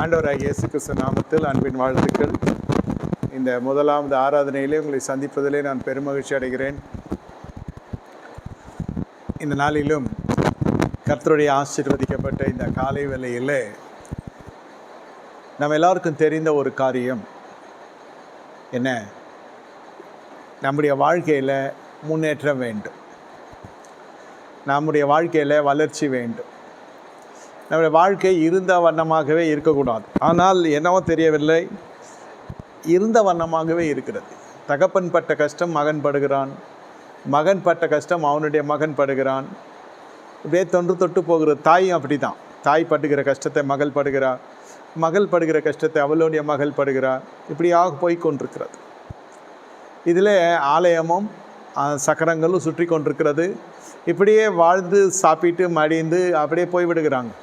ஆண்டவராகிய இயேசு கிறிஸ்து நாமத்தில் அன்பின் வாழ்த்துக்கள். இந்த முதலாவது ஆராதனையிலே உங்களை சந்திப்பதிலே நான் பெருமகிழ்ச்சி அடைகிறேன். இந்த நாளிலும் கர்த்தருடைய ஆசீர்வதிக்கப்பட்ட இந்த காலை வேளையிலே நம்ம எல்லாருக்கும் தெரிந்த ஒரு காரியம் என்ன? நம்முடைய வாழ்க்கையில் முன்னேற்றம் வேண்டும், நம்முடைய வாழ்க்கையில் வளர்ச்சி வேண்டும். நம்முடைய வாழ்க்கை இருந்த வண்ணமாகவே இருக்கக்கூடாது. ஆனால் என்னவோ தெரியவில்லை, இருந்த வண்ணமாகவே இருக்கிறது. தகப்பன் பட்ட கஷ்டம் மகன் படுகிறான், மகன் பட்ட கஷ்டம் அவனுடைய மகன் படுகிறான். இப்படியே தொன்று தொட்டு போகிறது. தாயும் அப்படி தான். தாய் படுகிற கஷ்டத்தை மகள் படுகிறார், மகள் படுகிற கஷ்டத்தை அவளுடைய மகள் படுகிறார். இப்படியாக போய் கொண்டிருக்கிறது. இதில் ஆலயமும் சக்கரங்களும் சுற்றி கொண்டிருக்கிறது. இப்படியே வாழ்ந்து சாப்பிட்டு மடிந்து அப்படியே போய்விடுகிறாங்க.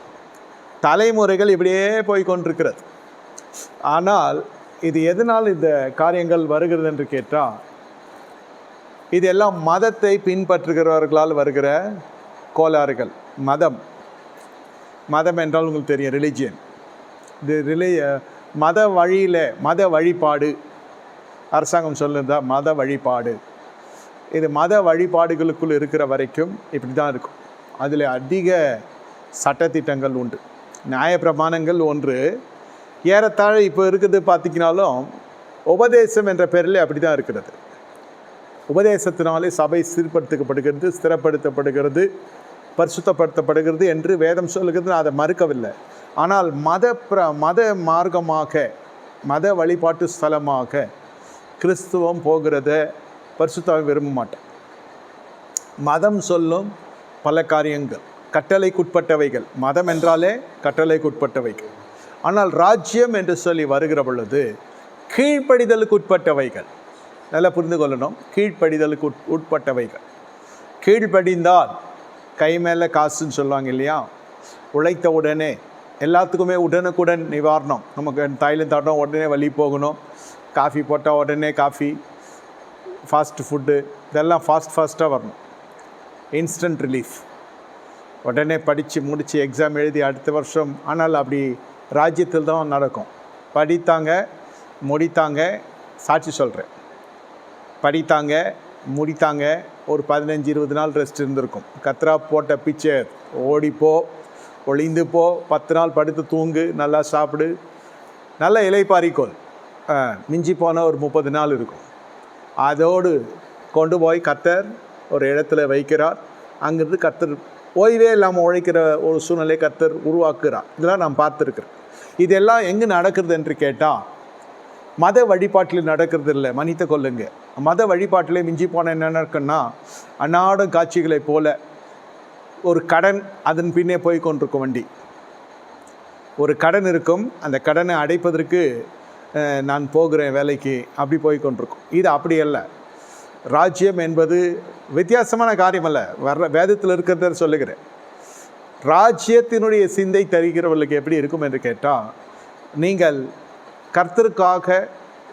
தலைமுறைகள் இப்படியே போய் கொண்டிருக்கிறது. ஆனால் இது எதனால் இந்த காரியங்கள் வருகிறது என்று கேட்டால், இதெல்லாம் மதத்தை பின்பற்றுகிறவர்களால் வருகிற கோளாறுகள். மதம் என்றால் உங்களுக்கு தெரியும், ரிலிஜியன். இது மத வழியில், மத வழிபாடு, அரசாங்கம் சொல்லுறதா மத வழிபாடு. இது மத வழிபாடுகளுக்குள் இருக்கிற வரைக்கும் இப்படி தான் இருக்கும். அதில் அதிக சட்டத்திட்டங்கள் உண்டு, நியாயப்பிரமாணங்கள் ஒன்று. ஏறத்தாழ இப்போ இருக்குது பார்த்திங்கனாலும் உபதேசம் என்ற பேரில் அப்படி தான் இருக்கிறது. உபதேசத்தினாலே சபை சீர்படுத்தப்படுகிறது, ஸ்திரப்படுத்தப்படுகிறது, பரிசுத்தப்படுத்தப்படுகிறது என்று வேதம் சொல்லுகிறது. நான் அதை மறுக்கவில்லை. ஆனால் மத மார்க்கமாக, மத வழிபாட்டு ஸ்தலமாக கிறிஸ்துவம் போகிறத பரிசுத்தம் விரும்ப மாட்டேன். மதம் சொல்லும் பல காரியங்கள் கட்டளைக்குட்பட்டவைகள். மதம் என்றாலே கட்டளைக்குட்பட்டவைகள். ஆனால் ராஜ்யம் என்று சொல்லி வருகிற பொழுது கீழ்ப்படிதலுக்கு உட்பட்டவைகள். நல்லா புரிந்து கொள்ளணும். கீழ்ப்படிதலுக்கு உட்பட்டவைகள். கீழ்ப்படிந்தால் கை மேலே காசுன்னு சொல்லுவாங்க இல்லையா? உழைத்த உடனே எல்லாத்துக்குமே உடனுக்குடன் நிவாரணம். நமக்கு தைலம் தட்டோம் உடனே வலி போகணும், காஃபி போட்டால் உடனே காஃபி, ஃபாஸ்ட் ஃபுட்டு, இதெல்லாம் ஃபாஸ்ட்டாக வரணும். Instant relief. உடனே படித்து முடித்து எக்ஸாம் எழுதி அடுத்த வருஷம். ஆனால் அப்படி ராஜ்யத்தில் தான் நடக்கும். படித்தாங்க, முடித்தாங்க, சாட்சி சொல்கிறேன், படித்தாங்க, முடித்தாங்க, ஒரு 15-20 நாள் ரெஸ்ட் இருந்திருக்கும். கத்ரா போட்ட பிச்சை, ஓடிப்போ, ஒளிந்து போ, 10 நாள் படுத்து தூங்கு, நல்லா சாப்பிடு, நல்ல இலைப்பாரிக்கோள். மிஞ்சி போனால் ஒரு 30 நாள் இருக்கும். அதோடு கொண்டு போய் கர்த்தர் ஒரு இடத்துல வைக்கிறார். அங்கிருந்து கர்த்தர் ஓய்வே இல்லாமல் உழைக்கிற ஒரு சூழ்நிலை கர்த்தர் உருவாக்குறார். இதெல்லாம் நான் பார்த்துருக்குறேன். இதெல்லாம் எங்கே நடக்கிறது என்று கேட்டால், மத வழிபாட்டில் நடக்கிறது இல்லை. மன்னித்து கொள்ளுங்க. மத வழிபாட்டிலே மிஞ்சி போன என்ன நடக்குன்னா, அன்னாடும் காட்சிகளை போல ஒரு கடன், அதன் பின்னே போய் கொண்டிருக்கும் வண்டி. ஒரு கடன் இருக்கும், அந்த கடனை அடைப்பதற்கு நான் போகிறேன் வேலைக்கு, அப்படி போய் கொண்டிருக்கும். இது அப்படி அல்ல. ராஜ்யம் என்பது வித்தியாசமான காரியம் அல்ல. வேதத்தில் இருக்கிறத சொல்லுகிறேன். ராஜ்யத்தினுடைய சிந்தை தருகிறவர்களுக்கு எப்படி இருக்கும் என்று கேட்டால், நீங்கள் கர்த்தருக்காக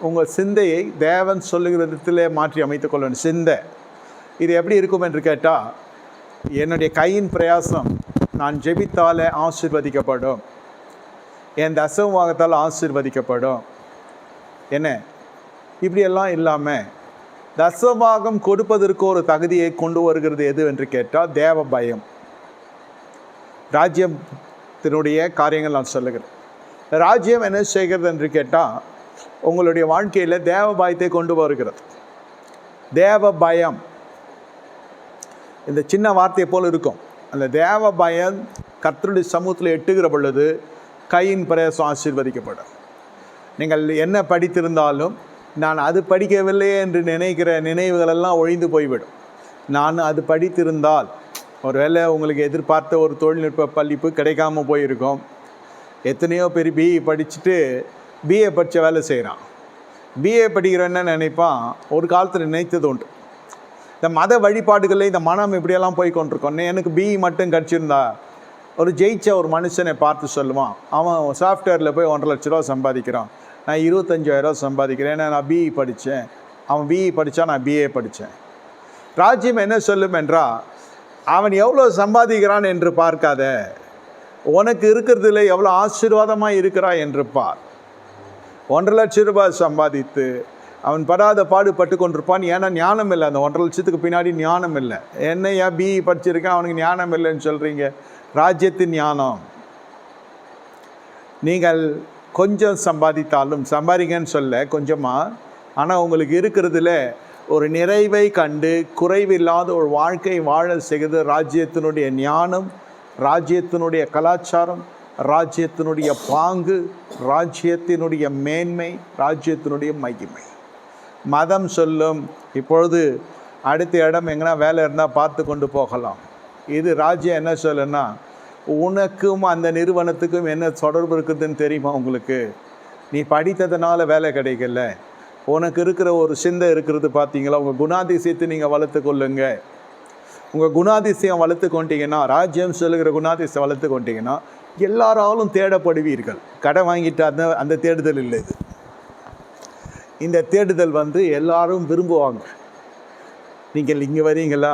உங்கள் சிந்தையை தேவன் சொல்லுகிற விதத்திலே மாற்றி அமைத்துக் கொள்ளணும். சிந்தை இது எப்படி இருக்கும் என்று கேட்டால், என்னுடைய கையின் பிரயாசம் நான் ஜெபித்தாலே ஆசீர்வதிக்கப்படும், என் தசமபாகத்தால் ஆசீர்வதிக்கப்படும். என்ன இப்படியெல்லாம் இல்லாமல் தசமபாகம் கொடுப்பதற்கு ஒரு தகுதியை கொண்டு வருகிறது எது என்று கேட்டால், தேவ பயம். ராஜ்யத்தினுடைய காரியங்கள் நான் சொல்லுகிறேன். ராஜ்யம் என்ன செய்கிறது என்று கேட்டால், உங்களுடைய வாழ்க்கையில் தேவ பயத்தை கொண்டு வருகிறது. தேவ பயம் இந்த சின்ன வார்த்தையை போல் இருக்கும். அந்த தேவ பயம் கர்த்தருடைய சமூகத்தில் எட்டுகிற பொழுது கையின் பிரயாசம் ஆசீர்வதிக்கப்படும். நீங்கள் என்ன படித்திருந்தாலும், நான் அது படிக்கவில்லையே என்று நினைக்கிற நினைவுகளெல்லாம் ஒழிந்து போய்விடும். நான் அது படித்திருந்தால் ஒருவேளை உங்களுக்கு எதிர்பார்த்த ஒரு தொழில்நுட்ப படிப்பு கிடைக்காம போயிருக்கும். எத்தனையோ பேர் பிஇ படிச்சுட்டு பிஏ படித்த வேலை செய்கிறான். பிஏ படிக்கிறேன்னு நினைப்பான். ஒரு காலத்தில் நினைத்தது உண்டு. இந்த மத வழிபாடுகளில் இந்த மனம் இப்படியெல்லாம் போய் கொண்டிருக்கோம். எனக்கு பிஇ மட்டும் கிடச்சிருந்தா, ஒரு ஜெயிச்ச ஒரு மனுஷனை பார்த்து சொல்லுவான், அவன் சாஃப்ட்வேரில் போய் 1.5 லட்ச ரூபா சம்பாதிக்கிறான், நான் 25,000 சம்பாதிக்கிறேன், ஏன்னா நான் பிஇ படித்தேன். அவன் பிஇ படித்தான், நான் பிஏ படித்தேன். ராஜ்யம் என்ன சொல்லும் என்றால், அவன் எவ்வளோ சம்பாதிக்கிறான் என்று பார்க்காத, உனக்கு இருக்கிறதுல எவ்வளோ ஆசீர்வாதமாக இருக்கிறாய் என்று பார். 1.5 லட்சம் ரூபாய் சம்பாதித்து அவன் படாத பாடுபட்டு கொண்டிருப்பான். ஏன்னா ஞானம் இல்லை. அந்த 1.5 லட்சத்துக்கு பின்னாடி ஞானம் இல்லை. என்னையா பிஇ படிச்சிருக்கேன் அவனுக்கு ஞானம் இல்லைன்னு சொல்கிறீங்க? ராஜ்யத்தின் ஞானம். நீங்கள் கொஞ்சம் சம்பாதித்தாலும், சம்பாதிங்கன்னு சொல்ல கொஞ்சமாக, ஆனால் உங்களுக்கு இருக்கிறதுல ஒரு நிறைவை கண்டு குறைவில்லாத ஒரு வாழ்க்கை வாழ செய்கிறது ராஜ்யத்தினுடைய ஞானம், ராஜ்யத்தினுடைய கலாச்சாரம், ராஜ்யத்தினுடைய பாங்கு, ராஜ்யத்தினுடைய மேன்மை, ராஜ்யத்தினுடைய மகிமை. மதம் சொல்லும் இப்பொழுது அடுத்த இடம் எங்கன்னா வேலை இருந்தால் பார்த்து கொண்டு போகலாம். இது ராஜ்யம் என்ன சொல்லுன்னா, உனக்கும் அந்த நிறுவனத்துக்கும் என்ன தொடர்பு இருக்குதுன்னு தெரியுமா உங்களுக்கு? நீ படித்ததுனால வேலை கிடைக்கல, உனக்கு இருக்கிற ஒரு சிந்தை இருக்கிறது பார்த்தீங்களா? உங்கள் குணாதிசயத்தை நீங்கள் வளர்த்து கொள்ளுங்க. உங்கள் குணாதிசயம் வளர்த்து கொண்டீங்கன்னா, ராஜ்யம் சொல்லுகிற குணாதிசயம் வளர்த்து கொண்டீங்கன்னா எல்லாராலும் தேடப்படுவீர்கள். கடை வாங்கிட்டு அந்த தேடுதல் இல்லை. இது இந்த தேடுதல் எல்லாரும் விரும்புவாங்க. நீங்கள் இங்கே வரீங்களா,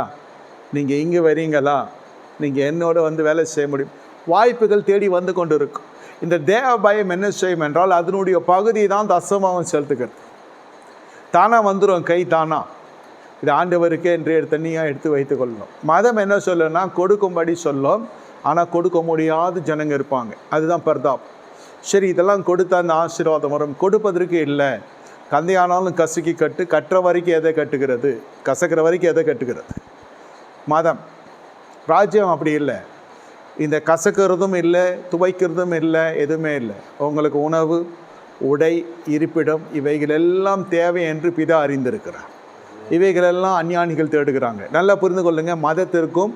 நீங்கள் இங்கே வரீங்களா, நீங்கள் என்னோட வேலை செய்ய முடியும். வாய்ப்புகள் தேடி வந்து கொண்டு இருக்கும். இந்த தேவ பயம் என்ன செய்யும் என்றால், அதனுடைய பகுதி தான் தசமாவும் செலுத்துக்கிறது. தானாக வந்துடும், கை தானா. இது ஆண்டவருக்கே என்று தனியாக எடுத்து வைத்து கொள்ளணும். மதம் என்ன சொல்லுன்னா, கொடுக்கும்படி சொல்லும், ஆனால் கொடுக்க முடியாத ஜனங்க இருப்பாங்க. அதுதான் பர்தாப். சரி, இதெல்லாம் கொடுத்தா அந்த ஆசீர்வாதம் வரும். கொடுப்பதற்கு இல்லை. கந்தையானாலும் கசக்கி கட்டு, கட்டுற வரைக்கும் எதை கட்டுகிறது, கசக்கிற வரைக்கும் எதை கட்டுகிறது? மதம். ராஜ்யம் அப்படி இல்லை. இந்த கசக்கிறதும் இல்லை, துவைக்கிறதும் இல்லை, எதுவுமே இல்லை. உங்களுக்கு உணவு, உடை, இருப்பிடம் இவைகளெல்லாம் தேவை என்று பிதா அறிந்திருக்கிறார். இவைகளெல்லாம் அஞ்ஞானிகள் தேடுகிறாங்க. நல்லா புரிந்து கொள்ளுங்கள். மதத்திற்கும்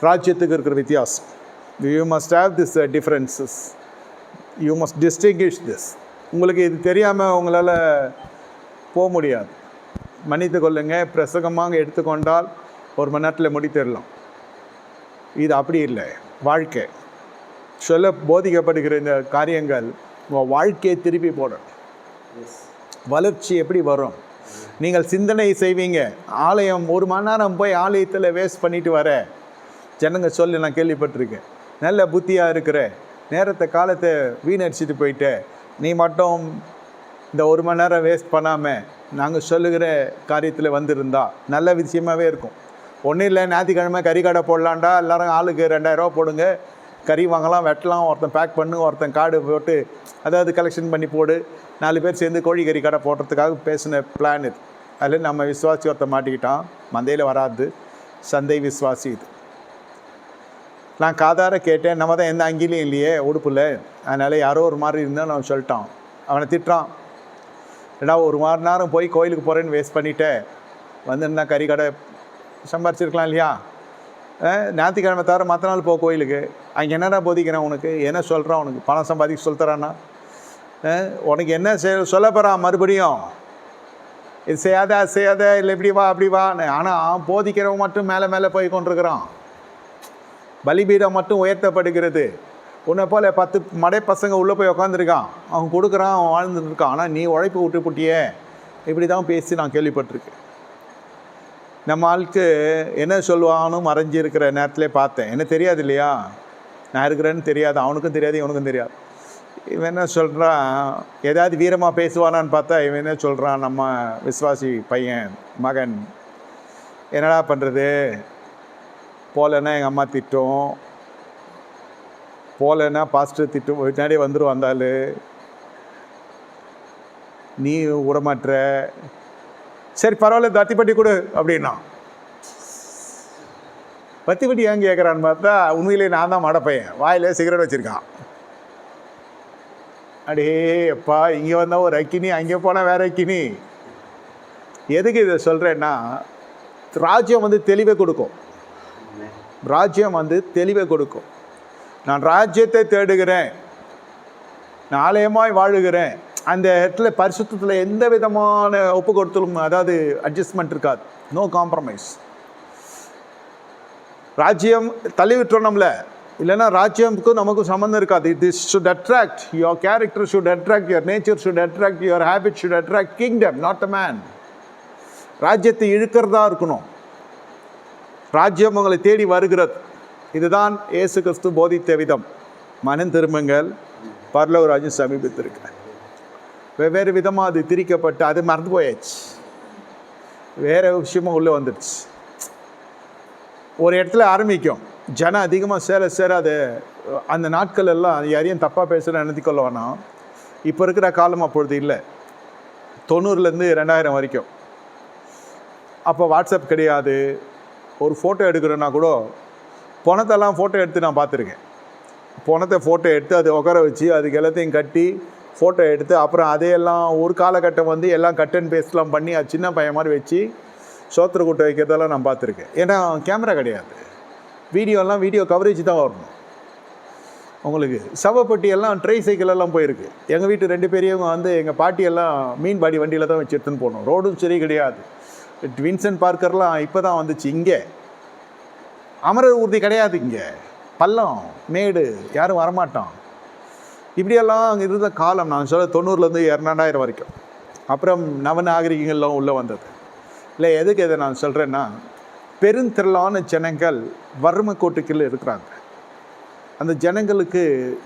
ராஜ்யத்துக்கு இருக்கிற வித்தியாசம். You must have this differences. You must distinguish this. உங்களுக்கு இது தெரியாமல் உங்களால் போக முடியாது. மன்னித்து கொள்ளுங்கள். பிரசங்கமாக எடுத்துக்கொண்டால் 1 மணி நேரத்தில் முடித்திடலாம். இது அப்படி இல்லை. வாழ்க்கை சொல்ல போதிக்கப்படுகிற இந்த காரியங்கள் உங்கள் வாழ்க்கையை திருப்பி போடணும். வளர்ச்சி எப்படி வரும்? நீங்கள் சிந்தனை செய்வீங்க. ஆலயம் 1 மணி நேரம் போய் ஆலயத்தில் வேஸ்ட் பண்ணிட்டு வர ஜனங்க சொல்லி நான் கேள்விப்பட்டிருக்கேன். நல்ல புத்தியாக இருக்கிற, நேரத்தை காலத்தை வீணடிச்சிட்டு போயிட்டு நீ மட்டும் இந்த 1 மணி நேரம் வேஸ்ட் பண்ணாமல் நாங்கள் சொல்லுகிற காரியத்தில் வந்திருந்தா நல்ல விஷயமாகவே இருக்கும். ஒன்றும் இல்லை, ஞாயிற்றுக்கிழமை கறி கடை போடலான்டா, எல்லோரும் ஆளுக்கு 2000 ரூபா போடுங்க, கறி வாங்கலாம், வெட்டலாம், ஒருத்தன் பேக் பண்ணு, ஒருத்தன் கார்டு போட்டு அதாவது கலெக்ஷன் பண்ணி போடு, 4 பேர் சேர்ந்து கோழி கறி கடை போடுறதுக்காக பேசின பிளான் இது. அதில் நம்ம விசுவாசி ஒருத்தன் மாட்டிக்கிட்டான். மந்தையில் வராது, சந்தை விசுவாசி இது. நான் காதார கேட்டேன். நம்ம தான் எந்த அங்கிலையும் இல்லையே உடுப்பில், அதனால் யாரோ ஒரு மாதிரி இருந்தால் நான் சொல்லிட்டான். அவனை திட்டுறான். ஏடா 1 மணி நேரம் போய் கோயிலுக்கு போகிறேன்னு வேஸ்ட் பண்ணிவிட்டேன், வந்துருந்தா கறி கடை சம்பாரிச்சிருக்கலாம் இல்லையா? ஞாயிற்றுக்கிழமை தவிர மற்ற நாள் போ கோயிலுக்கு. அங்கே என்னடா போதிக்கிறான் உனக்கு? என்ன சொல்கிறான்? உனக்கு பணம் சம்பாதிக்க சொல்லித்தரான்னா? உனக்கு என்ன சொல்ல போகிறான் மறுபடியும்? இது செய்யாத, அது செய்யாத, இல்லை இப்படி வா அப்படி வா. ஆனால் போதிக்கிறவன் மட்டும் மேலே மேலே போய் கொண்டிருக்கிறான். பலிபீடம் மட்டும் உயர்த்தப்படுகிறது. உன்னை போல் 10 மடை பசங்க உள்ளே போய் உட்காந்துருக்கான். அவன் கொடுக்குறான், அவன் வாழ்ந்துட்டு இருக்கான். ஆனால் நீ உழைப்பு விட்டு போட்டியே. இப்படி தான் பேசி நான் கேள்விப்பட்டிருக்கேன். நம்ம ஆளுக்கு என்ன சொல்லுவான்னு மறைஞ்சிருக்கிற நேரத்திலே பார்த்தேன். என்ன தெரியாது இல்லையா, நான் இருக்கிறேன்னு தெரியாது, அவனுக்கும் தெரியாது, இவனுக்கும் தெரியாது. இவன் என்ன சொல்கிறான், ஏதாவது வீரமாக பேசுவானான்னு பார்த்தா இவன் என்ன சொல்கிறான், நம்ம விஸ்வாசி பையன் மகன் என்னடா பண்ணுறது, போகலன்னா எங்கள் அம்மா திட்டும், போகலன்னா பாஸ்டர் திட்டும், பின்னாடியே வந்துடும் வந்தால், நீ விடமாட்டுற, சரி பரவாயில்ல தத்திப்பட்டி கொடு அப்படின்னா. பத்திப்பட்டி ஏன் கேட்குறான்னு பார்த்தா உண்மையிலே நான் தான் மடப்பையன், வாயிலே சிகரெட் வச்சுருக்கான். அடே அப்பா, இங்கே வந்தால் ஒரு அக்கினி, அங்கே போனால் வேறு அக்கினி. எதுக்கு இதை சொல்கிறேன்னா, ராஜ்யம் தெளிவை கொடுக்கும். ராஜ்யம் தெளிவை கொடுக்கும். நான் ராஜ்யத்தை தேடுகிறேன், நான் ஆலயமாய் வாழுகிறேன், அந்த இடத்துல பரிசுத்தத்தில் எந்த விதமான ஒப்பு கொடுத்தலும், அதாவது அட்ஜஸ்ட்மெண்ட் இருக்காது, நோ காம்ப்ரமைஸ். ராஜ்யம் தள்ளி விட்டுறோம் நம்மள, இல்லைன்னா ராஜ்யத்துக்கும் நமக்கும் சம்மந்தம் இருக்காது. This should attract your character, should attract your nature, should attract your habit, should attract kingdom, not a man. ராஜ்யத்தை இழுக்கிறதா இருக்கணும். ராஜ்யம் உங்களை தேடி வருகிறது. இதுதான் இயேசு கிறிஸ்து போதித்த விதம். மனம் திரும்புங்கள், பரலோக ராஜ்யம் சமீபித்திருக்கு. வெவ்வேறு விதமாக அது திரிக்கப்பட்டு அது மறந்து போயாச்சு, வேறு விஷயமும் உள்ளே வந்துடுச்சு. ஒரு இடத்துல ஆரம்பிக்கும், ஜனம் அதிகமாக சேர அது அந்த நாட்கள் எல்லாம் யாரையும் தப்பாக பேசுகிற நினைத்துக்கொள்ள வேணாம். இப்போ இருக்கிற காலம் அப்பொழுது இல்லை. 90லேருந்து 2000 வரைக்கும். அப்போ வாட்ஸ்அப் கிடையாது. ஒரு ஃபோட்டோ எடுக்கிறோன்னா கூட பணத்தெல்லாம் ஃபோட்டோ எடுத்து நான் பார்த்துருக்கேன். பணத்தை ஃபோட்டோ எடுத்து அதை உட்கார வச்சு அதுக்கு எல்லாத்தையும் கட்டி ஃபோட்டோ எடுத்து அப்புறம் அதையெல்லாம் ஒரு காலகட்டம் வந்து எல்லாம் கட் அண்ட் பேஸ்ட்லாம் பண்ணி அது சின்ன பையன் மாதிரி வச்சு சோத்திர கூட்டை வைக்கிறதெல்லாம் நான் பார்த்துருக்கேன். ஏன்னா கேமரா கிடையாது, வீடியோ கவரேஜ் தான் வரணும். உங்களுக்கு சவப்பட்டியெல்லாம் ட்ரை சைக்கிளெல்லாம் போயிருக்கு. எங்கள் வீட்டு 2 பேரையும் வந்து எங்கள் பாட்டியெல்லாம் மீன்பாடி வண்டியில் தான் வச்சு எடுத்துன்னு போனோம். ரோடும் சரி கிடையாது. வின்சென்ட் பார்க்கர்லாம் இப்போ தான் வந்துச்சு. இங்கே அமரர் ஊர்தி கிடையாது, இங்கே பள்ளம் மேடு, யாரும் வரமாட்டான். இப்படியெல்லாம் அங்கே இருந்த காலம் நான் சொல்ல 90லேருந்து 2000 வரைக்கும். அப்புறம் நவநாகரிகங்கள்லாம் உள்ளே வந்தது. இல்லை, எதுக்கு இதை நான் சொல்கிறேன்னா, பெருந்திரளான ஜனங்கள் வறுமை கோட்டுக்குள்ளே இருக்கிறாங்க. அந்த ஜனங்களுக்கு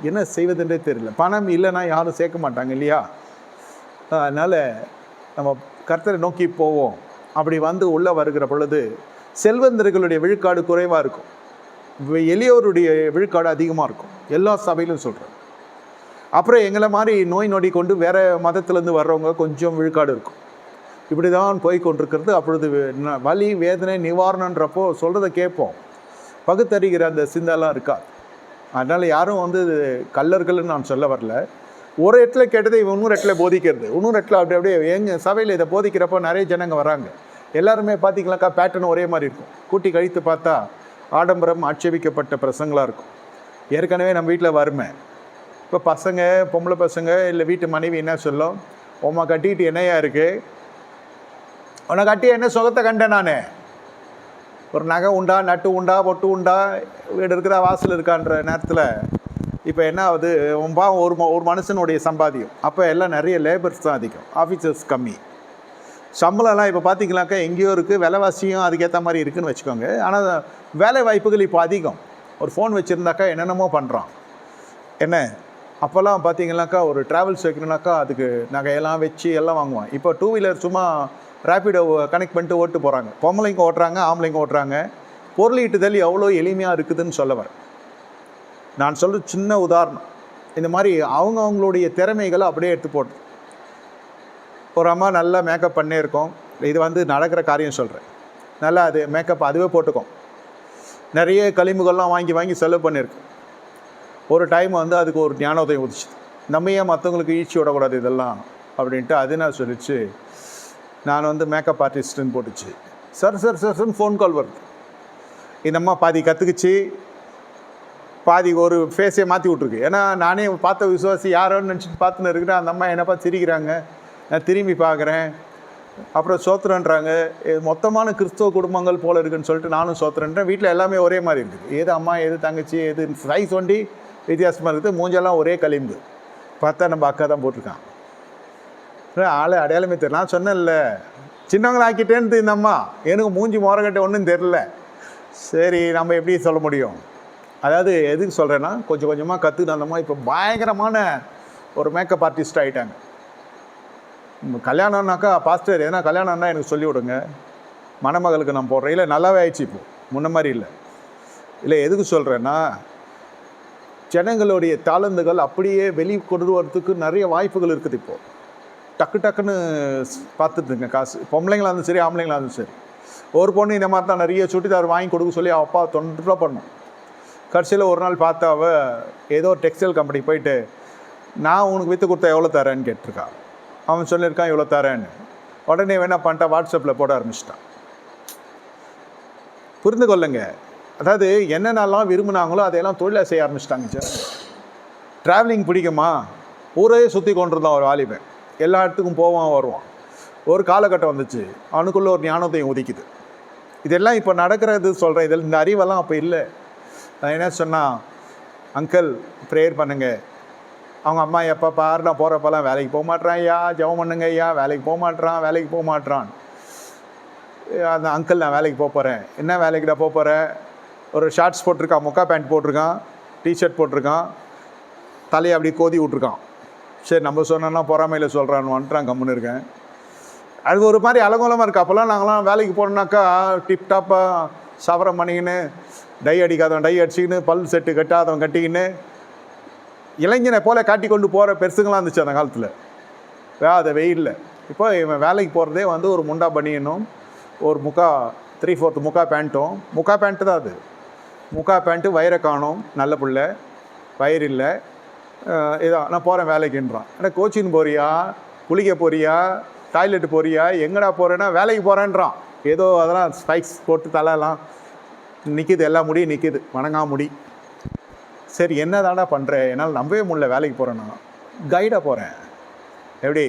என்ன செய்வதுன்றே தெரியல. பணம் இல்லைன்னா யாரும் சேர்க்க மாட்டாங்க இல்லையா? அதனால் நம்ம கர்த்தரை நோக்கி போவோம். அப்படி வந்து உள்ளே வருகிற பொழுது செல்வந்தர்களுடைய விழுக்காடு குறைவாக இருக்கும், எளியோருடைய விழுக்காடு அதிகமாக இருக்கும். எல்லா சபையிலும் சொல்கிறேன். அப்புறம் எங்களை மாதிரி நோய் நொடி கொண்டு வேறு மதத்துலேருந்து வர்றவங்க கொஞ்சம் விழுக்காடு இருக்கும். இப்படி தான் போய் கொண்டிருக்கிறது. அப்பொழுது வலி வேதனை நிவாரணன்றப்போ சொல்கிறத கேட்போம், பகுத்தறிகிற அந்த சிந்தெல்லாம் இருக்காது. அதனால் யாரும் வந்து கல்லர்கள்னு நான் சொல்ல வரல. ஒரு இடத்துல கேட்டதை இன்னொரு இடத்துல போதிக்கிறது, இன்னொரு இடத்துல அப்படியே எங்கள் சபையில் இதை போதிக்கிறப்போ நிறைய ஜனங்க வராங்க. எல்லாருமே பார்த்திங்களாக்கா பேட்டர்ன் ஒரே மாதிரி இருக்கும். கூட்டி கழித்து பார்த்தா ஆடம்பரம் ஆட்சேபிக்கப்பட்ட பிரசங்களாக இருக்கும். ஏற்கனவே நம்ம வீட்டில் வறுமை. இப்போ பசங்க, பொம்பளை பசங்க இல்லை வீட்டு மனைவி என்ன சொல்லும், உம்மா கட்டிக்கிட்டு என்னையா இருக்குது, உன்னை கட்டி என்ன சுகத்தை கண்டேன் நான், ஒரு நகை உண்டா, நட்டு உண்டா, பொட்டு உண்டா, வீடு இருக்கிறா, வாசல் இருக்கான்ற நேரத்தில் இப்போ என்ன ஆகுது, ஒரு மனுஷனுடைய சம்பாதியம். அப்போ எல்லாம் நிறைய லேபர்ஸ் தான் அதிகம், ஆஃபீஸர்ஸ் கம்மி. சம்பளம்லாம் இப்போ பார்த்திங்கனாக்கா எங்கேயோ இருக்குது, விலைவாசியும் அதுக்கேற்ற மாதிரி இருக்குதுன்னு வச்சுக்கோங்க. ஆனால் வேலை வாய்ப்புகள் இப்போ அதிகம். ஒரு ஃபோன் வச்சுருந்தாக்கா என்னென்னமோ பண்ணுறான். என்ன அப்போல்லாம் பார்த்தீங்கன்னாக்கா ஒரு ட்ராவல்ஸ் வைக்கணுனாக்கா அதுக்கு நகையெல்லாம் வச்சு எல்லாம் வாங்குவான். இப்போ 2 வீலர் சும்மா ரேப்பிடோ கனெக்ட் பண்ணிட்டு ஓட்டு போகிறாங்க. பொம்பளைங்க ஓட்டுறாங்க, ஆம்பளைங்க ஓட்டுறாங்க. பொருளீட்டுதல் எவ்வளோ எளிமையாக இருக்குதுன்னு சொல்ல வரேன். நான் சொல்கிற சின்ன உதாரணம். இந்த மாதிரி அவங்களுடைய திறமைகளை அப்படியே எடுத்து போட்டு ஒரு அம்மா நல்லா மேக்கப் பண்ணியிருக்கோம். இது வந்து நடக்கிற காரியம் சொல்கிறேன். நல்லா அது மேக்கப் அதுவே போட்டுக்கோம். நிறைய களிம்புகள்லாம் வாங்கி செலவு பண்ணியிருக்கோம். ஒரு டைம் வந்து அதுக்கு ஒரு ஞானோதயம் உதிச்சு, நம்ம ஏன் மற்றவங்களுக்கு ஈச்சி விடக்கூடாது இதெல்லாம் அப்படின்ட்டு அது நான் சொல்லிச்சு. நான் வந்து மேக்கப் ஆர்டிஸ்ட்டுன்னு போட்டுச்சு. சார்ன்னு ஃபோன் கால் வருது. இந்தம்மா பாதி கற்றுக்குச்சு, பாதி ஒரு ஃபேஸே மாற்றி விட்ருக்கு. ஏன்னா நானே பார்த்த விசுவாசி யாரோன்னு நினச்சிட்டு பார்த்துன்னு இருக்கிறேன். அந்த அம்மா என்னப்பா சிரிக்கிறாங்க, நான் திரும்பி பார்க்குறேன். அப்புறம் சோத்திரன்றாங்க. மொத்தமான கிறிஸ்தவ குடும்பங்கள் போல் இருக்குதுன்னு சொல்லிட்டு நானும் சோத்திரன்றேன். வீட்டில் எல்லாமே ஒரே மாதிரி இருக்குது. எது அம்மா, எது தங்கச்சி, எது சைஸ் ஒண்டி வித்தியாசமாக இருக்குது. மூஞ்செல்லாம் ஒரே களிம்பு. பார்த்தா நம்ம அக்கா தான் போட்டிருக்கான். ஆளை அடையாளமே தெரியல. நான் சொன்னேன்ல, சின்னவங்களை ஆக்கிட்டேன்னு இந்த அம்மா. எனக்கு மூஞ்சி மோரக்கட்டை ஒன்றும் தெரில. சரி, நம்ம எப்படி சொல்ல முடியும்? அதாவது எதுக்கு சொல்கிறேன்னா, கொஞ்சம் கொஞ்சமாக கற்றுக்கிட்டு அந்த அம்மா இப்போ பயங்கரமான ஒரு மேக்கப் ஆர்டிஸ்ட் ஆகிட்டாங்க. கல்யாணம்னாக்கா பாஸ்டர் எதனா கல்யாணம்னா எனக்கு சொல்லி விடுங்க, மணமகளுக்கு நான் போடுறேன். இல்லை, நல்லாவே ஆயிடுச்சு, இப்போ முன்ன மாதிரி இல்லை. இல்லை, எதுக்கு சொல்கிறேன்னா, ஜனங்களுடைய தாளந்துகள் அப்படியே வெளியே கொண்டு வரதுக்கு நிறைய வாய்ப்புகள் இருக்குது. இப்போது டக்குன்னு பார்த்துட்டுங்க காசு. பொம்பளைங்களாக இருந்தாலும் சரி, ஆம்பளைங்களாக இருந்தாலும் சரி. ஒரு பொண்ணு இந்த மாதிரி தான் நிறைய சுட்டிதார் வாங்கி கொடுக்க சொல்லி அப்பா தொண்டா பண்ணும். கடைசியில் ஒரு நாள் பார்த்தா அவள் ஏதோ டெக்ஸ்டைல் கம்பெனி போயிட்டு, நான் உனக்கு விற்று கொடுத்தா எவ்வளோ தரேன்னு கேட்டிருக்கா. அவன் சொல்லியிருக்கான் இவ்வளோ தரேன்னு. உடனே வேணா பண்ணிட்டா வாட்ஸ்அப்பில் போட ஆரம்பிச்சிட்டான். புரிந்து கொள்ளுங்க. அதாவது என்னென்னலாம் விரும்பினாங்களோ அதையெல்லாம் தொழிலாக செய்ய ஆரம்பிச்சிட்டாங்க. சார், ட்ராவலிங் பிடிக்குமா, ஊரே சுற்றி கொண்டிருந்தான் ஒரு வாலிபன். எல்லா இடத்துக்கும் போவான் வருவான். ஒரு காலகட்டம் வந்துச்சு, அவனுக்குள்ளே ஒரு ஞானத்தையும் உதிக்குது. இதெல்லாம் இப்போ நடக்கிறது சொல்கிறேன். இதில் இந்த அறிவெல்லாம் அப்போ இல்லை. நான் என்ன சொன்னால், அங்கிள் ப்ரேயர் பண்ணுங்க. அவங்க அம்மா எப்போ பாரு நான் போகிறப்பெல்லாம் வேலைக்கு போக மாட்டேறான் ஐயா, ஜெபம் பண்ணுங்க ஐயா, வேலைக்கு போக மாட்டேறான். அந்த அங்கிள் நான் வேலைக்கு போகிறேன். என்ன வேலைக்கு நான் போகிறேன்? ஒரு ஷார்ட்ஸ் போட்டிருக்கான், முக்கா பேண்ட் போட்டிருக்கான், டிஷர்ட் போட்டிருக்கான், தலையை அப்படி கோதி விட்ருக்கான். சரி நம்ம சொன்னோன்னா பொறாமையில் சொல்கிறான்னு வந்துட்டான், கம்முன்னு இருக்கேன். அது ஒரு மாதிரி அலங்கோலமாக இருக்குது. அப்போல்லாம் நாங்களாம் வேலைக்கு போனோம்னாக்கா டிப்டாப்பாக சவரம் பண்ணிக்கின்னு, டை அடிக்காதவன் டை அடிச்சிக்கின்னு, பல் செட்டு கட்டாதவன் கட்டிக்கின்னு, இளைஞனை போல் காட்டி கொண்டு போகிற பெருசுங்களாம் இருந்துச்சு அந்த காலத்தில். அதை வெயிலில். இப்போ இவன் வேலைக்கு போகிறதே வந்து ஒரு முண்டா பனியனும் ஒரு 3/4 முக்கா பேண்ட்டும். முக்கா பேண்ட்டு தான் அது. முக்கா பேண்ட்டு, வயிறை காணும், நல்ல பிள்ளை, வயிறு இல்லை, இதான் நான் போகிறேன் வேலைக்குன்றான். ஏன்னா கோச்சின்னு போறியா, குளிக்க போறியா, டாய்லெட்டு போறியா, எங்கடா போகிறேன்னா வேலைக்கு போகிறேன்றான். ஏதோ அதெல்லாம் ஸ்பைக்ஸ் போட்டு தலையெல்லாம் நிற்கிது, எல்லா முடியும் நிற்கிது, வணங்கா முடி. சரி என்ன தாண்டா பண்ணுறேன், என்னால் நம்பவே முடியல, வேலைக்கு போகிறேன்னா கைடாக போகிறேன். எப்படி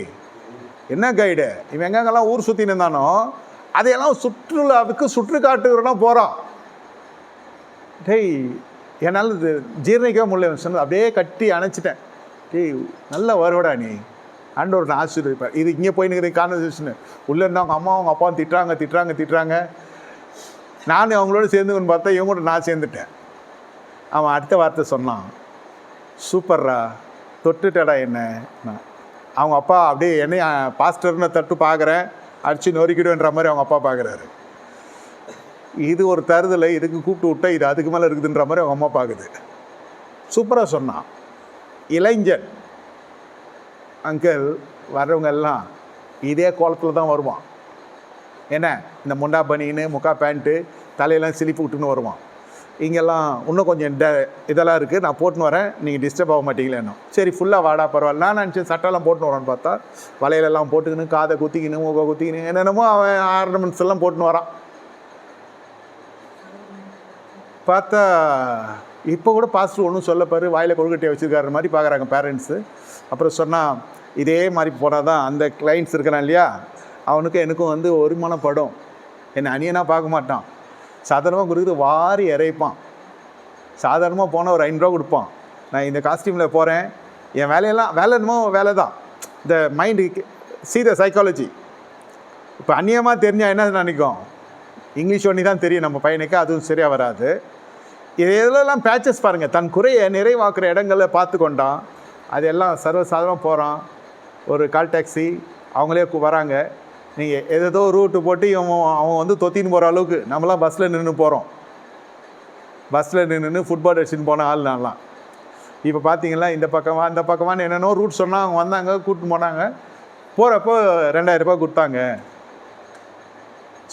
என்ன கைடு? இவன் எங்கெங்கெல்லாம் ஊர் சுற்றின்னு இருந்தானோ அதையெல்லாம் சுற்றுலாவுக்கு சுற்றுக்காட்டுலாம் போகிறான். டேய் என்னால் இது ஜீரணிக்கவே முடியல சொன்னது, அப்படியே கட்டி அணைச்சிட்டேன். டேய் நல்ல வருவடா நீ, ஆண்டவர் நான் ஆசீர்வதிப்பார். இது இங்கே போயின்னு கான்வர்சேஷனு உள்ளே இருந்தால் அவங்க அம்மா அவங்க அப்பாவும் திட்டுறாங்க. நான் அவங்களோட சேர்ந்துன்னு பார்த்தா இவங்களோட நான் சேர்ந்துட்டேன். அவன் அடுத்த வார்த்தை சொன்னான், சூப்பர்ரா, தொட்டுட்டடா என்ன. நான் அவங்க அப்பா அப்படியே என்னை பாஸ்டர்னு தட்டு பார்க்குறேன், அடிச்சு நொறுக்கிடுன்ற மாதிரி அவங்க அப்பா பார்க்குறாரு. இது ஒரு தருதலை, இதுக்கு கூப்பிட்டு விட்டா இது அதுக்கு மேலே இருக்குதுன்ற மாதிரி அவங்க அம்மா பார்க்குது. சூப்பராக சொன்னான். இளைஞன் அங்கிள் வர்றவங்க எல்லாம் இதே கோலத்தில் தான் வருவான். என்ன இந்த முண்டா பனின்னு, முக்கா பேண்ட்டு, தலையெல்லாம் சிலிப்பு விட்டுன்னு வருவான். இங்கெல்லாம் இன்னும் கொஞ்சம் இதெல்லாம் இருக்குது, நான் போட்டுன்னு வரேன், நீங்கள் டிஸ்டர்ப் ஆக மாட்டீங்களேன்னு. சரி ஃபுல்லாக வாடா பரவாயில்ல. நான் நினச்சேன் சட்டெல்லாம் போட்டுன்னு வரான்னு பார்த்தா வலையிலெல்லாம் போட்டுக்கின்னு, காதை குத்திக்கின்னு, மூக்கை குத்திக்கின்னு, என்னென்னமோ அவன் ஆர்னமெண்ட்ஸ் எல்லாம் போட்டுன்னு வரான். பார்த்தா இப்போ கூட பாஸ்டர் ஒன்றும் சொல்லப்பாரு, வாயில் கொழுக்கட்டையை வச்சுருக்காரு மாதிரி பார்க்குறாங்க பேரண்ட்ஸு. அப்புறம் சொன்னால் இதே மாதிரி போனால் தான் அந்த கிளைண்ட்ஸ் இருக்கிறான் இல்லையா, அவனுக்கும் எனக்கும் வந்து ஒருமானப்படும். என்னை அணியனாக பார்க்க மாட்டான். சாதாரணமாக கொடுக்குறது வாரி இறைப்பான். சாதாரணமாக போனால் ஒரு 500 ரூபா கொடுப்பான். நான் இந்த காஸ்டியூமில் போகிறேன், என் வேலையெல்லாம் என்னமோ வேலை தான். இந்த மைண்டு த சைக்காலஜி. இப்போ அந்நியமாக தெரிஞ்சால் என்ன நினைக்கும், இங்கிலீஷ் ஒன்றி தான் தெரியும் நம்ம பையனுக்கு, அதுவும் சரியாக வராது. இதெல்லாம் பேச்சஸ் பாருங்கள், தன் குறையை நிறைவாக்குற இடங்களில் பார்த்து கொண்டான். அதெல்லாம் சர்வசாதாரணமாக போகிறான். ஒரு கால் டாக்ஸி அவங்களே வராங்க. நீங்கள் ஏதோ ரூட்டு போட்டு அவன் வந்து தொத்தின்னு போகிற அளவுக்கு நம்மளாம் பஸ்ஸில் நின்று போகிறோம். பஸ்ஸில் நின்று ஃபுட்பால் அடிச்சுன்னு போன ஆள் நான்லாம். இப்போ பார்த்தீங்களா இந்த பக்கமாக அந்த பக்கமானு என்னென்னோ ரூட் சொன்னால் அவங்க வந்தாங்க, கூப்பிட்டு போனாங்க. போகிறப்போ 2000 ரூபா கொடுத்தாங்க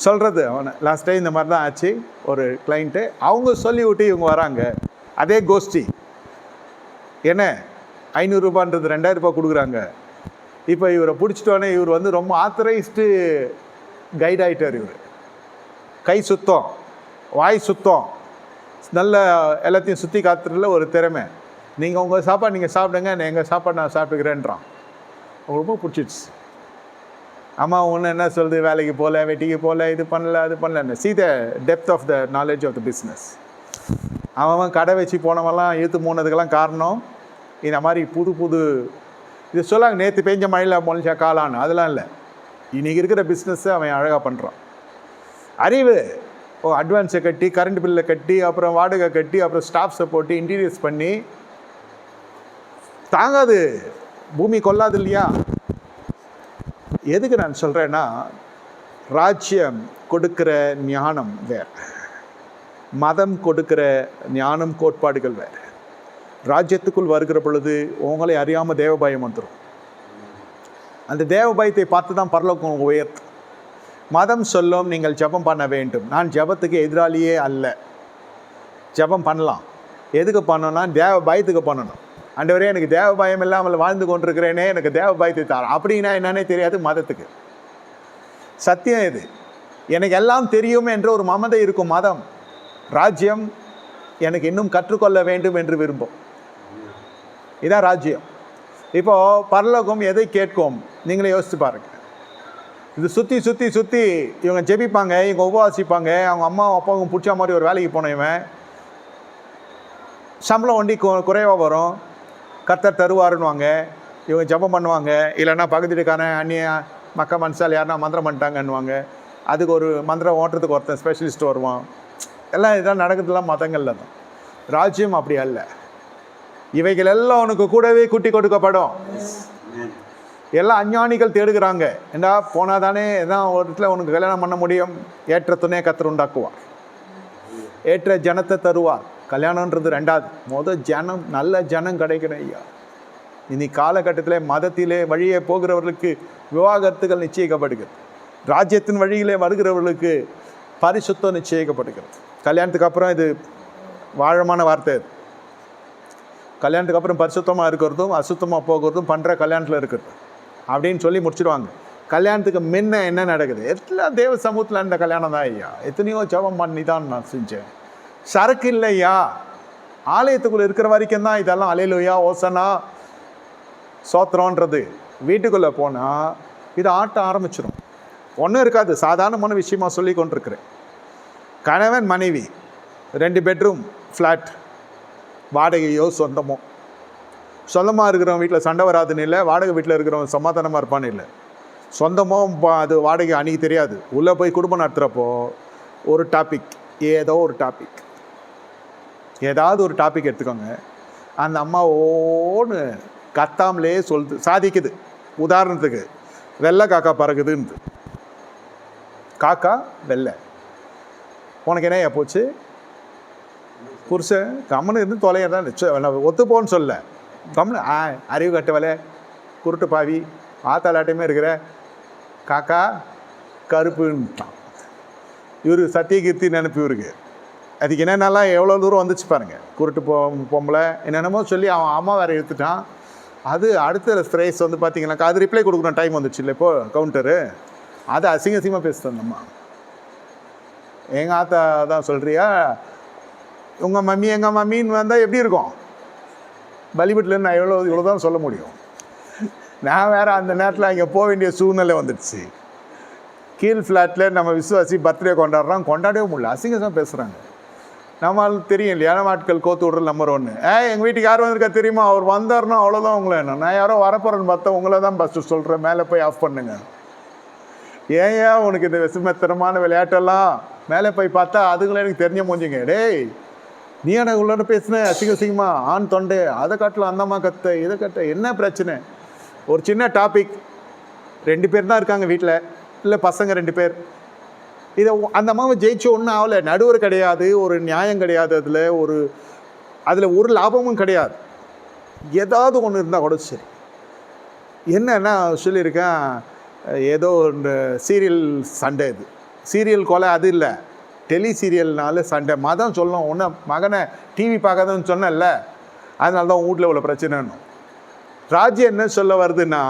சொல்கிறது. அவனை லாஸ்ட் டைம் இந்த மாதிரி தான் ஆச்சு. ஒரு கிளைண்ட்டு அவங்க சொல்லி விட்டு இவங்க வராங்க, அதே கோஷ்டி. என்ன 500 ரூபான்றது 2000 ரூபா கொடுக்குறாங்க. இப்போ இவரை பிடிச்சிட்டோன்னே இவர் வந்து ரொம்ப ஆத்தரைஸ்டு கைட் ஆகிட்டார். இவர் கை சுத்தம், வாய் சுத்தம், நல்ல எல்லாத்தையும் சுற்றி காத்துறதுல ஒரு திறமை. நீங்கள் உங்கள் சாப்பாடு நீங்கள் சாப்பிடுங்க, நான் எங்கள் சாப்பாடு நான் சாப்பிட்டுக்கிறேன்றான். ரொம்ப பிடிச்சிடுச்சு. அம்மா ஒன்று என்ன சொல்லுது, வேலைக்கு போகல, வெட்டிக்கு போகல, இது பண்ணல, அது பண்ணல. See the depth of the knowledge of the business. அவன் கடை வச்சு போனவெல்லாம் இழுத்து போனதுக்கெல்லாம் காரணம் இந்த மாதிரி புது இது சொல்லாங்க. நேற்று பெஞ்ச மழையில் மொழிச்சா காலான்னு, அதெல்லாம் இல்லை. இன்றைக்கி இருக்கிற பிஸ்னஸ்ஸை அவன் அழகாக பண்ணுறான். அறிவு அட்வான்ஸை கட்டி, கரண்ட் பில்லை கட்டி, அப்புறம் வாடகை கட்டி, அப்புறம் ஸ்டாஃப்ஸை போட்டு இன்டீரியர்ஸ் பண்ணி தாங்காது, பூமி கொள்ளாது இல்லையா. எதுக்கு நான் சொல்கிறேன்னா, ராஜ்யம் கொடுக்குற ஞானம் வேறு, மதம் கொடுக்குற ஞானம் கோட்பாடுகள் வேறு. ராஜ்யத்துக்குள் வருகிற பொழுது உங்களை அறியாமல் தேவபயம் வந்துடும். அந்த தேவபயத்தை பார்த்து தான் பரலோகம் உயர்த்து. மதம் சொல்லும் நீங்கள் ஜெபம் பண்ண வேண்டும். நான் ஜெபத்துக்கு எதிராளியே அல்ல. ஜெபம் பண்ணலாம். எதுக்கு பண்ணணும்னா தேவ பயத்துக்கு பண்ணணும். ஆண்டவரே எனக்கு தேவ பயம் இல்லாமல் வாழ்ந்து கொண்டிருக்கிறேனே, எனக்கு தேவ பயத்தை தாரும் அப்படின்னா என்னன்னே தெரியாது மதத்துக்கு. சத்தியம் இது. எனக்கு எல்லாம் தெரியும் என்ற ஒரு மமதை இருக்கும் மதம். ராஜ்யம் எனக்கு இன்னும் கற்றுக்கொள்ள வேண்டும் என்று விரும்பும். இதான் ராஜ்யம். இப்போது பரலோகம் எதை கேட்கும் நீங்களே யோசித்து பாருங்கள். இது சுற்றி இவங்க ஜெபிப்பாங்க, இவங்க உபவாசிப்பாங்க, அவங்க அம்மா அப்பாவும் பிடிச்ச மாதிரி ஒரு வேலைக்கு போனவன் சம்பளம் ஒண்டி குறைவாக வரும், கர்த்தர் தருவாருன்னுவாங்க. இவங்க ஜெபம் பண்ணுவாங்க, இல்லைன்னா பகுதிக்கான அந்நிய மக்க மனுஷால் யாருன்னா மந்திரம் பண்ணிட்டாங்கன்னுவாங்க. அதுக்கு ஒரு மந்திரம் ஓட்டுறதுக்கு ஒருத்தன் ஸ்பெஷலிஸ்ட் வருவான். எல்லாம் இதெல்லாம் நடக்கிறதுலாம் மதங்களில் தான். ராஜ்யம் அப்படி அல்ல. இவைகள் எல்லாம் உனக்கு கூடவே கூட்டி கொடுக்கப்படும். எல்லாம் அஞ்ஞானிகள் தேடுகிறாங்க. ஏண்டா போனால் தானே எதான் ஒரு இடத்துல உனக்கு கல்யாணம் பண்ண முடியும். ஏற்ற துணையை கர்த்தர் உண்டாக்குவார், ஏற்ற ஜனத்தை தருவார். கல்யாணன்றது ரெண்டாவது, ஜனம், நல்ல ஜனம் கிடைக்கணும் ஐயா. இனி காலகட்டத்தில் மதத்திலே வழியே போகிறவர்களுக்கு விவாகரத்துகள் நிச்சயிக்கப்படுகிறது. ராஜ்யத்தின் வழியிலே வருகிறவர்களுக்கு பரிசுத்தம் நிச்சயிக்கப்படுகிறது. கல்யாணத்துக்கு அப்புறம் இது வாழமான வார்த்தை. இது கல்யாணத்துக்கு அப்புறம் பரிசுத்தமாக இருக்கிறதும் அசுத்தமாக போகிறதும் பண்ணுற கல்யாணத்தில் இருக்கிறது அப்படின்னு சொல்லி முடிச்சிடுவாங்க. கல்யாணத்துக்கு முன்ன என்ன நடக்குது? எல்லாம் தேவ சமூகத்தில் இந்த கல்யாணம் தான் ஐயா. எத்தனையோ ஜபம் பண்ணி தான் நான் செஞ்சேன். சரக்கு இல்லையா, ஆலயத்துக்குள்ளே இருக்கிற வரைக்கும் தான் இதெல்லாம் அலையிலையா ஓசனா சோத்திரன்றது. வீட்டுக்குள்ளே போனால் இது ஆட்ட ஆரம்பிச்சிடும். ஒன்றும் இருக்காது, சாதாரணமான விஷயமா சொல்லி கொண்டிருக்கிறேன். கணவன் மனைவி 2 பெட்ரூம் ஃப்ளாட், வாடகையோ சொந்தமோ. சொந்தமாக இருக்கிறவங்க வீட்டில் சண்டை வராதுன்னு இல்லை, வாடகை வீட்டில் இருக்கிறவங்க சமாதானமாக இருப்பான்னு இல்லை. சொந்தமோ அது வாடகை அன்றைக்கி தெரியாது. உள்ளே போய் குடும்பம் நடத்துகிறப்போ ஒரு டாபிக், ஏதாவது ஒரு டாபிக் எடுத்துக்கோங்க. அந்த அம்மா ஓன்னு கத்தாமலே சொல்லுது, சாதிக்குது. உதாரணத்துக்கு வெள்ளை காக்கா பறகுதுன்னு. காக்கா வெள்ளை, உனக்கு என்ன போச்சு? புருஷன் கம்மனு இருந்து தொலைதான் ஒத்துப்போன்னு சொல்ல. கம்மனு அறிவு கட்டவலை, குருட்டு பாவி, ஆத்தாலாட்டையுமே இருக்கிற காக்கா கருப்புன்ட்டான். இவர் சத்தியகீர்த்தி நினைப்பு இவருக்கு. அதுக்கு என்னென்னலாம் எவ்வளோ தூரம் வந்துச்சு பாருங்கள். குருட்டு பொம்பளை என்னென்னமோ சொல்லி அவன் அம்மா வேறு எடுத்துட்டான். அது அடுத்த ஃப்ரேஸ் வந்து பார்த்தீங்கன்னாக்கா அது ரிப்ளை கொடுக்கணும் டைம் வந்துச்சு இல்லை இப்போ கவுண்டரு. அது அசிங்கமாக பேசுகிறேன் அம்மா. எங்கள் ஆத்தா தான் சொல்கிறியா, உங்கள் மம்மி எங்கள் மம்மின்னு வந்தால் எப்படி இருக்கும்? பலிபீட்டில் நான் இவ்வளோ தான் சொல்ல முடியும். நான் வேறு அந்த நேரத்தில் அங்கே போக வேண்டிய சூழ்நிலை வந்துடுச்சு. கீழ் ஃப்ளாட்டில் நம்ம விசுவாசி பர்த்டே கொண்டாடவே முடியல. அசிங்கமாக பேசுகிறாங்க. நம்மளுக்கு தெரியும் இல்லையா, ஆட்கள் கோத்து விட்றது நம்பர் 1. எங்கள் வீட்டுக்கு யார் வந்திருக்கா தெரியுமா? அவர் வந்தார்னா அவ்வளோதான் உங்களை என்ன. நான் யாரோ வரப்போகிறேன்னு பார்த்தா உங்களை தான் ஃபஸ்ட்டு சொல்கிறேன், மேலே போய் ஆஃப் பண்ணுங்க. ஏன் உனக்கு இந்த விசுமத்தனமான விளையாட்டெல்லாம்? மேலே போய் பார்த்தா அதுங்களும் எனக்கு தெரிஞ்ச மூஞ்சிங்க. டேய் நீ எனக்கு உள்ளே பேசுன அசிங்கமா ஆண் தொண்டை, அதை காட்டலாம் அந்தம்மா கத்த, இதை கட்ட, என்ன பிரச்சனை? ஒரு சின்ன டாபிக், 2 பேர் தான் இருக்காங்க வீட்டில், இல்லை பசங்க 2 பேர். இதை அந்த அம்மாவை ஜெயிச்சு ஒன்றும் ஆகலை. நடுவர் கிடையாது, ஒரு நியாயம் கிடையாது, அதில் ஒரு லாபமும் கிடையாது. ஏதாவது ஒன்று இருந்தால் கூட சரி. என்னன்னா சொல்லியிருக்கேன், ஏதோ இந்த சீரியல் சண்டை, இது சீரியல் கொலை அது இல்லை, டெலி சீரியல்னால சண்டை. மதம் சொல்லணும், ஒன்று மகனை டிவி பார்க்காதன்னு சொன்னல, அதனால தான் வீட்டில் உள்ள பிரச்சனைன்னு. ராஜ்யம் என்ன சொல்ல வருதுன்னா,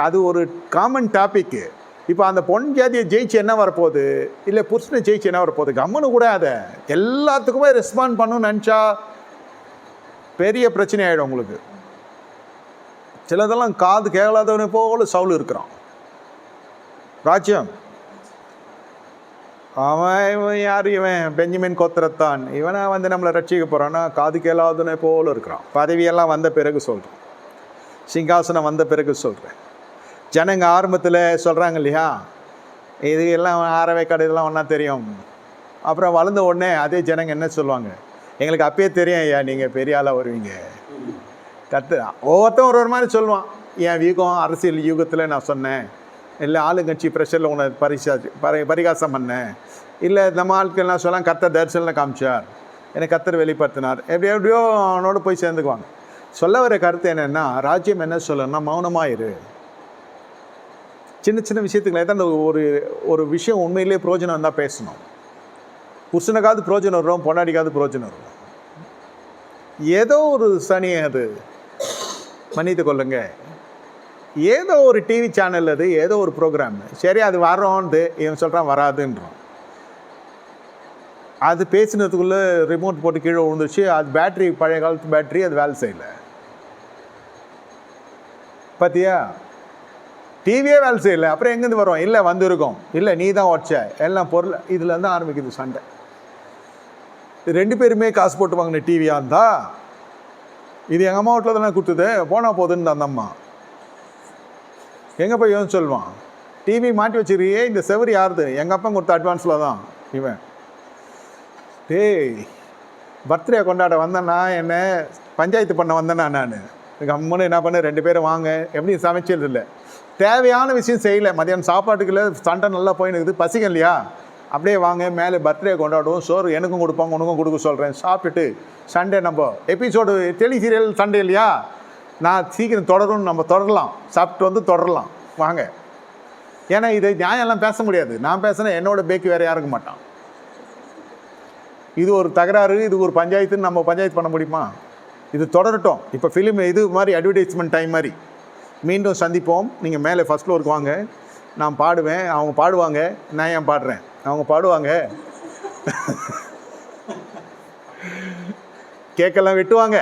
அது ஒரு காமன் டாப்பிக்கு. இப்போ அந்த பொன் ஜாதியை ஜெயிச்சு என்ன வரப்போகுது, இல்லை புருஷனை ஜெயிச்சு என்ன வரப்போகுது? கம்முன்னு கூட அதை எல்லாத்துக்குமே ரெஸ்பாண்ட் பண்ணணும்னு நினச்சா பெரிய பிரச்சனை ஆகிடும் உங்களுக்கு. சிலதெல்லாம் காது கேளாதவனை போல சவுல் இருக்கிறான். ராஜ்யம் அவன் யார்? இவன் பெஞ்சமின் கோத்திரத்தான். இவனை வந்து நம்மளை ரட்சிக்க போகிறான்னா காது கேளாதவனை போல இருக்கிறான். பதவியெல்லாம் வந்த பிறகு சொல்கிறேன், சிங்காசனம் வந்த பிறகு சொல்கிறேன். ஜனங்க ஆரம்பத்தில் சொல்கிறாங்க இல்லையா, இது எல்லாம் ஆறவை கடை இதெல்லாம் ஒன்றா தெரியும். அப்புறம் வளர்ந்த உடனே அதே ஜனங்க என்ன சொல்லுவாங்க, எங்களுக்கு அப்பயே தெரியும் ஐயா நீங்கள் பெரிய ஆளாக வருவீங்க. ஒவ்வொருத்தன் ஒரு மாதிரி சொல்லுவான். என் வீகம் அரசியல் யுகத்தில் நான் சொன்னேன், இல்லை ஆளுங்கட்சி ப்ரெஷரில் உன்னை பரிகாசம் பண்ணேன், இல்லை நம்ம ஆட்கள்லாம் சொல்லலாம் கர்த்தர் தரிசனில் காமிச்சார், எனக்கு கர்த்தர் வெளிப்படுத்தினார், எப்படியோ அவனோட போய் சேர்ந்துக்குவாங்க. சொல்ல வர கருத்து என்னென்னா, ராஜ்யம் என்ன சொல்லணும்னா மௌனமாயிரு. சின்ன சின்ன விஷயத்துக்கு ஏதாவது ஒரு விஷயம் உண்மையிலே பிரோஜனம் தான் பேசணும். புருஷனுக்காவது பிரோஜனம் வரும், பொண்டாடிக்காவது பிரோஜனம் வரும். ஏதோ ஒரு சனி அது மன்னித்து கொள்ளுங்க. ஏதோ ஒரு டிவி சேனல், அது ஏதோ ஒரு ப்ரோக்ராம், சரி அது வரோன்து இவன் சொல்கிறான் வராதுன்றான். அது பேசினதுக்குள்ளே ரிமோட் போட்டு கீழே விழுந்துச்சு. அது பேட்ரி, பழைய காலத்து பேட்ரி, அது வேலை செய்யலை. பார்த்தியா, டிவியே வேலை செய்யலை. அப்புறம் எங்கேருந்து வரும்? இல்லை வந்துருக்கோம், இல்லை நீ தான் உடச்ச, எல்லாம் பொருள். இதில் தான் ஆரம்பிக்குது சண்டை. 2 பேருமே காசு போட்டு வாங்கின டிவியாக இருந்தா, இது எங்கள் அம்மா வீட்டில் தானே கொடுத்தது, போனால் போதுன்னு அந்த அம்மா எங்கே போய் இவன் சொல்லுவான், டிவி மாட்டி வச்சுருக்கியே, இந்த செவரி யாருது? எங்கள் அப்பா கொடுத்த அட்வான்ஸில் தான் இவன். டேய் பர்த்டே கொண்டாட வந்தேன்னா என்ன பஞ்சாயத்து பண்ண வந்தேன்னா நான் கம்முன்னு என்ன பண்ண 2 பேரும் வாங்க எப்படி சமைச்சது இல்லை, தேவையான விஷயம் செய்யலை, மதியானம் சாப்பாட்டுக்குள்ள சண்டை நல்லா போயினுக்குது, பசிக்கும் இல்லையா, அப்படியே வாங்க மேலே பர்த்டே கொண்டாடுவோம், சோறு எனக்கும் கொடுப்பாங்க உனக்கும் கொடுக்க சொல்கிறேன், சாப்பிட்டுட்டு சண்டே நம்ம எபிசோடு டெலி சீரியல் சண்டே இல்லையா, நான் சீக்கிரம் தொடரும்னு நம்ம தொடரலாம், சாப்பிட்டு வந்து தொடரலாம் வாங்க. ஏன்னா இது நியாயம்லாம் பேச முடியாது, நான் பேசுனா என்னோட பேக்கு வேறு யாருக்க மாட்டான். இது ஒரு தகராறு, இது ஒரு பஞ்சாயத்துன்னு நம்ம பஞ்சாயத்து பண்ண முடியுமா? இது தொடரட்டும். இப்போ ஃபிலிம் இது மாதிரி அட்வர்டைஸ்மெண்ட் டைம் மாதிரி மீண்டும் சந்திப்போம். நீங்கள் மேலே ஃபஸ்ட் ஃப்ளோருக்கு வாங்க, நான் பாடுவேன், அவங்க பாடுவாங்க, நான் ஏன் பாடுறேன், அவங்க பாடுவாங்க, கேக்கெல்லாம் வெட்டுவாங்க,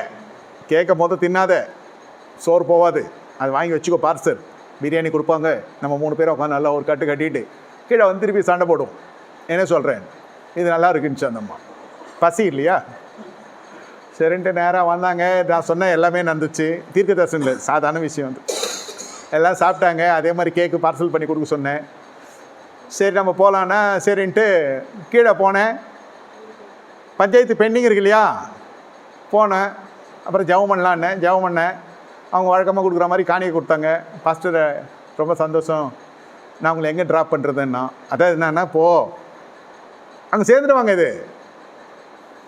கேட்க மொத்தம் தின்னாத, சோறு போகாது, அது வாங்கி வச்சுக்கோ பார்சல், பிரியாணி கொடுப்பாங்க, நம்ம 3 பேரை உட்காந்து நல்லா ஒரு கட்டு கட்டிட்டு கீழே வந்து திருப்பி சண்டை போடும். என்ன சொல்கிறேன், இது நல்லா இருக்குன்னு சொந்தம்மா, பசி இல்லையா, சரின்ட்டு நேராக வந்தாங்க. நான் சொன்ன எல்லாமே நடந்துச்சு, தீர்க்க தரிசனம் இல்லை, சாதாரண விஷயம் வந்து எல்லாம் சாப்பிட்டாங்க. அதே மாதிரி கேக்கு பார்சல் பண்ணி கொடுக்க சொன்னேன். சரி நம்ம போகலான்னா சரின்ட்டு கீழே போனேன், பஞ்சாயத்து பெண்டிங் இருக்கு இல்லையா, போனேன். அப்புறம் ஜெபம் பண்ணலான்னு ஜெபம் பண்ணேன். அவங்க வழக்கமாக கொடுக்குற மாதிரி காணிக்கை கொடுத்தாங்க. பாஸ்டர் ரொம்ப சந்தோஷம், நான் உங்களை எங்கே ட்ராப் பண்ணுறதுன்னா, அதாவது என்னன்னா போ அங்கே சேர்ந்துடுவாங்க. இது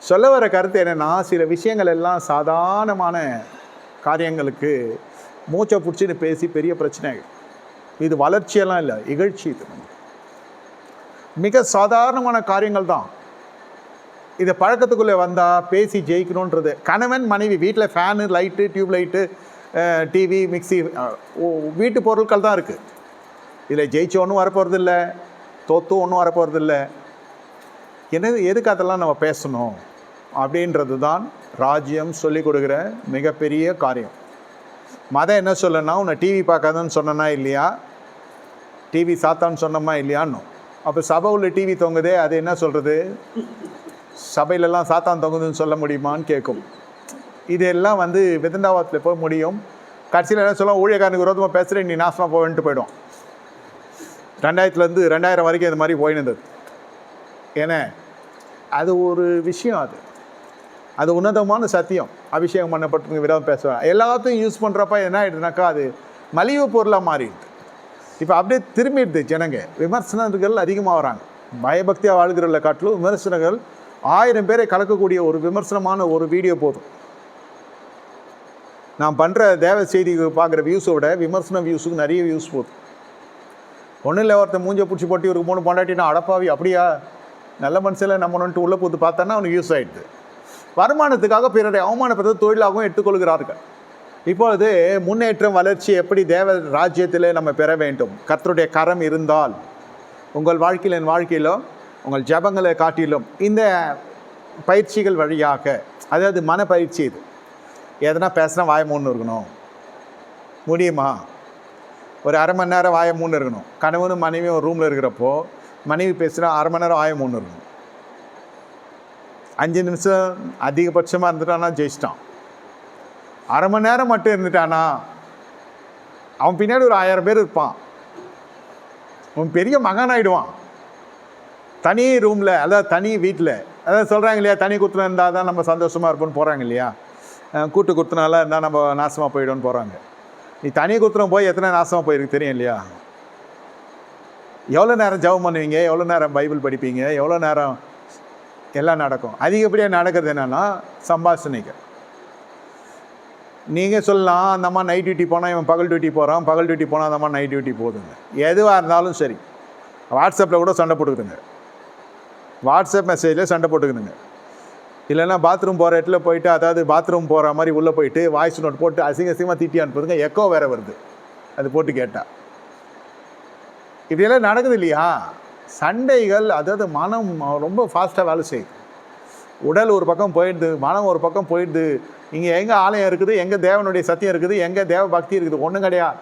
சொல்ல வர கருத்து என்னென்னா, சில விஷயங்கள் எல்லாம் சாதாரணமான காரியங்களுக்கு மூச்சை பிடிச்சின்னு பேசி பெரிய பிரச்சனை. இது வளர்ச்சியெல்லாம் இல்லை, இகழ்ச்சி. இது மிக சாதாரணமான காரியங்கள் தான். இதை பழக்கத்துக்குள்ளே வந்தால் பேசி ஜெயிக்கணுன்றது. கணவன் மனைவி வீட்டில் fan, light, tube light, TV, mixie, வீட்டு பொருட்கள் தான் இருக்குது. இதில் ஜெயிச்சு ஒன்றும் வரப்போகிறது இல்லை, தோத்து ஒன்றும் வரப்போகிறது இல்லை. எதுக்கு அதெல்லாம் நம்ம பேசணும் அப்படின்றது தான் ராஜ்யம் சொல்லிக் கொடுக்குற மிகப்பெரிய காரியம். மதம் என்ன சொல்லனா, உன்னை டிவி பார்க்காதன்னு சொன்னனா இல்லையா, டிவி சாத்தான்னு சொன்னோமா இல்லையான்னு. அப்போ சபை உள்ள டிவி தொங்குதே, அது என்ன சொல்கிறது, சபையிலலாம் சாத்தான் தொங்குதுன்னு சொல்ல முடியுமான்னு கேட்கும். இதெல்லாம் வந்து விதண்டாவாதத்தில் போய் முடியும். கடைசியில் என்ன சொல்ல, ஊழியக்காரனுக்கு விரோதமாக பேசுகிறேன், நீ நாசமாக போவேன்ட்டு போயிடும். 2000 2000 வரைக்கும் இது மாதிரி போயினுது. ஏன்னா அது ஒரு விஷயம், அது உன்னதமான சத்தியம். அபிஷேகம் பண்ணப்பட்டு விரோதம் பேசுவேன் எல்லாத்தையும் யூஸ் பண்ணுறப்ப என்ன ஆகிடுதுனாக்கா, அது மலிவு பொருளாக மாறிடுது. இப்போ அப்படியே திரும்பிடுது. ஜனங்க விமர்சனங்கள் அதிகமாக வராங்க. பயபக்தியாக வாழ்கிறவர்களை காட்டிலும் விமர்சனங்கள் 1000 பேரை கலக்கக்கூடிய ஒரு விமர்சனமான ஒரு வீடியோ போதும். நான் பண்ணுற தேவ செய்தி பார்க்குற வியூஸை விட விமர்சன வியூஸுக்கு நிறைய வியூஸ் போதும். ஒன்றும் இல்லை, ஒருத்தர் மூஞ்சை பிடிச்சி போட்டி ஒரு 3 பொண்டாட்டினா அடப்பாவி அப்படியா நல்ல மனுஷில் நம்ம வந்துட்டு உள்ளே போட்டு பார்த்தான்னா அவனுக்கு யூஸ் ஆகிடுது. வருமானத்துக்காக பிறரை அவமானப்படுத்த தொழிலாகவும் எடுத்துக்கொள்கிறார்கள். இப்பொழுது முன்னேற்றம் வளர்ச்சி எப்படி தேவ ராஜ்யத்தில் நம்ம பெற வேண்டும்? கர்த்தருடைய கரம் இருந்தால் உங்கள் வாழ்க்கையில், என் வாழ்க்கையிலும், உங்கள் ஜபங்களை காட்டிலும் இந்த பயிற்சிகள் வழியாக, அதாவது மன பயிற்சி, இது எதனா பேசுனா வாய மூணு இருக்கணும், முடியுமா? ஒரு அரை மணி நேரம் வாய மூணு இருக்கணும். கணவனும் மனைவியும் ஒரு ரூமில் இருக்கிறப்போ மனைவி பேசுனா அரை மணி நேரம் வாய மூணு இருக்கணும். 5 நிமிஷம் அதிகபட்சமாக இருந்துட்டானா ஜெயிச்சிட்டான். அரை மணி நேரம் மட்டும் இருந்துட்டானா அவன் பின்னாடி ஒரு 1000 பேர் இருப்பான். அவன் பெரிய மகன் ஆகிடுவான். தனி ரூமில், அதாவது தனி வீட்டில், அதாவது சொல்கிறாங்க இல்லையா, தனி குத்துனம் இருந்தால் தான் நம்ம சந்தோஷமாக இருப்போம்னு போகிறாங்க இல்லையா, கூட்டு குத்துனால இருந்தால் நம்ம நாசமாக போயிடும்னு போகிறாங்க. நீ தனி குத்துனம் போய் எத்தனை நாசமாக போயிருக்கு தெரியும் இல்லையா? எவ்வளோ நேரம் ஜெபம் பண்ணுவீங்க, எவ்வளோ நேரம் பைபிள் படிப்பீங்க, எவ்வளோ நேரம் எல்லாம் நடக்கும். அதிகப்படியாக நடக்கிறது என்னென்னா சம்பாஷணைகள். நீங்கள் சொல்லலாம், அந்த அம்மா நைட் டியூட்டி போனால் இவன் பகல் டியூட்டி போகிறான், பகல் டியூட்டி போனால் அந்த அம்மா நைட் டியூட்டி போகுதுங்க. எதுவாக இருந்தாலும் சரி, வாட்ஸ்அப்பில் கூட சண்டை போட்டுக்குதுங்க, வாட்ஸ்அப் மெசேஜில் சண்டை போட்டுக்குதுங்க. இல்லைன்னா பாத்ரூம் போகிற இடத்துல போயிட்டு, அதாவது பாத்ரூம் போகிற மாதிரி உள்ளே போயிட்டு வாய்ஸ் நோட் போட்டு அசிங்கமாக திட்டி அனுப்புதுங்க. எக்கோ வேறு வருது அது போட்டு கேட்டால். இப்படியெல்லாம் நடக்குது இல்லையா? சண்டைகள், அதாவது மனம் ரொம்ப ஃபாஸ்ட்டாக வேலை செய்யுது. உடல் ஒரு பக்கம் போயிடுது, மனம் ஒரு பக்கம் போயிடுது. இங்கே எங்கே ஆலயம் இருக்குது, எங்கே தேவனுடைய சத்தியம் இருக்குது, எங்கே தேவ பக்தி இருக்குது, ஒன்றும் கிடையாது.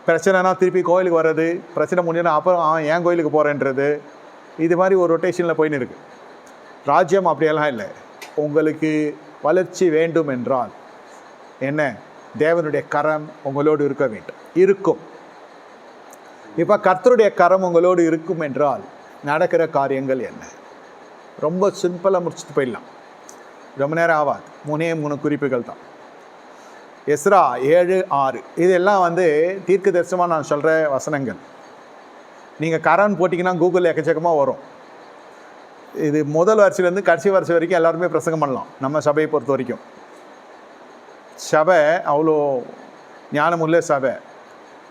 பிரச்சனைனா திருப்பி கோயிலுக்கு வர்றது, பிரச்சனை முடிஞ்சுன்னா அப்புறம் ஏன் கோயிலுக்கு போகிறேன்றது, இது மாதிரி ஒரு ரொட்டேஷனில் போயின்னு இருக்குது. ராஜ்யம் அப்படியெல்லாம் இல்லை. உங்களுக்கு வளர்ச்சி வேண்டும் என்றால் என்ன, தேவனுடைய கரம் உங்களோடு இருக்க வேண்டும், இருக்கும். இப்போ கர்த்தருடைய கரம் உங்களோடு இருக்கும் என்றால் நடக்கிற காரியங்கள் என்ன? ரொம்ப சிம்பிளாக முடிச்சுட்டு போயிடலாம், ரொம்ப நேரம் ஆகாது. 3 குறிப்புகள் தான். எஸ்ரா 7:6 இதெல்லாம் வந்து தீர்க்க தரிசனமாக நான் சொல்கிற வசனங்கள். நீங்கள் கரான் போட்டிங்கன்னா கூகுளில் எக்கச்சக்கமாக வரும். இது முதல் வரிசையிலேருந்து கடைசி வரிசை வரைக்கும் எல்லாருமே பிரசங்கம் பண்ணலாம். நம்ம சபையை பொறுத்த வரைக்கும் சபை அவ்வளோ ஞானமுள்ள சபை.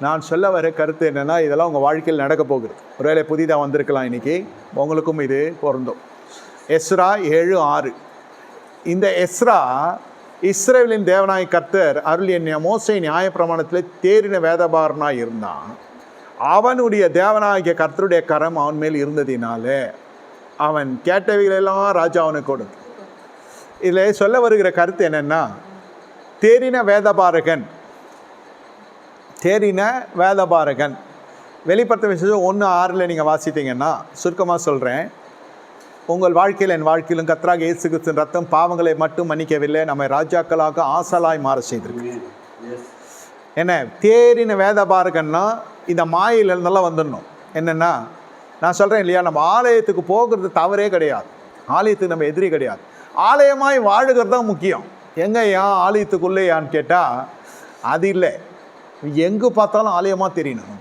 நான் சொல்ல வர கருத்து என்னென்னா, இதெல்லாம் உங்கள் வாழ்க்கையில் நடக்க போகுது. ஒருவேளை புதிதாக வந்திருக்கலாம் இன்றைக்கி, உங்களுக்கும் இது பொருந்தும். எஸ்ரா 7:6 இந்த எஸ்ரா இஸ்ரவேலின் தேவனாய் கர்த்தர் அருளிய மோசே நியாயப்பிரமாணத்தில் தேறின வேதபாரனாக இருந்தான். அவனுடைய தேவனாகிய கர்த்தருடைய கரம் அவன் மேல் இருந்ததினால அவன் கேட்டவைகளெல்லாம் ராஜா அவனுக்கு கொடுத்து. இதில் சொல்ல வருகிற கருத்து என்னென்னா, தேறின வேதபாரகன் வெளிப்படுத்த விசேஷம் 1:6 நீங்கள் வாசித்தீங்கன்னா, சுருக்கமாக சொல்கிறேன், உங்கள் வாழ்க்கையில் என் வாழ்க்கையிலும் கர்த்தராகிய இயேசு கிறிஸ்துவின் ரத்தம் பாவங்களை மட்டும் மன்னிக்கவில்லை, நம்மை ராஜாக்களாக ஆசலாய் மாற செய்திருக்கு. என்ன தேறின வேதபாரகன்னா, இந்த மாயிலிருந்தெல்லாம் வந்துடணும். என்னென்னா, நான் சொல்கிறேன் இல்லையா, நம்ம ஆலயத்துக்கு போகிறது தவறே கிடையாது. ஆலயத்துக்கு நம்ம எதிரி கிடையாது. ஆலயமாய் வாழுகிறது தான் முக்கியம். எங்கேயா ஆலயத்துக்குள்ளேயான்னு கேட்டால் அது இல்லை. எங்கே பார்த்தாலும் ஆலயமாக தெரியணும்.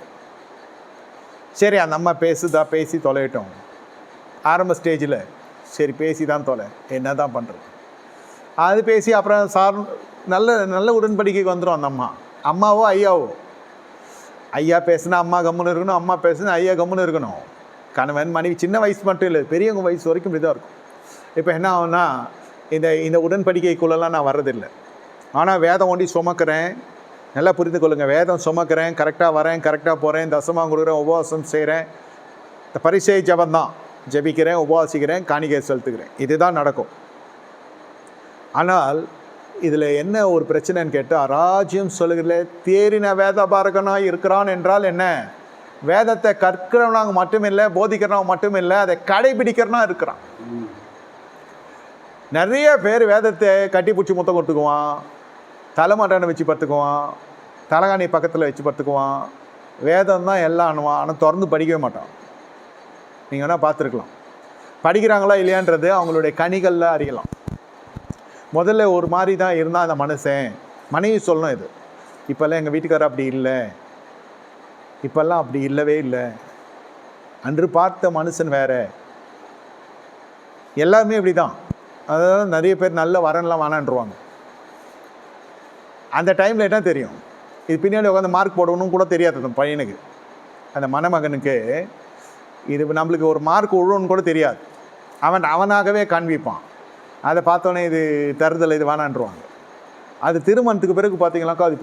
சரி, அந்த அம்மா பேசி தொலையிட்டோம் ஆரம்ப ஸ்டேஜில். சரி, பேசி தான் தொலை, என்ன தான் பண்ணுறது. அது பேசி அப்புறம் நல்ல உடன்படிக்கைக்கு வந்துடும் அந்த அம்மாவோ ஐயாவோ. ஐயா பேசுனா அம்மா கம்முன்னு இருக்கணும், அம்மா பேசுனா ஐயா கம்முன்னு இருக்கணும். கணவன் மனைவி சின்ன வயசு மட்டும் இல்லை, பெரியவங்க வயசு வரைக்கும் இப்படி தான் இருக்கும். இப்போ என்ன ஆகும்னா, இந்த உடன்படிக்கைக்குள்ளெல்லாம் நான் வர்றதில்லை. ஆனால் வேதம் ஒண்டி சுமக்கிறேன். நல்லா புரிந்து கொள்ளுங்கள், வேதம் சுமக்கிறேன், கரெக்டாக வரேன், கரெக்டாக போகிறேன், தசமாக கொடுக்குறேன், உபவாசம் செய்கிறேன், இந்த பரிசை ஜபந்தான், ஜபிக்கிறேன், உபவாசிக்கிறேன், காணிக்கை செலுத்துக்கிறேன், இதுதான் நடக்கும். ஆனால் இதில் என்ன ஒரு பிரச்சனைன்னு கேட்டால், ராஜ்யம் சொல்லுகிறதுல தேறின வேதபாரகனாக இருக்கிறான் என்றால் என்ன? வேதத்தை கற்கிறவனாக மட்டுமில்லை, போதிக்கிறவங்க மட்டுமில்லை, அதை கடைபிடிக்கிறனா இருக்கிறான். நிறைய பேர் வேதத்தை கட்டி பிடிச்சி முத்தம் கொடுத்துக்குவான், தலைமாட்டான வச்சு படுத்துக்குவான், தலகாணி பக்கத்தில் வச்சு படுத்துக்குவான், வேதம் தான் எல்லாம் அணுவான். ஆனால் திறந்து படிக்கவே மாட்டான். நீங்கள் வேணால் பார்த்துருக்கலாம். படிக்கிறாங்களா இல்லையான்றது அவங்களுடைய கனிகளில் அறியலாம். முதல்ல ஒரு மாதிரி தான் இருந்தால் அந்த மனுஷன், மனைவி சொல்லணும் இது. இப்போல்லாம் எங்கள் வீட்டுக்காரர் அப்படி இல்லை, இப்போல்லாம் அப்படி இல்லவே இல்லை, அன்று பார்த்த மனுஷன் வேறு. எல்லாருமே இப்படி தான். அதாவது நிறைய பேர் நல்ல வரன்லாம் வேணான்ருவாங்க. அந்த டைமில் என்ன தெரியும், இது பின்னாடி உட்காந்து மார்க் போடணும் கூட தெரியாது அந்த பையனுக்கு, அந்த மணமகனுக்கு. இது நம்மளுக்கு ஒரு மார்க் விழுன்னு கூட தெரியாது. அவனாகவே காண்பிப்பான். அதை பார்த்தோன்னே இது தருதல், இது வேணான்ருவாங்க. அது திருமணத்துக்கு பிறகு பார்த்தீங்கன்னாக்கா அது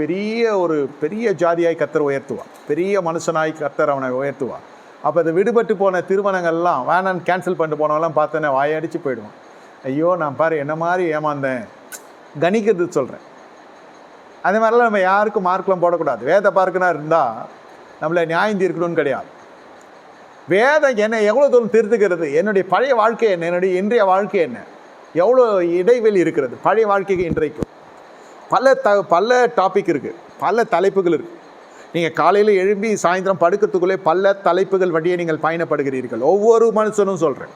பெரிய ஜாதியாய் கர்த்தர் உயர்த்துவான், பெரிய மனுஷனாய் கர்த்தர் அவனை உயர்த்துவான். அப்போ அது விடுபட்டு போன திருமணங்கள்லாம் வேணான்னு கேன்சல் பண்ணிட்டு போனவெல்லாம் பார்த்தோன்னே வாயடிச்சு போயிடுவான். ஐயோ, நான் பாரு என்ன மாதிரி ஏமாந்தேன், கணிக்கிறது சொல்கிறேன். அதே மாதிரிலாம் நம்ம யாருக்கும் மார்க்லாம் போடக்கூடாது. வேத பார்க்கனா இருந்தால் நம்மளை நியாயம் தீர்க்கணும்னு கிடையாது. வேதம் என்ன எவ்வளோ தூரம் திருத்துக்கிறது, என்னுடைய பழைய வாழ்க்கை என்ன, என்னுடைய இன்றைய வாழ்க்கை என்ன, எவ்வளோ இடைவெளி இருக்கிறது பழைய வாழ்க்கைக்கு இன்றைக்கும். பல டாபிக் இருக்குது, பல தலைப்புகள் இருக்குது. நீங்கள் காலையில் எழும்பி சாயந்தரம் படுக்கிறதுக்குள்ளே பல தலைப்புகள் வழியே நீங்கள் பயணப்படுகிறீர்கள். ஒவ்வொரு மனுஷனும் சொல்கிறேன்,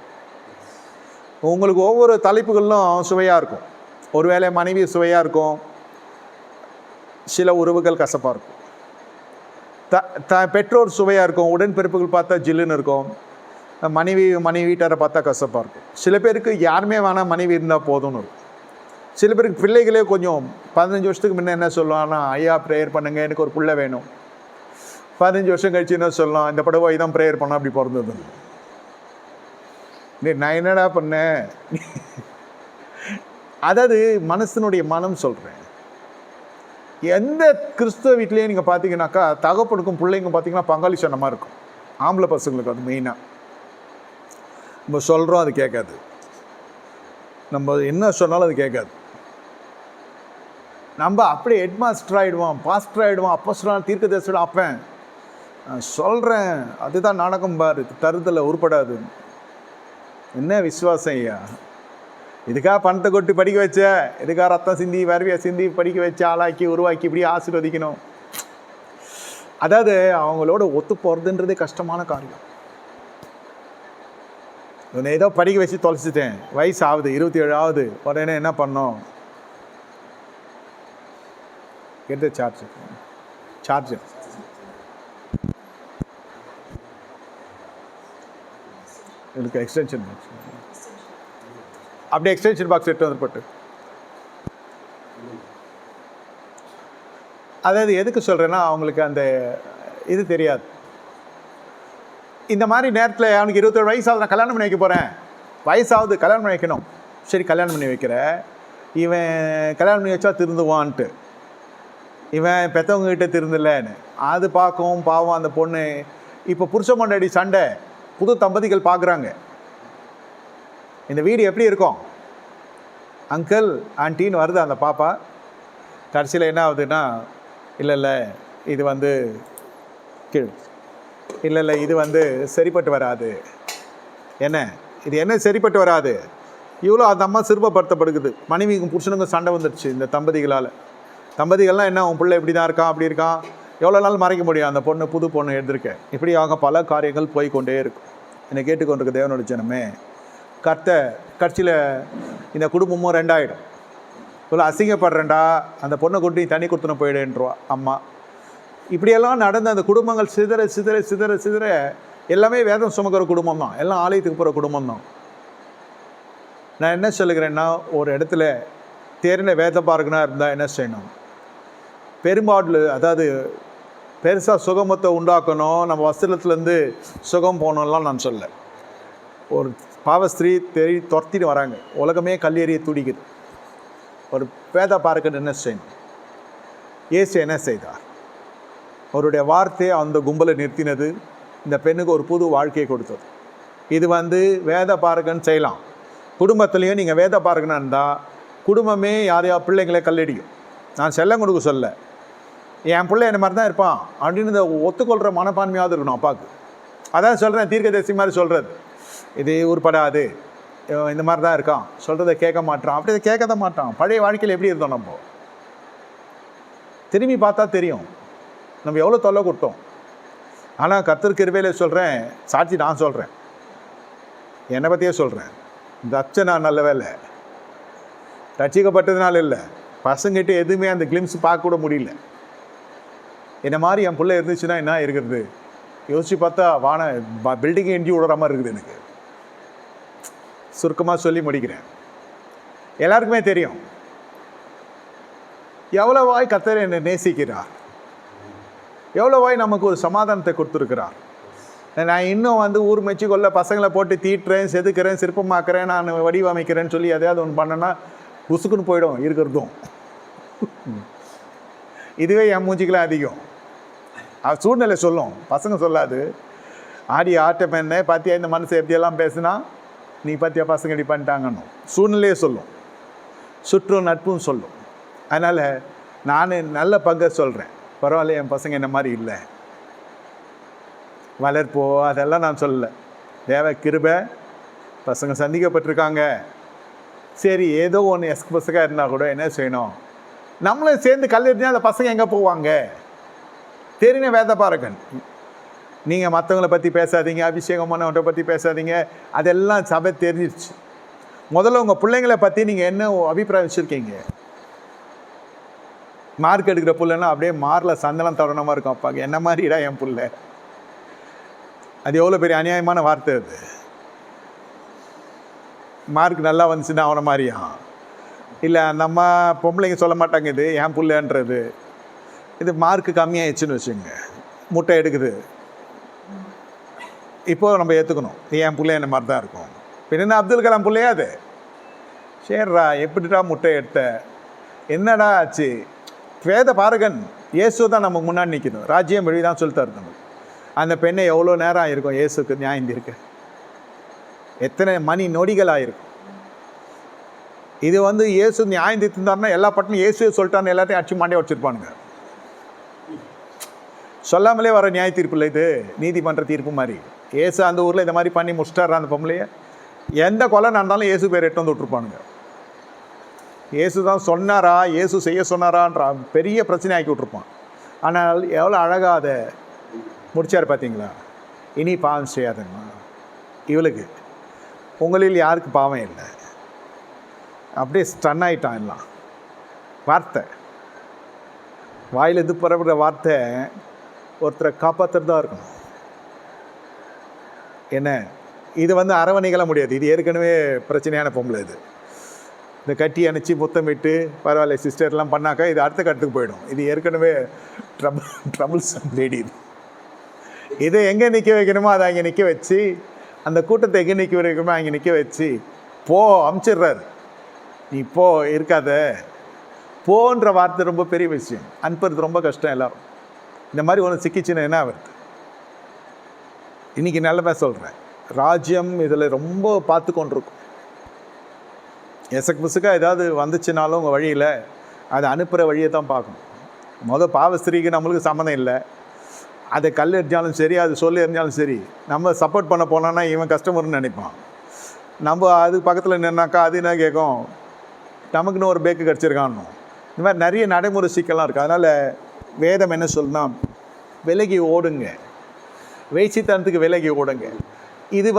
உங்களுக்கு ஒவ்வொரு தலைப்புகளும் சுவையாக இருக்கும். ஒருவேளை மனைவி சுவையாக இருக்கும், சில உறவுகள் கசப்பாக இருக்கும். பெற்றோர் சுவையாக இருக்கும், உடன்பிறப்புகள் பார்த்தா ஜில்லுன்னு இருக்கும், மனைவி வீட்டாரை பார்த்தா கசப்பாக இருக்கும். சில பேருக்கு யாருமே வேணால் மனைவி இருந்தால் போதும்னு இருக்கும். சில பேருக்கு பிள்ளைகளே கொஞ்சம் 15 வருஷத்துக்கு முன்னே என்ன சொல்லுவாங்கன்னா, ஐயா ப்ரேயர் பண்ணுங்கள், எனக்கு ஒரு பிள்ளை வேணும். 15 வருஷம் கழிச்சு என்ன சொல்லலாம், இந்த படவை தான் ப்ரேயர் பண்ணால் அப்படி பிறந்தது. நான் என்னடா பண்ணேன்? அதாவது மனசனுடைய மனம் சொல்கிறேன். எந்த கிறிஸ்துவ வீட்லேயும் நீங்கள் பார்த்தீங்கன்னாக்கா தகப்பனுக்கும் பிள்ளைக்கும் பார்த்தீங்கன்னா பங்காளி சொன்னமாக இருக்கும். ஆம்பளை பசங்களுக்கு அது மெயினாக. நம்ம சொல்கிறோம், அது கேட்காது. நம்ம என்ன சொன்னாலும் அது கேட்காது. நம்ம அப்படியே ஹெட் மாஸ்டர் ஆகிடுவோம், பாஸ்டர் ஆகிடுவோம், அப்போ சொன்னால் தீர்க்க தரிசனம் அப்பேன் சொல்கிறேன், அதுதான் நாடகம் பாரு, தருதலை உருப்படாது. என்ன விசுவாசம் ஐயா? இதுக்காக பணத்தை கொட்டி படிக்க வச்ச, இதுக்காக ரத்தம் சிந்தி வரவியை சிந்தி படிக்க வச்சு ஆளாக்கி உருவாக்கி இப்படி ஆசீர்வதிக்கணும். அதாவது அவங்களோட ஒத்து போகிறதுன்றதே கஷ்டமான காரியம். உன்னை ஏதோ படிக்க வச்சு தொலைச்சிட்டேன், வயசு ஆகுது, 27 ஆகுது, உடனே என்ன பண்ணோம்? எந்த சார்ஜர் இதுக்கு எக்ஸ்டென்ஷன் பாக்ஸ், அப்படியே எக்ஸ்டென்ஷன் பாக்ஸ் எடுத்து வந்துப்பட்டு. அதாவது எதுக்கு சொல்கிறேன்னா, அவங்களுக்கு அந்த இது தெரியாது. இந்த மாதிரி நேரத்தில் அவனுக்கு 27 வயசாகுது, நான் கல்யாணம் பண்ணி வைக்க போகிறேன், வயசாகுது, கல்யாணம் பண்ணி வைக்கணும். சரி கல்யாணம் பண்ணி வைக்கிற, இவன் கல்யாணம் பண்ணி வச்சா திருந்துவான்ட்டு, இவன் பெற்றவங்ககிட்ட திருந்தலைன்னு அது பார்க்கும். பாவம் அந்த பொண்ணு. இப்போ புருஷ பொண்டாட்டி சண்டை, புது தம்பதிகள் பார்க்குறாங்க. இந்த வீடு எப்படி இருக்கும்? அங்கிள் ஆண்டின்னு வருது அந்த பாப்பா. கடைசியில் என்ன ஆகுதுன்னா, இல்லை இது வந்து கீழ், இல்லை இது வந்து சரிப்பட்டு வராது. இது என்ன சரிப்பட்டு வராது? இவ்வளோ அந்த அம்மா சிறுபப்படுத்தப்படுக்குது. மனைவிக்கும் புருஷனுக்கும் சண்டை வந்துடுச்சு இந்த தம்பதிகளால். தம்பதிகள்லாம் என்ன, உன் பிள்ளை இப்படி தான் இருக்கான், அப்படி இருக்கான், எவ்வளோ நாள் மறைக்க முடியும்? அந்த பொண்ணு புது பொண்ணு எடுத்திருக்கேன். இப்படியாக பல காரியங்கள் போய்கொண்டே இருக்கும். என்னை கேட்டுக்கொண்டிருக்க தேவனோட ஜனமே, கட்சியில் இந்த குடும்பமும் ரெண்டாயிடும். இவ்வளோ அசிங்கப்படுறேன்டா, அந்த பொண்ணை கூட்டி தண்ணி கொடுத்துன்னு போயிடுன்றவா அம்மா. இப்படியெல்லாம் நடந்த அந்த குடும்பங்கள் சிதற சிதற சிதற சிதற எல்லாமே வேதம் சுமக்கிற குடும்பம் தான், எல்லாம் ஆலயத்துக்கு போகிற குடும்பம் தான். நான் என்ன சொல்லுகிறேன்னா, ஒரு இடத்துல தேர்ந்த வேத பார்க்கனா இருந்தால் என்ன செய்யணும்? பெரும்பாடு, அதாவது பெருசாக சுகமத்தை உண்டாக்கணும், நம்ம வஸ்திரத்துலேருந்து சுகம் போகணும்லாம் நான் சொல்ல. ஒரு பாவஸ்திரீ துரத்திட்டு வராங்க, உலகமே கல்லெறிய துடிக்குது. ஒரு வேத பார்க்கணும், என்ன செய்யணும்? இயேசு என்ன செய்தார்? அவருடைய வார்த்தையை அந்த கும்பலை நிறுத்தினது, இந்த பெண்ணுக்கு ஒரு புது வாழ்க்கையை கொடுத்தது. இது வந்து வேத பார்க்கன்னு செய்யலாம். குடும்பத்துலேயும் நீங்கள் வேத பார்க்கணும் இருந்தால், குடும்பமே யாரையா பிள்ளைங்களை கல்லடியும். நான் செல்லம் கொடுக்க சொல்ல, என் பிள்ளை என்ன மாதிரி தான் இருப்பான் அப்படின்னு இந்த ஒத்துக்கொள்கிற மனப்பான்மையாவது இருக்கணும் அப்பாவுக்கு. அதான் சொல்கிறேன், தீர்க்கதரிசி மாதிரி சொல்கிறது. இது உருப்படாது, இந்த மாதிரி தான் இருக்கான், சொல்கிறத கேட்க மாட்டான், அப்படி கேட்க தான் மாட்டான். பழைய வாழ்க்கையில் எப்படி இருந்தோம் நம்ம? திரும்பி பார்த்தா தெரியும் நம்ம எவ்வளோ தொல்லை கொடுத்தோம். ஆனால் கர்த்தர் கிருபையில் சொல்கிறேன், சாட்சி நான் சொல்கிறேன், என்னை பற்றியே சொல்கிறேன். இந்த அச்சை நான் நல்ல வேலை ரட்சிக்கப்பட்டதுனால இல்லை, பசங்கிட்ட எதுவுமே அந்த கிளிம்ஸ் பார்க்க கூட முடியல. என்ன மாதிரி என் பிள்ளை இருந்துச்சுன்னா என்ன இருக்கிறது? யோசிச்சு பார்த்தா பில்டிங்கை எஞ்சி விடுற மாதிரி இருக்குது எனக்கு. சுருக்கமாக சொல்லி முடிக்கிறேன். எல்லாருக்குமே தெரியும் எவ்வளவாய் கர்த்தர் என்னை நேசிக்கிறார், எவ்வளவாய் நமக்கு ஒரு சமாதானத்தை கொடுத்துருக்கிறார். நான் இன்னும் வந்து ஊர் மெச்சிக்கொள்ள பசங்களை போட்டு தீட்டுறேன், செதுக்கிறேன், சிற்பமாக்குறேன், நான் வடிவமைக்கிறேன்னு சொல்லி எதையாவது ஒன்று பண்ணேன்னா உசுக்குன்னு போயிடும் இருக்கிறதும். இதுவே என் மூஞ்சிக்கெல்லாம் அதிகம். சூழ்நிலை சொல்லும், பசங்க சொல்லாது. ஆடி ஆட்டம் என்ன பார்த்தியா, இந்த மனசை எப்படியெல்லாம் பேசுனா, நீ பார்த்தியா பசங்க இப்படி பண்ணிட்டாங்கன்னு சூழ்நிலையே சொல்லும், சுற்றும் நட்பும் சொல்லும். அதனால் நான் நல்ல பங்கை சொல்கிறேன். பரவாயில்ல, என் பசங்க என்ன மாதிரி இல்லை, வளர்ப்போ அதெல்லாம் நான் சொல்லலை. தேவ கிருபை, பசங்க சந்திக்கப்பட்டிருக்காங்க. சரி, ஏதோ ஒன்று எஸ்பஸக்காக இருந்தால் கூட என்ன செய்யணும்? நம்மளும் சேர்ந்து கல்லெறிஞ்சால் அந்த பசங்க எங்கே போவாங்க? தெரியும் வேத பாரகன். நீங்கள் மற்றவங்களை பற்றி பேசாதீங்க, அபிஷேகம் பண்ணவன்றை பற்றி பேசாதீங்க, அதெல்லாம் சபை தெரிஞ்சிருச்சு. முதல்ல உங்கள் பிள்ளைங்களை பற்றி நீங்கள் என்ன அபிப்பிராயம் வச்சுருக்கீங்க? மார்க் எடுக்கிற பிள்ளைன்னா அப்படியே மாரில் சந்தனம் தருணமாக இருக்கும். அப்பாங்க என்ன மாதிரிடா என் பிள்ளை. அது எவ்வளோ பெரிய அநியாயமான வார்த்தை அது. மார்க் நல்லா வந்துச்சுன்னா அவனை மாதிரியா? இல்லை, நம்ம பொம்பளைங்க சொல்ல மாட்டாங்க இது என் பிள்ளைன்றது. இது மார்க்கு கம்மியாகிடுச்சுன்னு வச்சுங்க, முட்டை எடுக்குது, இப்போது நம்ம ஏற்றுக்கணும் என் பிள்ளை என்ன மாதிரி தான் இருக்கும். பின்னா அப்துல் கலாம் பிள்ளையா அது? சரிடா, எப்படிடா முட்டை எடுத்த, என்னடா ஆச்சு? வேத பாரகன் இயேசு தான் நமக்கு முன்னாடி நிற்கணும். ராஜ்யம் வழி தான் சொல்லித்தாரு நமக்கு. அந்த பெண்ணை எவ்வளோ நேரம் ஆகிருக்கும் இயேசுக்கு நியாயம் இருக்கு, எத்தனை மணி நொடிகள் ஆகிருக்கும். இது வந்து இயேசு நியாயம் தீர்த்திருந்தாருன்னா எல்லா பட்டனும் இயேசுவே சொல்லிட்டான்னு எல்லாத்தையும் அடிச்சு மாண்டியாக வச்சுருப்பானுங்க. சொல்லாமலே வர நியாய தீர்ப்பு இல்லை இது, நீதிமன்ற தீர்ப்பு மாதிரி. இயேசு அந்த ஊரில் இந்த மாதிரி பண்ணி முடிச்சிட்டாரா அந்த பொம்பளையை? எந்த கொலை நடந்தாலும் இயேசு பேர் எட்டு வந்து விட்டுருப்பானுங்க. இயேசு தான் சொன்னாரா, இயேசு செய்ய சொன்னாரான்ற பெரிய பிரச்சனை ஆக்கி விட்ருப்பான். ஆனால் எவ்வளோ அழகாக அதை முடிச்சார் பார்த்தீங்களா? இனி பாவம் செய்யாதுங்கம்மா. இவளுக்கு உங்களில் யாருக்கு பாவம் இல்லை. அப்படியே ஸ்டன் ஆகிட்டான் எல்லாம். வார்த்தை வாயிலிருந்து புறப்படுற வார்த்தை ஒருத்தரை காப்பாற்றுறதா இருக்கணும். என்ன இது அறவை நிகழ முடியாது. இது ஏற்கனவே பிரச்சனையான பொம்பளை. இது இந்த கட்டி அணைச்சி முத்தமிட்டு பரவாயில்ல சிஸ்டர்லாம் பண்ணாக்கா இது அடுத்த கட்டத்துக்கு போயிடும். இது ஏற்கனவே ட்ரபிள்ஸம் லேடி. இதை எங்கே நிற்க வைக்கணுமோ அதை அங்கே நிற்க வச்சு, அந்த கூட்டத்தை எங்கே நிற்க வைக்கணுமோ அங்கே நிற்க வச்சு போ அமுச்சிடுறாரு. நீ போ இருக்காத போன்ற வார்த்தை ரொம்ப பெரிய விஷயம். அனுப்புறது ரொம்ப கஷ்டம். எல்லோரும் இந்த மாதிரி ஒன்று சிக்கிச்சுன்னா என்ன வருது? இன்றைக்கி நல்ல சொல்கிறேன், ராஜ்யம் இதில் ரொம்ப பார்த்து கொண்டிருக்கும். எசக்கு புசுக்காக ஏதாவது வந்துச்சுனாலும் உங்கள் வழியில் அதை அனுப்புகிற வழியை தான் பார்க்கணும். பாவஸ்திரிக்கு நம்மளுக்கு சம்மந்தம் இல்லை. அதை கல் எறிஞ்சாலும் சரி, அது சொல்லி எறிஞ்சாலும் சரி, நம்ம சப்போர்ட் பண்ண போனோன்னா இவன் கஸ்டமர்னு நினைப்பான். நம்ம அது பக்கத்தில் நின்னாக்கா அது என்ன கேட்கும், நமக்குன்னு ஒரு பேக்கு கிடச்சிருக்கான்னு. இந்த மாதிரி நிறைய நடைமுறை சிக்கல்லாம் இருக்குது. அதனால் வேதம் என்ன சொல்லுன்னா, விலகி ஓடுங்க, வேசித்தனத்துக்கு விலகி ஓடுங்க. இது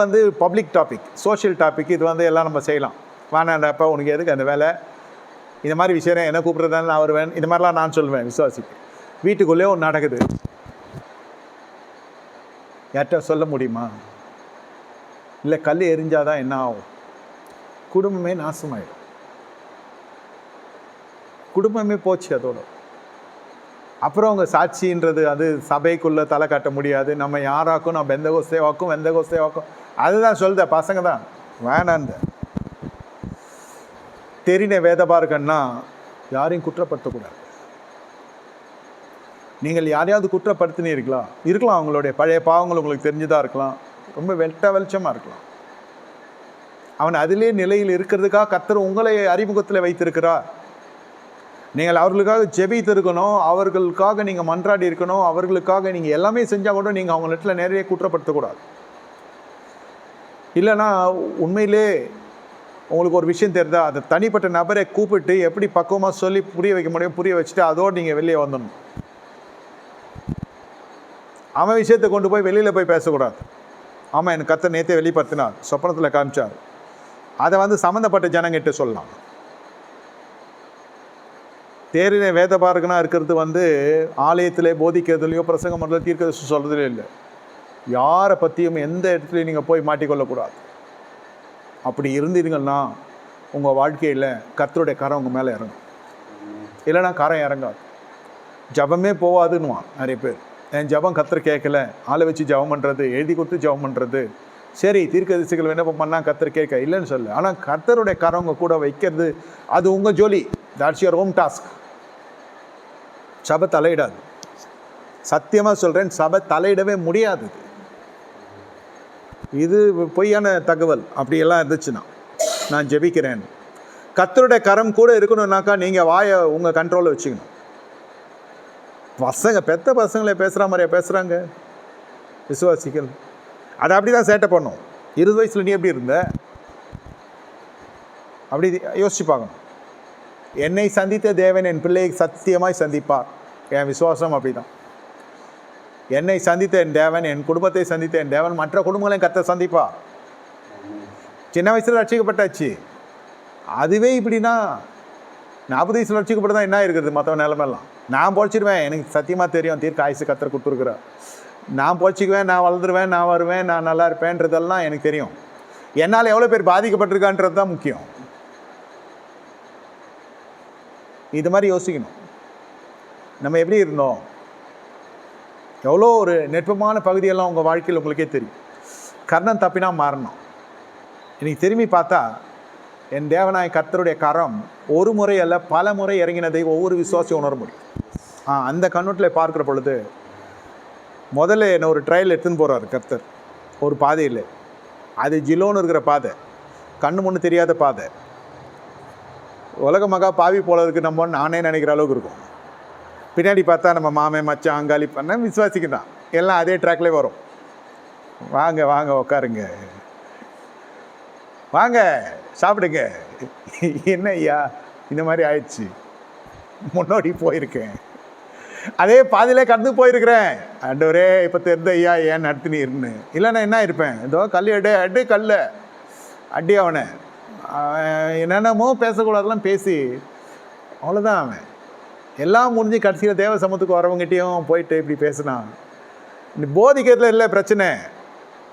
பப்ளிக் டாபிக், சோஷியல் டாபிக். இது எல்லாம் நம்ம செய்யலாம். வேணாண்டப்பா உனக்கு எதுக்கு அந்த வேலை, இந்த மாதிரி விஷயம் என்ன கூப்பிட்றதான்னு நான் வருவேன். இந்த மாதிரிலாம் நான் சொல்லுவேன் விசுவாசிக்கு. வீட்டுக்குள்ளே ஒன்று நடக்குது, யார்கிட்ட சொல்ல முடியுமா? இல்லை கல் எரிஞ்சாதான் என்ன ஆகும்? குடும்பமே நாசமாயிடும். குடும்பமே போச்சு அதோட. அப்புறம் அவங்க சாட்சின்றது அது சபைக்குள்ளே தலை காட்ட முடியாது. நம்ம யாராக்கும் நம்ம எந்த கோஸ்தேவாக்கும் அதுதான் சொல்லுத பசங்க தான் வேணாந்த. தெரிந்த வேத பார்க்கன்னா யாரையும் குற்றப்படுத்தக்கூடாது. நீங்கள் யாரையாவது குற்றப்படுத்தினீர்களா? இருக்கலாம், அவங்களுடைய பழைய பாவங்கள் உங்களுக்கு தெரிஞ்சுதான் இருக்கலாம், ரொம்ப வெளிச்சமாக இருக்கலாம். அவன் அதிலே நிலையில் இருக்கிறதுக்காக கர்த்தர் உங்களை அறிமுகத்தில் வைத்திருக்கிறார். நீங்கள் அவர்களுக்காக ஜெபித்திருக்கணும், அவர்களுக்காக நீங்கள் மன்றாடி இருக்கணும், அவர்களுக்காக நீங்கள் எல்லாமே செஞ்சால் கூட நீங்கள் அவங்க இடத்துல நிறைய குற்றப்படுத்தக்கூடாது. இல்லைன்னா உண்மையிலே உங்களுக்கு ஒரு விஷயம் தெரியுதா, அதை தனிப்பட்ட நபரை கூப்பிட்டு எப்படி பக்குவமாக சொல்லி புரிய வைக்க முடியும் புரிய வச்சுட்டு அதோடு நீங்கள் வெளியே வந்துடணும். அவன் விஷயத்தை கொண்டு போய் வெளியில் போய் பேசக்கூடாது. ஆமாம், எனக்கு கர்த்தர் நேற்றே வெளிப்படுத்தினார், சொப்பனத்தில் காமிச்சார், அதை சம்மந்தப்பட்ட ஜனங்கிட்ட சொல்லலாம். தேறின வேத பார்க்கனா இருக்கிறது ஆலயத்திலே போதிக்கிறதுலையோ பிரசங்கம் பண்ணுறது தீர்க்கதரிசனம் சொல்கிறதுலே இல்லை. யாரை பற்றியும் எந்த இடத்துலையும் நீங்கள் போய் மாட்டிக்கொள்ளக்கூடாது. அப்படி இருந்தீங்கன்னா உங்கள் வாழ்க்கையில் கர்த்தருடைய கரம் உங்கள் மேலே இறங்கும். இல்லைன்னா கரம் இறங்காது, ஜபமே போவாதுன்னுவான் நிறைய பேர். என் ஜபம் கர்த்தர் கேட்கல, ஆளை வச்சு ஜபம் பண்ணுறது, எழுதி கொடுத்து ஜபம் பண்ணுறது. சரி, தீர்க்கதரிசிகள் விண்ணப்பம் பண்ணால் கர்த்தர் கேட்க இல்லைன்னு சொல்ல. ஆனால் கர்த்தருடைய கரம் உங்கள் கூட வைக்கிறது அது உங்கள் ஜோலி. That's your home task. சபை தலையிடாது. சத்தியமாக சொல்கிறேன், சபை தலையிடவே முடியாது. இது பொய்யான தகவல். அப்படியெல்லாம் இருந்துச்சுன்னா நான் ஜெபிக்கிறேன். கர்த்தருடைய கரம் கூட இருக்கணும்னாக்கா நீங்கள் வாயை உங்கள் கண்ட்ரோலில் வச்சுக்கணும். பெத்த பசங்களை பேசுகிற மாதிரியா பேசுகிறாங்க விசுவாசிகள்? அதை அப்படி தான் சேட்டை பண்ணும். 20 வயசில் நீ எப்படி இருந்த? அப்படி யோசிச்சு பார்க்கணும். என்னை சந்தித்த தேவன் என் பிள்ளையை சத்தியமாய் சந்திப்பார். என் விசுவாசம் அப்படி தான். என்னை சந்தித்த என் தேவன், என் குடும்பத்தை சந்தித்த என் தேவன் மற்ற குடும்பங்களையும் கர்த்தர் சந்திப்பார். சின்ன வயசில் ரட்சிக்கப்பட்டாச்சு, அதுவே இப்படின்னா 40 வயசில் ரட்சிக்கப்பட்டதான் என்ன இருக்கிறது மற்ற நிலமெல்லாம்? நான் பொழைச்சிடுவேன், எனக்கு சத்தியமாக தெரியும் தீர்க்க ஆயுசு கர்த்தர் கொடுத்துருக்குறார். நான் பொழைச்சிக்குவேன், நான் வளர்ந்துருவேன், நான் வருவேன், நான் நல்லா இருப்பேன்றதெல்லாம் எனக்கு தெரியும். என்னால் எவ்வளோ பேர் பாதிக்கப்பட்டிருக்கான்றது தான் முக்கியம். இது மாதிரி யோசிக்கணும். நம்ம எப்படி இருந்தோம், எவ்வளோ ஒரு நெருக்கமான பகுதியெல்லாம் உங்கள் வாழ்க்கையில் உங்களுக்கே தெரியும். கர்ணம் தப்பினா மாறணும். இன்னைக்கு திரும்பி பார்த்தா என் தேவனாய கர்த்தருடைய கரம் ஒரு முறை அல்ல பல முறை இறங்கினதை ஒவ்வொரு விசுவாசியும் உணர முடியும். அந்த கண்ணோட்டில் பார்க்குற பொழுது முதல்ல என்ன ஒரு ட்ரையல் எடுத்துன்னு போகிறார் கர்த்தர். ஒரு பாதையில், அது ஜிலோன்னு இருக்கிற பாதை, கண்ணு முன்னு தெரியாத பாதை, உலக மகா பாவி போல இருக்குது நம்ம நானே நினைக்கிற அளவுக்கு இருக்கும். பின்னாடி பார்த்தா நம்ம மாமே மச்சான் அங்காளி பண்ண விசுவாசிக்கு தான் எல்லாம் அதே ட்ராக்லேயே வரும். வாங்க வாங்க உட்காருங்க, வாங்க சாப்பிடுங்க. என்ன ஐயா இந்த மாதிரி ஆயிடுச்சு, முன்னாடி போயிருக்கேன், அதே பாதியிலே கடந்து போயிருக்கிறேன். ஆண்டவரே இப்போ தெரிந்த ஐயா ஏன் நடத்தினீர்னு. இல்லைன்னா என்ன இருப்பேன், ஏதோ கல் எடு கல்ல அடி அவனை என்னென்னமோ பேசக்கூடாதெல்லாம் பேசி அவ்வளோதான். அவன் எல்லாம் முடிஞ்சு கடைசியில் தேவ சமூகத்துக்கு வரவங்ககிட்டையும் போயிட்டு இப்படி பேசினான். இந்த போதிக்கிறதுல இல்லை பிரச்சனை,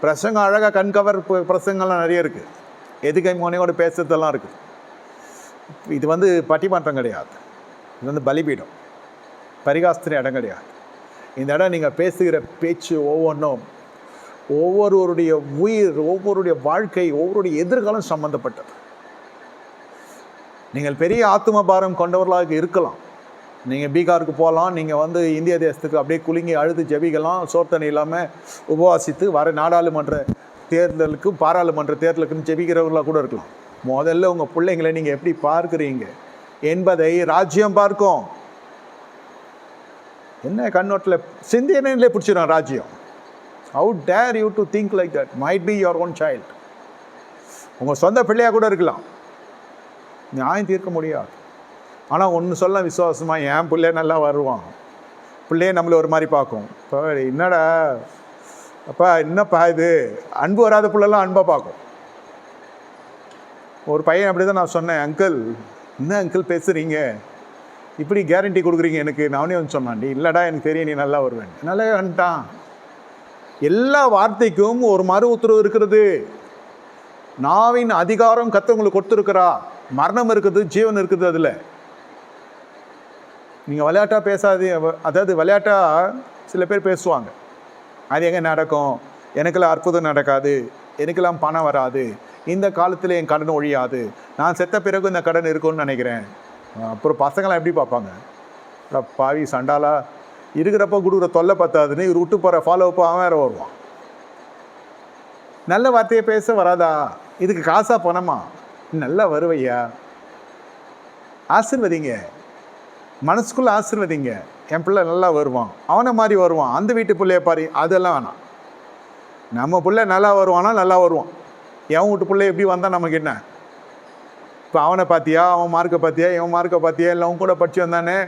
பிரசங்கம் அழகாக கண் கவர் பிரசங்கம்லாம் நிறைய இருக்குது, எதுக்கை மோனையோடு பேசுறதெல்லாம் இருக்குது. இது வந்து பட்டிமன்றம் கிடையாது, இது வந்து பலிபீடம், பரிகாசத்தின் இடம் கிடையாது. இந்த இடம் நீங்கள் பேசுகிற பேச்சு ஒவ்வொன்றும் ஒவ்வொருவருடைய உயிர், ஒவ்வொருடைய வாழ்க்கை, ஒவ்வொருடைய எதிர்காலம் சம்பந்தப்பட்டது. நீங்கள் பெரிய ஆத்தும பாரம் கொண்டவர்களாக இருக்கலாம், நீங்கள் பீகாருக்கு போகலாம், நீங்கள் வந்து இந்திய தேசத்துக்கு அப்படியே குலுங்கி அழுது ஜெபிக்கலாம், சோர்த்தனை இல்லாமல் உபவாசித்து வர நாடாளுமன்ற தேர்தலுக்கும் பாராளுமன்ற தேர்தலுக்குன்னு ஜெபிக்கிறவர்களாக கூட இருக்கலாம். முதல்ல உங்கள் பிள்ளைங்களை நீங்கள் எப்படி பார்க்குறீங்க என்பதை ராஜ்யம் பார்க்கும். என்ன கண்ணோட்டில் சிந்தனையிலே பிடிச்சிடும் ராஜ்யம். How dare you to think like that? Might be your own child. உங்கள் சொந்த பிள்ளையாக கூட இருக்கலாம், நியாயம் தீர்க்க முடியாது. ஆனால் ஒன்று சொல்ல விசுவாசமாக, என் பிள்ளை நல்லா வருவான், பிள்ளையே நம்மளை ஒரு மாதிரி பார்க்கும். இப்போ என்னடா அப்பா என்னப்பா இது, அன்பு வராத பிள்ளைலாம் அன்பாக பார்க்கும். ஒரு பையன் அப்படி தான் நான் சொன்னேன், அங்கிள் என்ன அங்கிள் பேசுகிறீங்க, இப்படி கேரண்டி கொடுக்குறீங்க எனக்கு, நானே வந்து சொன்னான்டி, இல்லைடா எனக்கு தெரியும் நீ நல்லா வருவேன், நல்லா வந்துட்டான். எல்லா வார்த்தைக்கும் ஒரு மறு உத்தரவு இருக்கிறது. நாவின் அதிகாரம் கர்த்தர் கொடுத்துருக்கிறா, மரணம் இருக்குது, ஜீவன் இருக்குது. அதில் நீங்கள் விளையாட்டாக பேசாது, அதாவது விளையாட்டாக சில பேர் பேசுவாங்க, அது எங்கே நடக்கும், எனக்கெல்லாம் அற்புதம் நடக்காது, எனக்கெல்லாம் பணம் வராது, இந்த காலத்தில் என் கடன் ஒழியாது, நான் செத்த பிறகு இந்த கடன் இருக்கும்னு நினைக்கிறேன். அப்புறம் பசங்களாம் எப்படி பார்ப்பாங்க, பாவி சண்டாலா இருக்கிறப்ப கொடுக்குற தொல்லை பத்தாதுன்னு இவர் விட்டு போகிற ஃபாலோ அப் அவன் வேறு வருவான். நல்ல வார்த்தையை பேச வராதா, இதுக்கு காசா பணமா, நல்லா வருவையா, ஆசீர்வதிங்க, மனசுக்குள்ளே ஆசீர்வதிங்க. என் பிள்ளை நல்லா வருவான், அவனை மாதிரி வருவான், அந்த வீட்டு பிள்ளைய பாரு, அதெல்லாம் வேணாம். நம்ம பிள்ளை நல்லா வருவானா நல்லா வருவான், என் வீட்டு பிள்ளை எப்படி வந்தால் நமக்கு என்ன. இப்போ அவனை பார்த்தியா, அவன் மார்க்கை பார்த்தியா, இவன் மார்க்கை பார்த்தியா, இல்லை அவன் கூட படித்து வந்தானே,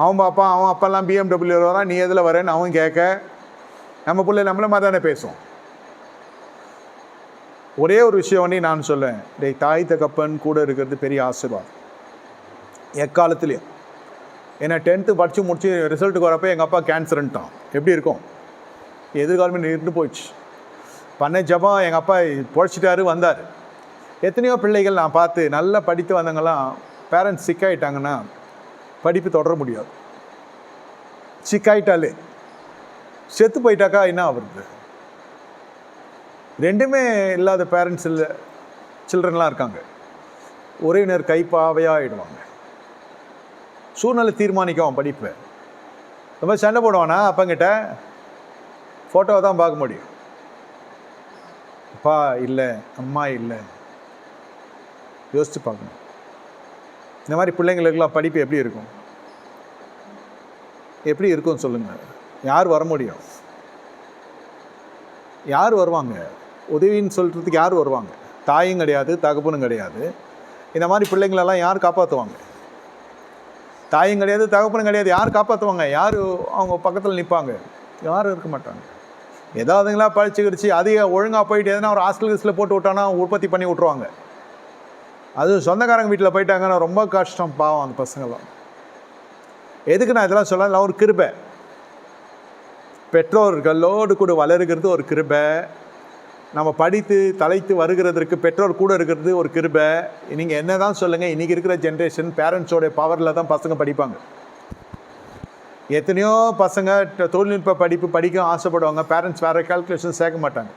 அவன் பாப்பா, அவன் அப்பெல்லாம் BMW வரான், நீ எதில் வரேன்னு அவன் கேட்க, நம்ம பிள்ளை நம்மள மாதிரி தானே பேசுவோம். ஒரே ஒரு விஷயம் ஒன்றே நான் சொல்லேன், டேய் தாய் தகப்பன் கூட இருக்கிறது பெரிய ஆசீர்வாதம் எக்காலத்துலேயும். ஏன்னா 10th படித்து முடிச்சு ரிசல்ட்டுக்கு வரப்போ எங்கள் அப்பா கேன்சருன்ட்டான், எப்படி இருக்கும், எதிர்காலமே இருந்து போயிடுச்சு. பண்ண ஜபம் எங்கள் அப்பா பொழைச்சிட்டாரு, வந்தார். எத்தனையோ பிள்ளைகள் நான் பார்த்து நல்லா படித்து வந்தவங்கலாம் பேரண்ட்ஸ் சிக்காயிட்டாங்கன்னா படிப்பு தொடர முடியாது. சிக்காயிட்டாலே செத்து போயிட்டாக்கா என்ன ஆகுறது. ரெண்டுமே இல்லாத பேரண்ட்ஸ் இல்லை சில்ட்ரன்லாம் இருக்காங்க. உறவினர் கைப்பாவையாக ஆகிடுவாங்க. சூழ்நிலை தீர்மானிக்கும் படிப்பு. ரொம்ப சண்டை போடுவானா அப்பங்கிட்ட, ஃபோட்டோவை தான் பார்க்க முடியும், அப்பா இல்லை அம்மா இல்லை. யோசித்து பார்க்கணும். இந்த மாதிரி பிள்ளைங்களுக்கெல்லாம் படிப்பு எப்படி இருக்கும், எப்படி இருக்கும்னு சொல்லுங்கள். யார் வர முடியும், யார் வருவாங்க உதவின்னு சொல்கிறதுக்கு, யார் வருவாங்க? தாயும் கிடையாது, தகப்பனும் கிடையாது. இந்த மாதிரி பிள்ளைங்களெல்லாம் யார் காப்பாற்றுவாங்க? தாயும் கிடையாது, தகப்பனும் கிடையாது, யார் காப்பாற்றுவாங்க? யார் அவங்க பக்கத்தில் நிற்பாங்க? யாரும் இருக்க மாட்டாங்க. ஏதாவதுங்களா படிச்சு கிடிச்சு அதிக ஒழுங்காக போயிட்டு எதனா ஒரு ஹாஸ்டல் கிஸ்டில் போட்டு விட்டானா உற்பத்தி பண்ணி விட்ருவாங்க. அது சொந்தக்காரங்க வீட்டில் போயிட்டாங்கன்னா ரொம்ப கஷ்டம், பாவம் அந்த பசங்களாம். எதுக்கு நான் இதெல்லாம் சொல்ல, ஒரு கிருபை. பெற்றோர்களோடு கூட வளருகிறது ஒரு கிருபை. நம்ம படித்து தலைத்து வருகிறதுக்கு பெற்றோர் கூட இருக்கிறது ஒரு கிருபை. நீங்கள் என்ன தான் சொல்லுங்கள், இன்றைக்கி இருக்கிற ஜென்ரேஷன் பேரண்ட்ஸோடைய பவரில் தான் பசங்க படிப்பாங்க. எத்தனையோ பசங்க தொழில்நுட்ப படிப்பு படிக்க ஆசைப்படுவாங்க, பேரண்ட்ஸ் வேறு கால்குலேஷன் சேர்க்க மாட்டாங்க.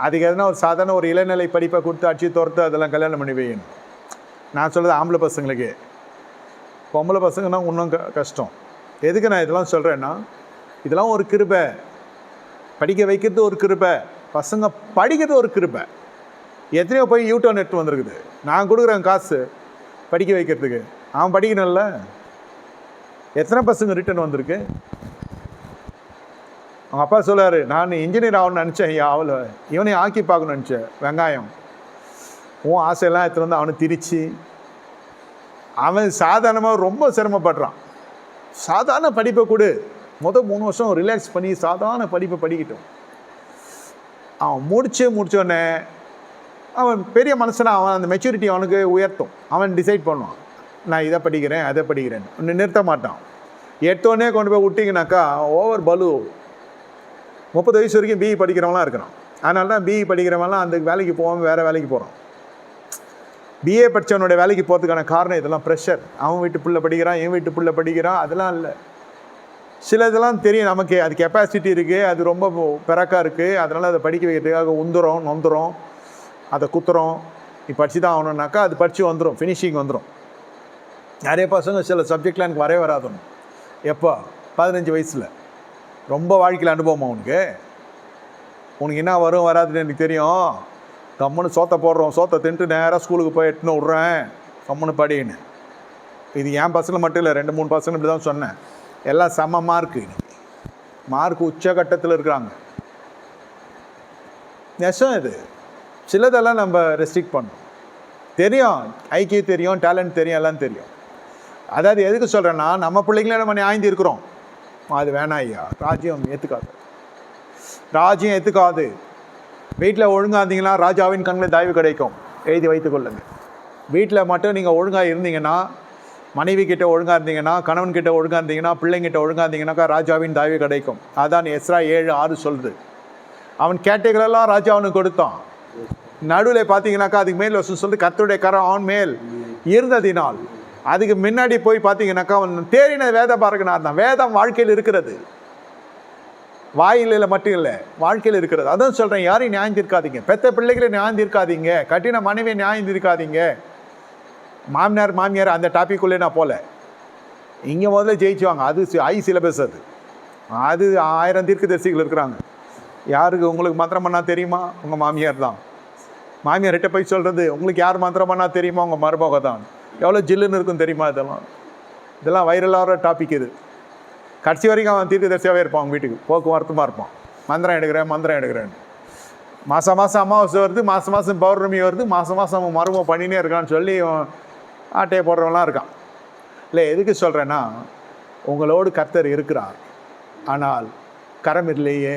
அதுக்கு எதனா ஒரு சாதாரண ஒரு இளநிலை படிப்பை கொடுத்து அடிச்சு துரத்து அதெல்லாம் கல்யாணம் பண்ணி வைக்கணும். நான் சொல்கிறது ஆம்பளை பசங்களுக்கு. பொம்பளை பசங்கன்னா இன்னும் கஷ்டம். எதுக்கு நான் இதெல்லாம் சொல்கிறேன்னா, இதெல்லாம் ஒரு கிருபை. படிக்க வைக்கிறது ஒரு கிருபை, பசங்க படிக்கிறது ஒரு கிருபை. எத்தனையோ போய் யூடர்ன் எடுத்து வந்துருக்குது. நான் கொடுக்குறேன் காசு படிக்க வைக்கிறதுக்கு, அவன் படிக்கணும்ல. எத்தனை பசங்க ரிட்டர்ன் வந்திருக்கு. அவங்க அப்பா சொல்லார், நான் இன்ஜினியர் ஆகணும்னு நினச்சேன், அவளை இவனையும் ஆக்கி பார்க்கணும்னு நினச்சேன். வெங்காயம் உன் ஆசையெல்லாம் எடுத்துகிட்டு வந்து அவனை திரிச்சு, அவன் சாதாரணமாக ரொம்ப சிரமப்படுறான். சாதாரண படிப்பை கொடு, 3 வருஷம் ரிலாக்ஸ் பண்ணி சாதாரண படிப்பை படிக்கட்டும். அவன் முடிச்சோடனே அவன் பெரிய மனுஷனா, அவன் அந்த மெச்சூரிட்டி அவனுக்கு உயர்த்தும். அவன் டிசைட் பண்ணுவான், நான் இதை படிக்கிறேன் அதை படிக்கிறேன், ஒன்று நிறுத்த மாட்டான். எடுத்தோடனே கொண்டு போய் விட்டிங்கனாக்கா ஓவர் பலு. 30 வயசு வரைக்கும் பிஇ படிக்கிறவங்களாம் இருக்கிறான். அதனால தான் பிஇ படிக்கிறவங்களாம் அந்த வேலைக்கு போகாமல் வேறு வேலைக்கு போகிறான். பிஏ படித்தவனுடைய வேலைக்கு போகிறதுக்கான காரணம் இதெல்லாம் ப்ரெஷர். அவன் வீட்டு பிள்ளை படிக்கிறான், என் வீட்டு பிள்ளை படிக்கிறான், அதெல்லாம் இல்லை. சில இதெல்லாம் தெரியும் நமக்கு, அது கெப்பாசிட்டி இருக்குது, அது ரொம்ப பிறக்காக இருக்குது, அதனால் அதை படிக்க வைக்கிறதுக்காக உந்துறோம் நொந்துறோம், அதை குத்துறோம். நீ படித்து தான் ஆகணுன்னாக்கா அது படித்து வந்துடும், ஃபினிஷிங் வந்துடும். நிறைய பசங்க சில சப்ஜெக்டில் எனக்கு வரவே வராதுன்னு. எப்போ? 15 வயசில். ரொம்ப வாழ்க்கையில் அனுபவம் அவனுக்கு. உனக்கு என்ன வரும் வராதுன்னு எனக்கு தெரியும், கம்முன்னு சோத்தை போடுறோம், சோத்தை தின்ட்டு நேராக ஸ்கூலுக்கு போய் எட்டுன்னு விட்றேன், கம்முன்னு படின்னு. இது என் பசங்களை மட்டும் இல்லை, 2-3 பசங்க இப்படி தான் சொன்னேன். எல்லாம் செம்ம மார்க்கு, மார்க் உச்சகட்டத்தில் இருக்கிறாங்க. நெசம் இது. சிலதெல்லாம் நம்ம ரெஸ்ட்ரிக்ட் பண்ணோம். தெரியும், ஐக்கிய தெரியும், டேலண்ட் தெரியும், எல்லாம் தெரியும். அதாவது எதுக்கு சொல்கிறேன்னா, நம்ம பிள்ளைங்களே நம்ம நியாய்ந்து இருக்கிறோம். அது வேணாம் ஐயா, ராஜ்யம் ஏற்றுக்காது, ராஜ்யம் ஏற்றுக்காது. வீட்டில் ஒழுங்காக இருந்தீங்கன்னா ராஜாவின் கண்ணில் தயவு கிடைக்கும், எழுதி வைத்து கொள்ளுங்கள். வீட்டில் மட்டும் நீங்கள் ஒழுங்காக இருந்தீங்கன்னா, மனைவி கிட்ட ஒழுங்காக இருந்தீங்கன்னா, கணவன் கிட்ட ஒழுங்காக இருந்தீங்கன்னா, பிள்ளைங்கிட்ட ஒழுங்காக இருந்தீங்கன்னாக்கா ராஜாவின் தயவு கிடைக்கும். அதான் எஸ்ரா 7:6 சொல்லுது. அவன் கேட்டைகளெல்லாம் ராஜா அவனுக்கு கொடுத்தான். நடுவில் பார்த்தீங்கன்னாக்கா அதுக்கு மேல் சொல்லுது, கர்த்தருடைய கரம் அவன் மேல் இருந்ததினால். அதுக்கு முன்னாடி போய் பார்த்தீங்கன்னாக்கா அவன் தேறின வேத பார்க்கனார் தான். வேதம் வாழ்க்கையில் இருக்கிறது, வாயிலில் மட்டும் இல்லை, வாழ்க்கையில் இருக்கிறது. அதான் சொல்கிறேன், யாரையும் நியாயம் தீர்க்காதீங்க, பெத்த பிள்ளைகளை நியாயம் தீர்க்காதீங்க, கட்டின மனைவியை நியாயம் தீர்க்காதீங்க. மாமியார் அந்த டாப்பிக்குள்ளே நான் போகல. இங்கே முதல்ல ஜெயிச்சுவாங்க, அது சிலபஸ். அது 1000 தீர்க்கதரிசிகள் இருக்கிறாங்க. யாருக்கு உங்களுக்கு மந்திரம் பண்ணால் தெரியுமா? உங்கள் மாமியார் தான். மாமியார்கிட்ட போய் சொல்கிறது, உங்களுக்கு யார் மந்திரம் பண்ணால் தெரியுமா? உங்கள் மருமக தான். எவ்வளோ ஜில்லுன்னு இருக்கும் தெரியுமா? இதெல்லாம் வைரலாகிற டாபிக். இது கடைசி வரைக்கும் அவன் தீர்க்கதரிசியாகவே இருப்பான். அவங்க வீட்டுக்கு போக்குவரத்துமாக இருப்பான். மந்திரம் எடுக்கிறேன். மாதம் அமாவாசை வருது, மாதம் பௌர்ணமி வருது, மாதம் அவன் மருமம் பண்ணினே இருக்கான்னு சொல்லி ஆட்டையை போடுறவங்களாம் இருக்கான். இல்லை, எதுக்கு சொல்கிறேன்னா, உங்களோடு கர்த்தர் இருக்கிறார், ஆனால் கரம் இல்லையே.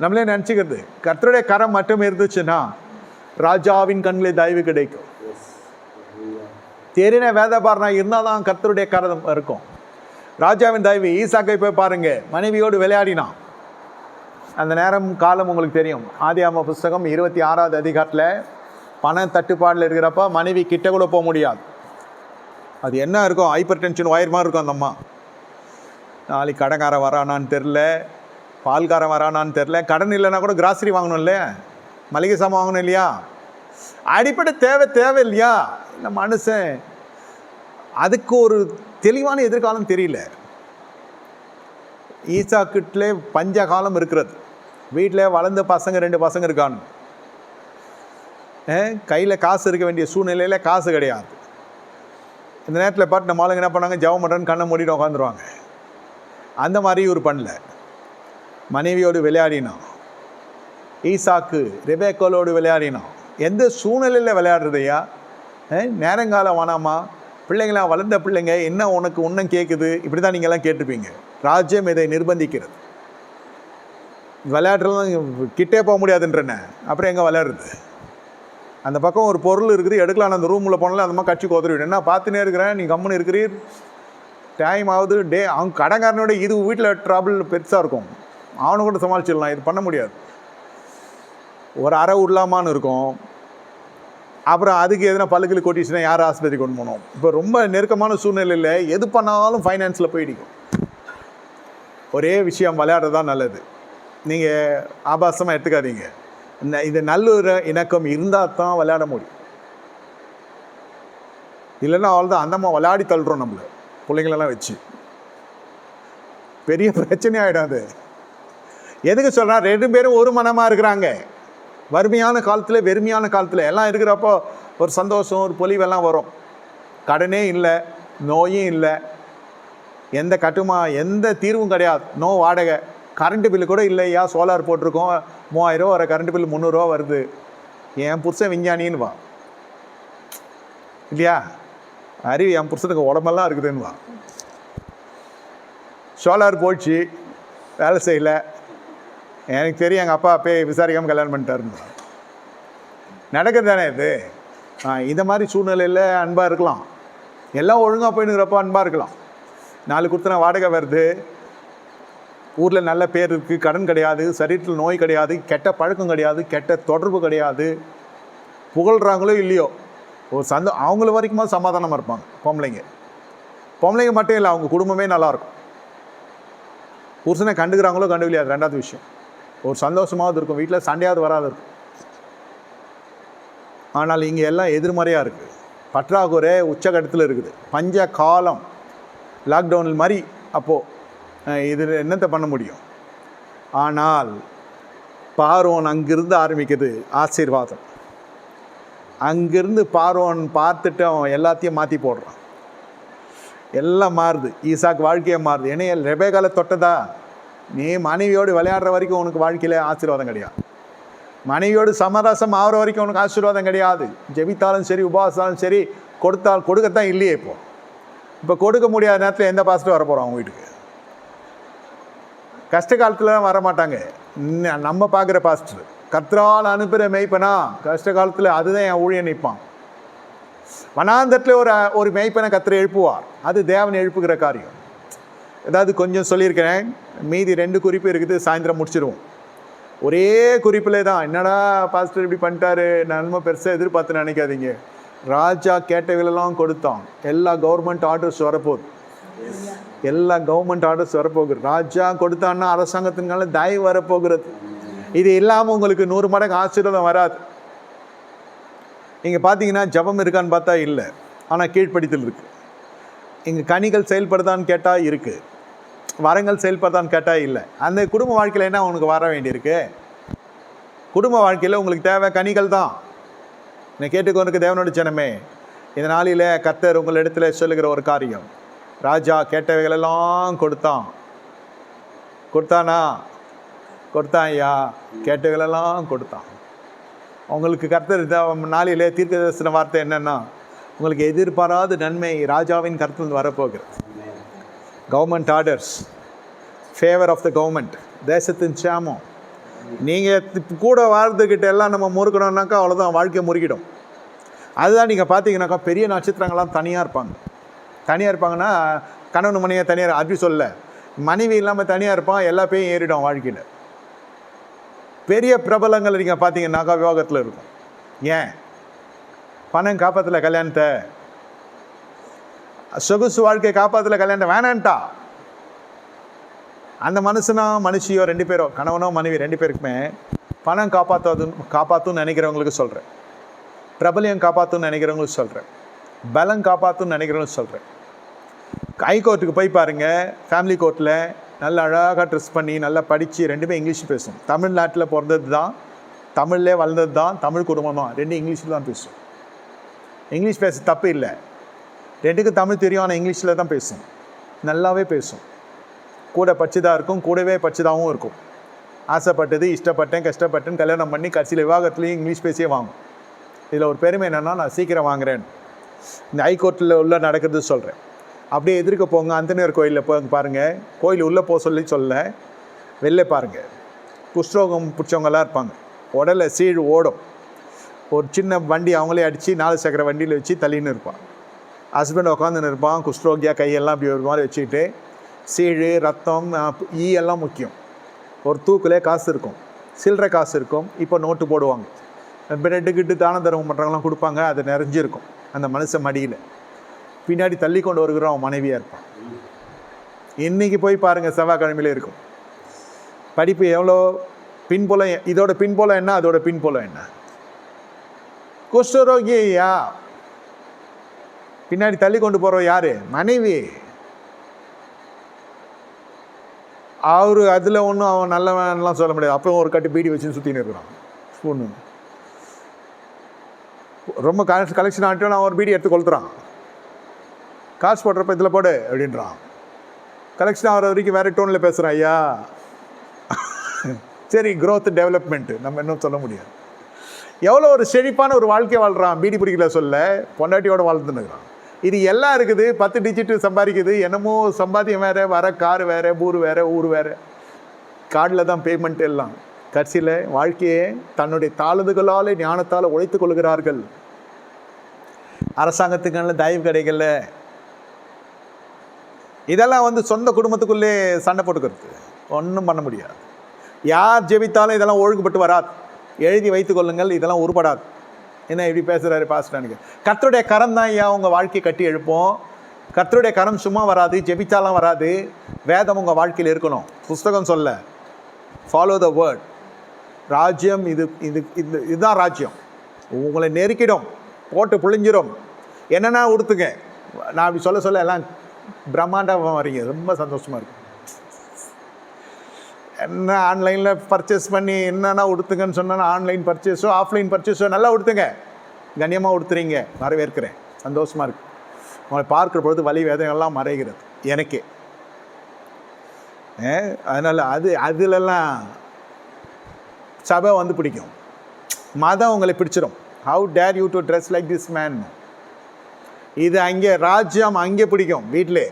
நம்மளே நினச்சிக்கிறது கர்த்தருடைய கரம் மட்டும் இருந்துச்சுன்னா ராஜாவின் கண்ணில் தயவு கிடைக்கும். தேறின வேதபாரனா இருந்தால் தான் கர்த்தருடைய கரம் இருக்கும். ராஜாவின் தயவு. ஈசாக்கை போய் பாருங்க, மனைவியோடு விளையாடினான். அந்த நேரம் காலம் உங்களுக்கு தெரியும். ஆதியாகம புஸ்தகம் 26வது அதிகாரத்தில் பண தட்டுப்பாடில் இருக்கிறப்ப மனைவி கிட்ட கூட போக முடியாது. அது என்ன இருக்கும்? ஹைப்பர் டென்ஷன் ஒயர் மாதிரி இருக்கும் அந்த அம்மா. நாளைக்கு கடைக்காரன் வரானான்னு தெரில, பால்காரன் வரானான்னு தெரில, கடன் இல்லைன்னா கூட கிராசரி வாங்கணும் இல்லையா, மளிகை சாமான் வாங்கணும் இல்லையா, அடிப்படை தேவை இல்லையா? இந்த மனுஷன் அதுக்கு ஒரு தெளிவான எதிர்காலம் தெரியல. ஈசாக்கிட்டே பஞ்ச காலம் இருக்கிறது. வீட்டில் வளர்ந்த பசங்க 2 பசங்க இருக்கானு, கையில் காசு இருக்க வேண்டிய சூழ்நிலையில் காசு கிடையாது. இந்த நேரத்தில் பார்த்து நம்ம ஆளுங்க என்ன பண்ணாங்க? ஜெபம் பண்ணுறேன்னு கண்ணை மூடிட்டு உட்காந்துருவாங்க. அந்த மாதிரி இவர் பண்ணல. மனைவியோடு விளையாடினான். ஈசாக்கு ரெபேக்காளோடு விளையாடினான். எந்த சூழ்நிலையில் விளையாடுறதையா? நேரங்காலம் வேணாமா? பிள்ளைங்களாம் வளர்ந்த பிள்ளைங்க, என்ன உனக்கு ஒன்றும் கேட்குது, இப்படி தான் நீங்கள்லாம் கேட்டுப்பீங்க. ராஜ்யம் இதை நிர்பந்திக்கிறது. விளையாடுறதுலாம் கிட்டே போக முடியாதுன்றன, அப்புறம் எங்கே விளையாடுறது? அந்த பக்கம் ஒரு பொருள் இருக்குது, எடுக்கலாம், அந்த ரூமில் போனாலும் அந்த மாதிரி கட்சி கோதறிவிடும். என்ன பார்த்துனே இருக்கிறேன், நீ கம்முன்னு இருக்கிறீர், டைம் ஆகுது. அவங்க கடைக்காரனோட இது வீட்டில் ட்ரபிள் பெருசாக இருக்கும். அவனை கூட சமாளிச்சிடலாம், இது பண்ண முடியாது. ஒரு அறை விடலாமான்னு இருக்கும். அப்புறம் அதுக்கு எதனா பல்லுக்கு கொட்டிச்சுன்னா யார் ஆஸ்பத்திரி கொண்டு போகணும்? இப்போ ரொம்ப நெருக்கமான சூழ்நிலையில் எது பண்ணாலும் ஃபைனான்ஸில் போயிடிக்கும். ஒரே விஷயம், விளையாடுறது தான் நல்லது. நீங்கள் ஆபாசமாக எடுத்துக்காதீங்க. இந்த நல்ல இணக்கம் இருந்தால் தான் விளையாட முடியும். இல்லைன்னா அவ்வளோதான், அந்தம்மா விளையாடி தள்ளுறோம் நம்மளை, பிள்ளைங்களெல்லாம் வச்சு. பெரிய பிரச்சனை ஆகிடாது. எதுக்கு சொல்கிறா? 2 பேரும் ஒரு மனமாக இருக்கிறாங்க. வறுமையான காலத்தில், வெறுமையான காலத்தில் எல்லாம் இருக்கிறப்போ ஒரு சந்தோஷம், ஒரு பொலிவெல்லாம் வரும். கடனே இல்லை, நோயும் இல்லை, எந்த தீர்வும் கிடையாது. நோ வாடகை, கரண்ட்டு பில்லு கூட இல்லையா, சோலார் போட்டிருக்கோம், 3000 ரூபா வர கரண்ட்டு பில்லு 300 ரூபா வருது. என் புருஷன் விஞ்ஞானின்னு வா இல்லையா? அறிவு என் புருஷனுக்கு உடம்பெல்லாம் இருக்குதுன்னு வா. சோலார் போச்சு, வேலை செய்யலை, எனக்கு தெரியும், எங்கள் அப்பா அப்பே விசாரிக்காமல் கல்யாணம் பண்ணிட்டாருன்னு. நடக்குது தானே இது. இந்த மாதிரி சூழ்நிலையில் அன்பாக இருக்கலாம். எல்லாம் ஒழுங்காக போயினுங்கிறப்போ அன்பாக இருக்கலாம். 4 கொடுத்தன வாடகை வருது, ஊரில் நல்ல பேர் இருக்குது, கடன் கிடையாது, சரீரத்தில் நோய் கிடையாது, கெட்ட பழக்கம் கிடையாது, கெட்ட தொடர்பு கிடையாது, புகழ்கிறாங்களோ இல்லையோ ஒரு அவங்கள வரைக்குமா சமாதானமாக இருப்பாங்க. பொம்பளைங்க மட்டும் இல்லை, அவங்க குடும்பமே நல்லாயிருக்கும். புருஷனை கண்டுக்கிறாங்களோ கண்டுக்கலையா அது 2வது விஷயம். ஒரு சந்தோஷமாவது இருக்கும், வீட்டில் சண்டையாவது வராது இருக்கும். ஆனால் இங்கே எல்லாம் எதிர்மறையாக இருக்குது. பற்றாக்குறை உச்சகட்டத்தில் இருக்குது. பஞ்ச காலம், லாக்டவுனில் மாதிரி. அப்போது இது என்னத்தை பண்ண முடியும்? ஆனால் பார்வோன் அங்கிருந்து ஆரம்பிக்குது ஆசீர்வாதம். அங்கிருந்து பார்வோன் பார்த்துட்டு அவன் எல்லாத்தையும் மாற்றி போடுறான். எல்லாம் மாறுது. ஈசாக்கு வாழ்க்கையை மாறுது. ஏன்னா ரெபேக்கால தொட்டதா? நீ மனைவியோடு விளையாடுற வரைக்கும் உனக்கு வாழ்க்கையில் ஆசீர்வாதம் கிடையாது. மனைவியோடு சமரசம் ஆகிற வரைக்கும் உனக்கு ஆசீர்வாதம் கிடையாது. ஜெபித்தாலும் சரி, உபவாசாலும் சரி, கொடுக்கத்தான் இல்லையே. இப்போ கொடுக்க முடியாத நேரத்தில் எந்த பாஸ்டர் வர போகிறோம் அவங்க வீட்டுக்கு? கஷ்ட காலத்தில் வரமாட்டாங்க. நம்ம பார்க்குற பாஸ்டர் கர்த்தரால் அனுப்புகிற மேய்ப்பனா கஷ்ட காலத்தில் அதுதான் என் ஊழியன் நிற்பான். வனாந்தரத்தில் ஒரு மேய்ப்பனை கர்த்தர் எழுப்புவார். அது தேவன் எழுப்புகிற காரியம். ஏதாவது கொஞ்சம் சொல்லியிருக்கிறேன், மீதி 2 குறிப்பு இருக்குது, சாயந்தரம் முடிச்சிடுவோம். ஒரே குறிப்பிலே தான். என்னடா பாஸ்டர் இப்படி பண்ணிட்டாரு, நன்மை பெருசாக எதிர்பார்த்து நினைக்காதீங்க. ராஜா கேட்டவங்களெல்லாம் கொடுத்தான். எல்லா கவர்மெண்ட் ஆர்டர்ஸ் வரப்போகுது. ராஜா கொடுத்தான்னா அரசாங்கத்தினால தயவு வரப்போகிறது. இது இல்லாமல் உங்களுக்கு 100 மடங்கு ஆசீர்வாதம் வராது. இங்கே பார்த்தீங்கன்னா ஜபம் இருக்கான்னு பார்த்தா இல்லை, ஆனால் கீழ்ப்படித்தல் இருக்குது. இங்கே கனிகள் செயல்படுதான்னு கேட்டால் இருக்குது, வரங்கள் செயல்படுதான்னு கேட்டால் இல்லை. அந்த குடும்ப வாழ்க்கையில் என்ன உங்களுக்கு வர வேண்டியிருக்கு? குடும்ப வாழ்க்கையில் உங்களுக்கு தேவை கனிகள் தான். நான் கேட்டுக்கொண்டிருக்க தேவனோட ஜனமே, இந்த நாளில் கர்த்தர் உங்களிடத்துல சொல்லுகிற ஒரு காரியம், ராஜா கேட்டவைகளெல்லாம் கொடுத்தான் ஐயா, கேட்டவைகளெல்லாம் கொடுத்தான். உங்களுக்கு கர்த்தர் நாளிலே தீர்க்க தரிசன வார்த்தை என்னென்னா, உங்களுக்கு எதிர்பாராத நன்மை ராஜாவின் கருத்தில் வரப்போகிறது. Government orders, favour of the government, தேசத்தின் சேமம். நீங்கள் கூட வாழ்ந்துக்கிட்ட எல்லாம் நம்ம முறுக்கணும்னாக்கா அவ்வளோதான், வாழ்க்கையை முறுக்கிடும். அதுதான் நீங்கள் பார்த்தீங்கன்னாக்கா பெரிய நட்சத்திரங்கள்லாம் தனியாக இருப்பாங்கன்னா கணவன் மனைவியாக தனியாக, அப்படி சொல்ல, மனைவி இல்லாமல் தனியாக இருப்பான், எல்லா பேயும் ஏறிடும் வாழ்க்கையில். பெரிய பிரபலங்கள் நீங்கள் பார்த்தீங்கன்னாக்கா விவாகத்தில் இருக்கும். ஏன்? பணம் காப்பாற்றல கல்யாணத்தை, சொகுசு வாழ்க்கை காப்பாற்றல கல்யாணத்தை, வேணான்ட்டா. அந்த மனுஷியோ 2 பேரோ, கணவனோ மனைவி 2 பேருக்குமே பணம் காப்பாற்றுன்னு நினைக்கிறவங்களுக்கு சொல்கிறேன், பிரபலியம் காப்பாற்றுன்னு நினைக்கிறவங்களுக்கு சொல்கிறேன், பலம் காப்பாற்றுன்னு நினைக்கிறவங்களுக்கு சொல்கிறேன். ஹைகோர்ட்டுக்கு போய் பாருங்கள், ஃபேமிலி கோர்ட்டில் நல்ல அழகாக ட்ரெஸ் பண்ணி நல்லா படித்து 2 இங்கிலீஷ் பேசும். தமிழ்நாட்டில் பிறந்தது தான், தமிழ்லே வளர்ந்தது தான், தமிழ் குடும்பம் தான், 2 இங்கிலீஷில் தான் பேசும். இங்கிலீஷ் பேச தப்பு இல்லை, 2க்கும் தமிழ் தெரியும், ஆனால் இங்கிலீஷில் தான் பேசும், நல்லாவே பேசும். கூட படிச்சுதான் இருக்கும், கூடவே படிச்சுதாகவும் இருக்கும். ஆசைப்பட்டது, இஷ்டப்பட்டேன், கஷ்டப்பட்டேன்னு கல்யாணம் பண்ணி கடைசியில் விவாகத்துலேயும் இங்கிலீஷ் பேசியே வாங்கும். இதில் ஒரு பெருமை என்னென்னா, நான் சீக்கிரம் வாங்குறேன். இந்த ஹைகோர்ட்டில் உள்ள நடக்கிறது சொல்கிறேன். அப்படியே எதிர்க்க போங்க, அந்தனியார் கோயிலில் போய் பாருங்கள், கோயில் உள்ளே போக சொல்ல வெளில பாருங்கள், குஷ்ரோகம் பிடிச்சவங்களாம் இருப்பாங்க, உடலை சீழ் ஓடும். ஒரு சின்ன வண்டி அவங்களே அடித்து 4 சக்கர வண்டியில் வச்சு தள்ளின்னு இருப்பான். ஹஸ்பண்ட் உட்காந்துன்னு இருப்பான், குஷ்ரோகியாக கையெல்லாம் அப்படி ஒரு மாதிரி வச்சுக்கிட்டு, சீழ், ரத்தம், எல்லாம் முக்கியம். ஒரு தூக்கிலே காசு இருக்கும், சில்லறை காசு இருக்கும். இப்போ நோட்டு போடுவாங்க, பிரெட்டுக்கிட்டு தான தர்மம் பண்ணுறவங்களாம் கொடுப்பாங்க, அது நிறைஞ்சிருக்கும் அந்த மனுஷன் மடியில். பின்னாடி தள்ளி கொண்டு வருகிறோம் மனைவியாக இருப்பான். இன்றைக்கி போய் பாருங்கள், செவ்வாய்க்கிழமையிலே இருக்கும். படிப்பு எவ்வளோ பின்புலம், இதோட பின்புலம் என்ன, அதோட பின்புலம் என்ன? குஷ்டரோகியா பின்னாடி தள்ளி கொண்டு போகிறோம் யார்? மனைவி. அவரு அதில் ஒன்றும் அவன் நல்லவன்லாம் சொல்ல முடியாது. அப்புறம் ஒரு கட்டு பீடி வச்சுன்னு சுற்றின்னு இருக்கிறான். ஒன்று ரொம்ப கலெக்ஷன் ஆகிட்டோன்னு அவன் ஒரு பீடி எடுத்து கொளுத்துறான். காசு போடுறப்ப இதில் போடு அப்படின்றான். கலெக்ஷன் ஆகிற வரைக்கும் வேறு டோனில் பேசுகிறான். ஐயா சரி, க்ரோத் டெவலப்மெண்ட்டு நம்ம இன்னும் சொல்ல முடியாது. எவ்வளோ ஒரு செழிப்பான ஒரு வாழ்க்கை வாழ்கிறான். பீடி பிடிக்கல சொல்ல, பொண்டாட்டியோடு வாழ்ந்துன்னுக்குறான். இது எல்லாம் இருக்குது. 10 டிஜிட்டு சம்பாதிக்குது. என்னமோ சம்பாத்தியம் வேறு, வர கார் வேறு, ஊர் வேறு, கார்டில் தான் பேமெண்ட் எல்லாம். கடைசியில் வாழ்க்கையை தன்னுடைய தாளந்துகளால் ஞானத்தால் உழைத்து கொள்கிறார்கள். அரசாங்கத்துக்கான தயவு கிடைக்கல. இதெல்லாம் சொந்த குடும்பத்துக்குள்ளே சண்டை போட்டுக்கிறது, ஒன்றும் பண்ண முடியாது. யார் ஜெபித்தாலும் இதெல்லாம் ஒழுங்குபட்டு வராது. எழுதி வைத்துக் கொள்ளுங்கள், இதெல்லாம் உருப்படாது. என்ன இப்படி பேசுகிறாரு பாஸ்டர்? கர்த்தருடைய கரம் தான் ஐயா உங்கள் வாழ்க்கையை கட்டி எழுப்போம். கர்த்தருடைய கரம் சும்மா வராது, ஜெபித்தாலாம் வராது. வேதம் உங்கள் வாழ்க்கையில் இருக்கணும். புஸ்தகம் சொல்ல ஃபாலோ த வேர்ட். ராஜ்யம் இதுதான் ராஜ்யம். உங்களை நெருக்கிடும், போட்டு புழிஞ்சிடும். என்னென்னா உடுத்துங்க. நான் அப்படி சொல்ல எல்லாம் பிரம்மாண்டமாக வரீங்க, ரொம்ப சந்தோஷமாக இருக்கும். என்ன ஆன்லைனில் பர்ச்சேஸ் பண்ணி என்னென்னா உடுத்துங்கன்னு சொன்னால் ஆன்லைன் பர்ச்சேஸோ ஆஃப்லைன் பர்ச்சேஸோ நல்லா உடுத்துங்க, கண்ணியமாக உடுத்துறீங்க, வரவேற்கிறேன், சந்தோஷமாக இருக்குது. உங்களை பார்க்குற பொழுது வலி வேதனைகள்லாம் மறைகிறது எனக்கே. அதனால் அதிலெல்லாம் சபை பிடிக்கும், மதம் உங்களை பிடிச்சிடும். How dare you to dress like this man. இது அங்கே ராஜ்யம் அங்கே பிடிக்கும், வீட்டிலே.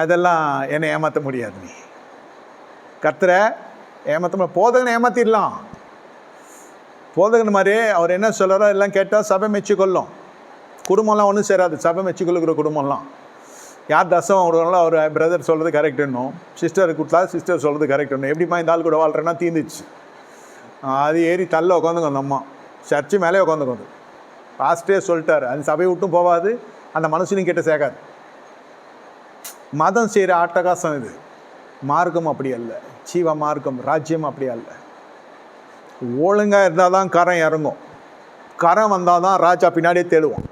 அதெல்லாம் என்னை ஏமாற்ற முடியாது. நீ கர்த்தரை ஏமாற்ற, போதகனை ஏமாற்றிடலாம். போதகன் மாதிரி அவர் என்ன சொல்கிறாரோ எல்லாம் கேட்டால் சபை மெச்சிக்கொள்ளும். குடும்பம்லாம் ஒன்றும் சேராது, சபை மெச்சிக்கொள்ளுக்கிற குடும்பம்லாம். யார் தசம் விடுவாங்களோ அவர் பிரதர் சொல்கிறது கரெக்டுன்னும், சிஸ்டருக்கு கொடுத்தா சிஸ்டர் சொல்கிறது கரெக்டுன்னும். எப்படிமா இந்த ஆள் கூட வாழ்கிறேன்னா தீர்ந்துச்சு. அது ஏறி தள்ள உட்காந்துங்க அந்த அம்மா, சர்ச்சு மேலே உட்காந்துக்கோது. பாஸ்டே சொல்லிட்டார், அது சபையை விட்டும் போகாது, அந்த மனுஷனையும் கிட்ட சேர்க்காது. மதம் செய்கிற ஆட்டகாசம் இது. மார்க்கம் அப்படி அல்ல, ஜீவ மார்க்கம், ராஜ்யம் அப்படி அல்ல. ஒழுங்காக இருந்தால் தான் கரம் இறங்கும். கரம் வந்தால் தான் ராஜா பின்னாடியே தேடுவோம்.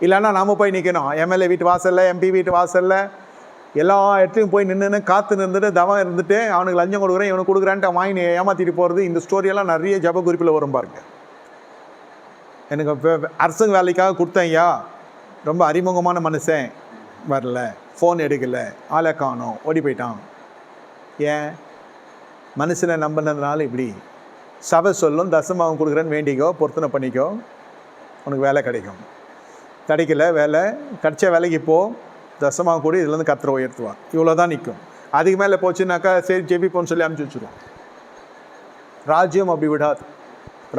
இல்லைன்னா நம்ம போய் நிற்கணும். எம்எல்ஏ வீட்டு வாசலில், எம்பி வீட்டு வாசலில், எல்லா இடத்துலையும் போய் நின்று காற்று நின்றுட்டு தவம் இருந்துட்டு அவனுக்கு லஞ்சம் கொடுக்குறேன் இவனுக்கு கொடுக்குறான்ட்டு வாங்கி ஏமாற்றிட்டு போகிறது. இந்த ஸ்டோரியெல்லாம் நிறைய ஜப குறிப்பில் வரும் பாருங்க. எனக்கு இப்போ அரசாங்க வேலைக்காக கொடுத்தேன்யா, ரொம்ப அறிமுகமான மனுஷன், வரல, ஃபோன் எடுக்கலை, ஆளை காணோம், ஓடி போயிட்டான். ஏன்? மனுஷனை நம்பினதுனால இப்படி. சபை சொல்லும், தசமாவும் கொடுக்குறேன்னு வேண்டிக்கோ, பொருத்தனை பண்ணிக்கோ, உனக்கு வேலை கிடைக்கும். கிடைக்கல வேலை, கிடைச்ச வேலைக்கு போ, தசமாவும் கூட இதுலேருந்து கர்த்தரை உயர்த்துவான். இவ்வளோ தான் நிற்கும். அதுக்கு மேலே போச்சுன்னாக்கா சரி ஜெபிப்போன்னு சொல்லி அனுப்பிச்சி வச்சுருவோம். ராஜ்யம் அப்படி விடாது.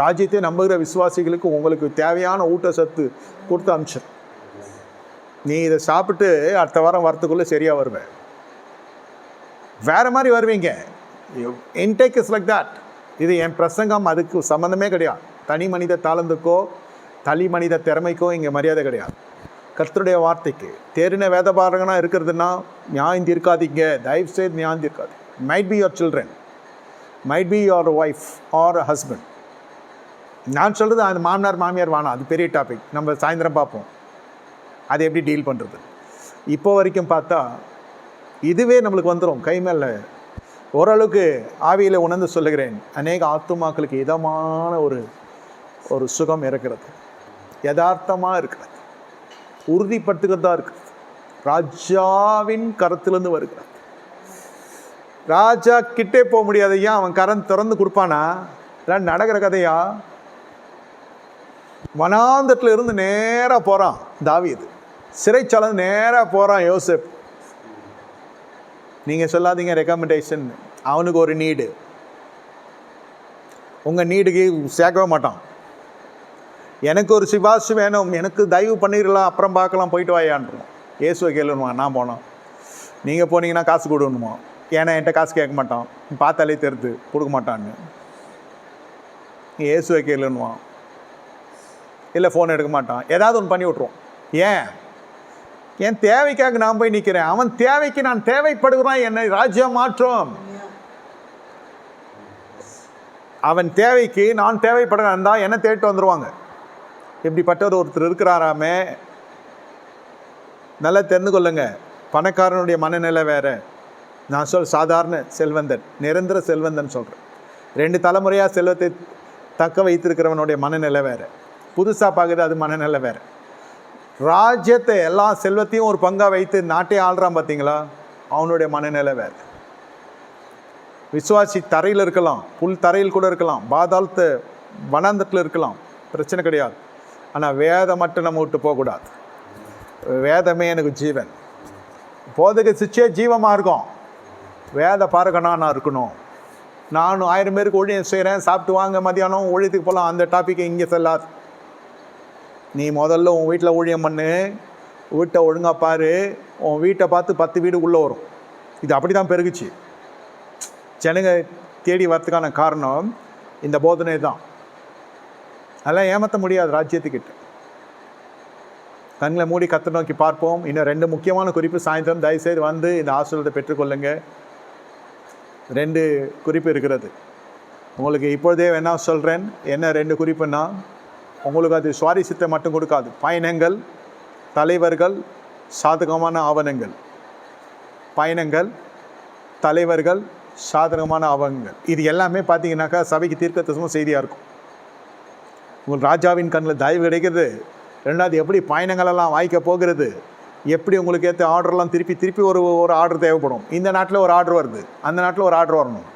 ராஜ்யத்தை நம்புகிற விசுவாசிகளுக்கு உங்களுக்கு தேவையான ஊட்டச்சத்து கொடுத்து அனுப்பிச்சிடும். நீ இதை சாப்பிட்டு அடுத்த வாரம் வரத்துக்குள்ளே சரியாக வருவேன். வேறு மாதிரி வருவீங்க. Intake is like that. இது என் பிரசங்கம், அதுக்கு சம்மந்தமே கிடையாது. தனி மனித தாளந்துக்கோ தனி மனித திறமைக்கோ இங்கே மரியாதை கிடையாது. கர்த்தருடைய வார்த்தைக்கு தேறின வேதபாரகனாக இருக்கிறதுனா நியாயம் தீர்க்காதீங்க, தயவு செய்து நியாயம் தீர்க்காது. Might be your children, might be your wife or husband. நான் சொல்கிறது அந்த மாமனார் மாமியார் வேணாம், அது பெரிய டாபிக், நம்ம சாயந்தரம் பார்ப்போம் அதை எப்படி டீல் பண்ணுறது. இப்போ வரைக்கும் பார்த்தா இதுவே நம்மளுக்கு வந்துடும் கை மேலே. ஓரளவுக்கு ஆவியில் உணர்ந்து சொல்லுகிறேன், அநேக ஆத்துமாக்களுக்கு இதமான ஒரு சுகம் இருக்கிறது, யதார்த்தமாக இருக்கிறது, உறுதிப்படுத்துகிறதா இருக்கிறது. ராஜாவின் கரத்திலிருந்து வருகிறது. ராஜா கிட்டே போக முடியாதையா, அவன் கரம் திறந்து கொடுப்பானா? இதெல்லாம் நடக்கிற கதையா? வனாந்தத்தில் இருந்து நேராக போகிறான் தாவீது, சிறைச்சாலை நேராக போகிறான் யோசேப். நீங்கள் சொல்லாதீங்க ரெக்கமெண்டேஷன், அவனுக்கு ஒரு நீடு. உங்கள் நீடுக்கு சேர்க்கவே மாட்டான். எனக்கு ஒரு சிபாரிசு வேணும், எனக்கு தயவு பண்ணிடலாம், அப்புறம் பார்க்கலாம், போயிட்டு வாயான்றோம். இயேசுவை கேளுணுமா, நான் போனோம். நீங்கள் போனீங்கன்னா காசு கொடுக்கணுமா? ஏன்னா என்கிட்ட காசு கேட்க மாட்டான், பார்த்தாலே தெரிது கொடுக்க மாட்டான்னு. இயேசுவை கேளுணுமா, இல்லை ஃபோன் எடுக்க மாட்டான், ஏதாவது ஒன்று பண்ணி விட்ருவோம். ஏன்? என் தேவைக்காக நான் போய் நிற்கிறேன், அவன் தேவைக்கு நான் தேவைப்படுகிறான், என்னை ராஜ்யம் மாற்றும். அவன் தேவைக்கு நான் தேவைப்படுகிறேன் தான் என்னை தேடிட்டு வந்துடுவாங்க. இப்படிப்பட்டவர் ஒருத்தர் இருக்கிறாராமே. நல்லா தெரிந்து கொள்ளுங்க, பணக்காரனுடைய மனநிலை வேறு. நான் சாதாரண செல்வந்தன், நிரந்தர செல்வந்தன் சொல்கிறேன். 2 தலைமுறையாக செல்வத்தை தக்க வைத்திருக்கிறவனுடைய மனநிலை வேறு, புதுசாக பார்க்குது அது மனநிலை வேறு. ராஜ்யத்தை எல்லா செல்வத்தையும் ஒரு பங்காக வைத்து நாட்டை ஆள்றான் பார்த்தீங்களா, அவனுடைய மனநிலை வேறு. விசுவாசி தரையில் இருக்கலாம், புல் தரையில் கூட இருக்கலாம், பாதாளத்து வனாந்தத்தில் இருக்கலாம், பிரச்சனை கிடையாது. ஆனால் வேதம் மட்டும் நம்ம விட்டு போகக்கூடாது. வேதமே எனக்கு ஜீவன். போதக சிச்சே ஜீவமாக இருக்கும், வேத பாரகனா நான் இருக்கணும். நான் 1000 பேருக்கு ஊழியம் செய்கிறேன், சாப்பிட்டு வாங்க மதியானம் ஊழியத்துக்கு போகலாம், அந்த டாப்பிக்கை இங்கே செல்லாது. நீ முதல்ல உன் வீட்டில் ஊழியம் பண்ணு, வீட்டை ஒழுங்காக பாரு, உன் வீட்டை பார்த்து 10 வீடு உள்ளே வரும். இது அப்படி தான் பெருகுச்சு. ஜனங்க தேடி வரத்துக்கான காரணம் இந்த போதனை தான். அதெல்லாம் ஏமாற்ற முடியாது ராஜ்யத்துக்கிட்ட. கண்களை மூடி கர்த்தரை நோக்கி பார்ப்போம். இன்னும் 2 முக்கியமான குறிப்பு சாயந்தரம் தயவுசெய்து வந்து இந்த ஆசீர்வாதத்தை பெற்றுக்கொள்ளுங்க. 2 குறிப்பு இருக்கிறது உங்களுக்கு. இப்பொழுதே வேணா சொல்கிறேன். என்ன 2 குறிப்புன்னா, உங்களுக்கு அது சுவாரஸ்யத்தை மட்டும் கொடுக்காது. பயணங்கள், தலைவர்கள், சாதகமான ஆவணங்கள். பயணங்கள், தலைவர்கள், சாதகமான ஆவணங்கள். இது எல்லாமே பார்த்தீங்கன்னாக்கா சபைக்கு தீர்க்கதரிசன செய்தியாக இருக்கும். உங்களுக்கு ராஜாவின் கண்ணில் தயவு கிடைக்கிறது. 2வது, எப்படி பயணங்களெல்லாம் வாய்க்க போகிறது, எப்படி உங்களுக்கு ஏற்ற ஆர்டர்லாம் திருப்பி ஒரு ஆர்டர் தேவைப்படும். இந்த நாட்டில் ஒரு ஆர்டர் வருது, அந்த நாட்டில் ஒரு ஆர்டர் வரணும்.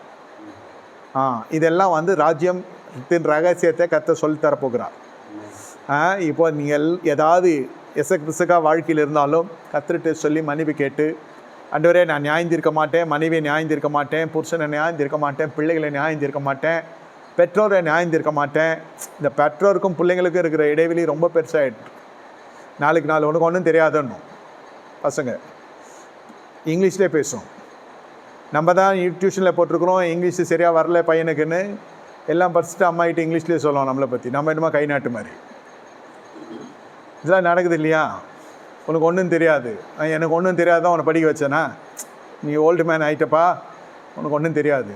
இதெல்லாம் வந்து ராஜ்யத்தின் ரகசியத்தை கர்த்தர் சொல்லித்தரப்போகிறார். இப்போ நீங்கள் ஏதாவது பிசகாக வாழ்க்கையில் இருந்தாலும் கர்த்தர்கிட்ட சொல்லி மன்னிப்பு கேட்டு, ஆண்டவரே நான் நியாயம் தீர்க்க மாட்டேன், மனைவியை நியாயம் தீர்க்க மாட்டேன், புருஷனை நியாயம் தீர்க்க மாட்டேன், பிள்ளைகளை நியாயம் தீர்க்க மாட்டேன், பெற்றோரை நியாயம் தீர்க்க மாட்டேன். இந்த பெற்றோருக்கும் பிள்ளைங்களுக்கும் இருக்கிற இடைவெளி ரொம்ப பெருசாகிட்டு, நாளுக்கு நாள் உனக்கு ஒன்றும் தெரியாதுன்னு பசங்க இங்கிலீஷ்லேயே பேசும். நம்ம தான் டியூஷனில் போட்டிருக்கிறோம், இங்கிலீஷு சரியாக வரல பையனுக்குன்னு, எல்லாம் படிச்சுட்டு அம்மாகிட்ட இங்கிலீஷ்லேயே சொல்லுவோம் நம்மளை பற்றி. நம்ம என்னமோ கை நாட்டு மாதிரி. இதெல்லாம் நடக்குது இல்லையா? உனக்கு ஒன்றும் தெரியாது, எனக்கு ஒன்றும் தெரியாது தான் உன்னை படிக்க வச்சேனா, நீ ஓல்டு மேன் ஆகிட்டப்பா, உனக்கு ஒன்றும் தெரியாது.